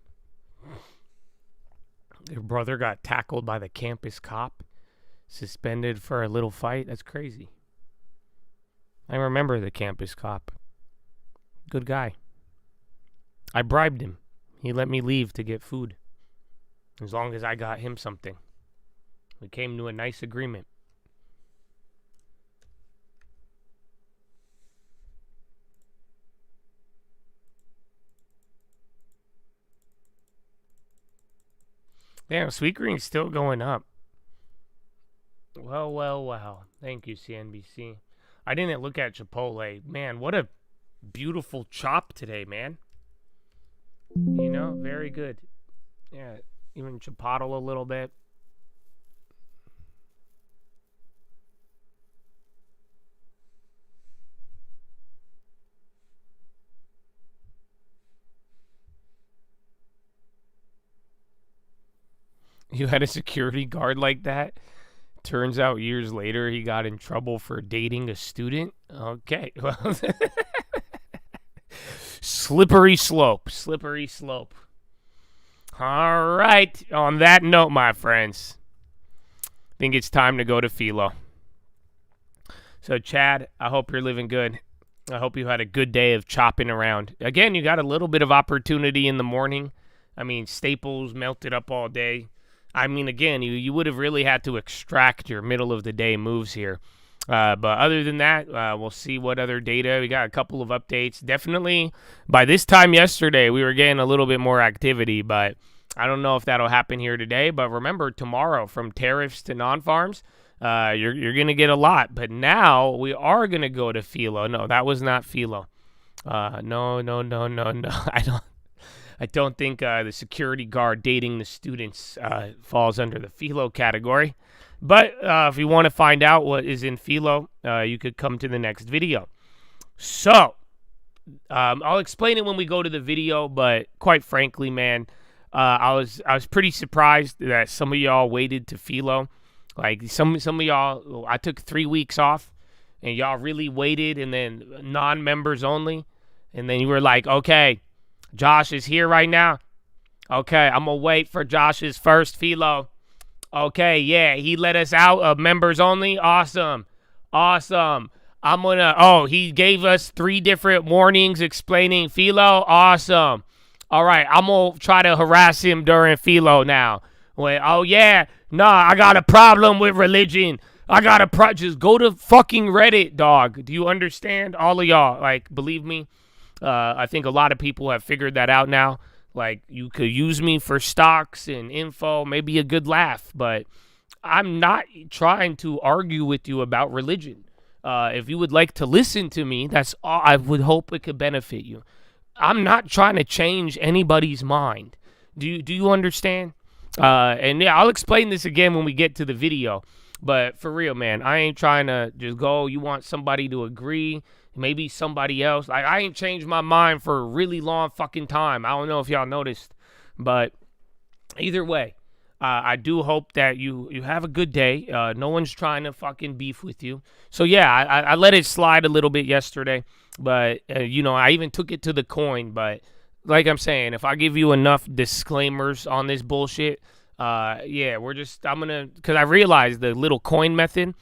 A: Your brother got tackled by the campus cop, suspended for a little fight. That's crazy. I remember the campus cop. Good guy. I bribed him. He let me leave to get food. As long as I got him something. We came to a nice agreement. Damn, Sweetgreen's still going up. Well. Thank you, CNBC. I didn't look at Chipotle. Man, what a beautiful chop today, man. You know, very good. Yeah, even chipotle a little bit. You had a security guard like that? Turns out years later he got in trouble for dating a student? Okay, well. Slippery slope. All right, on that note, my friends, I think it's time to go to Philo. So, Chad, I hope you're living good. I hope you had a good day of chopping around. Again, you got a little bit of opportunity in the morning. I mean, Staples melted up all day. I mean, again, you would have really had to extract your middle of the day moves here. But other than that, we'll see what other data. We got a couple of updates. Definitely by this time yesterday, we were getting a little bit more activity, but I don't know if that'll happen here today. But remember, tomorrow, from tariffs to non-farms, you're going to get a lot. But now we are going to go to Philo. No, that was not Philo. No. I don't think the security guard dating the students falls under the Philo category. But if you want to find out what is in Philo, you could come to the next video. So,
B: I'll explain it when we go to the video, but quite frankly, man, I was pretty surprised that some of y'all waited to Philo. Like some of y'all, I took 3 weeks off, and y'all really waited, and then non-members only, and then you were like, okay, Josh is here right now. Okay, I'm gonna wait for Josh's first Philo. Okay, yeah, he let us out of members only. Awesome. He gave us 3 different warnings explaining Philo. Awesome. All right, I'm going to try to harass him during Philo now. Wait, oh, yeah. Nah, I got a problem with religion. Just go to fucking Reddit, dog. Do you understand? All of y'all, like, believe me, I think a lot of people have figured that out now. Like, you could use me for stocks and info, maybe a good laugh, but I'm not trying to argue with you about religion. If you would like to listen to me, that's all. I would hope it could benefit you. I'm not trying to change anybody's mind. Do you understand? And yeah, I'll explain this again when we get to the video. But for real, man, I ain't trying to just go, you want somebody to agree, maybe somebody else. Like, I ain't changed my mind for a really long fucking time. I don't know if y'all noticed. But either way, I do hope that you have a good day. No one's trying to fucking beef with you. So, yeah, I let it slide a little bit yesterday. But, I even took it to the coin. But like I'm saying, if I give you enough disclaimers on this bullshit, I'm going to, because I realized the little coin method,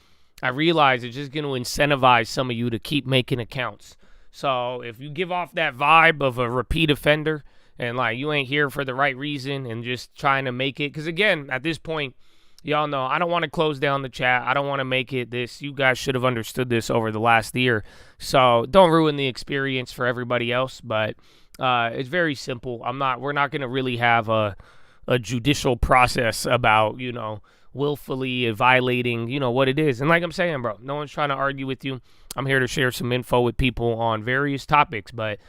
B: I realized it's just going to incentivize some of you to keep making accounts. So if you give off that vibe of a repeat offender, and, like, you ain't here for the right reason and just trying to make it. Because, again, at this point, y'all know I don't want to close down the chat. I don't want to make it this. You guys should have understood this over the last year. So don't ruin the experience for everybody else. But it's very simple. We're not going to really have a judicial process about, willfully violating, what it is. And like I'm saying, bro, no one's trying to argue with you. I'm here to share some info with people on various topics. But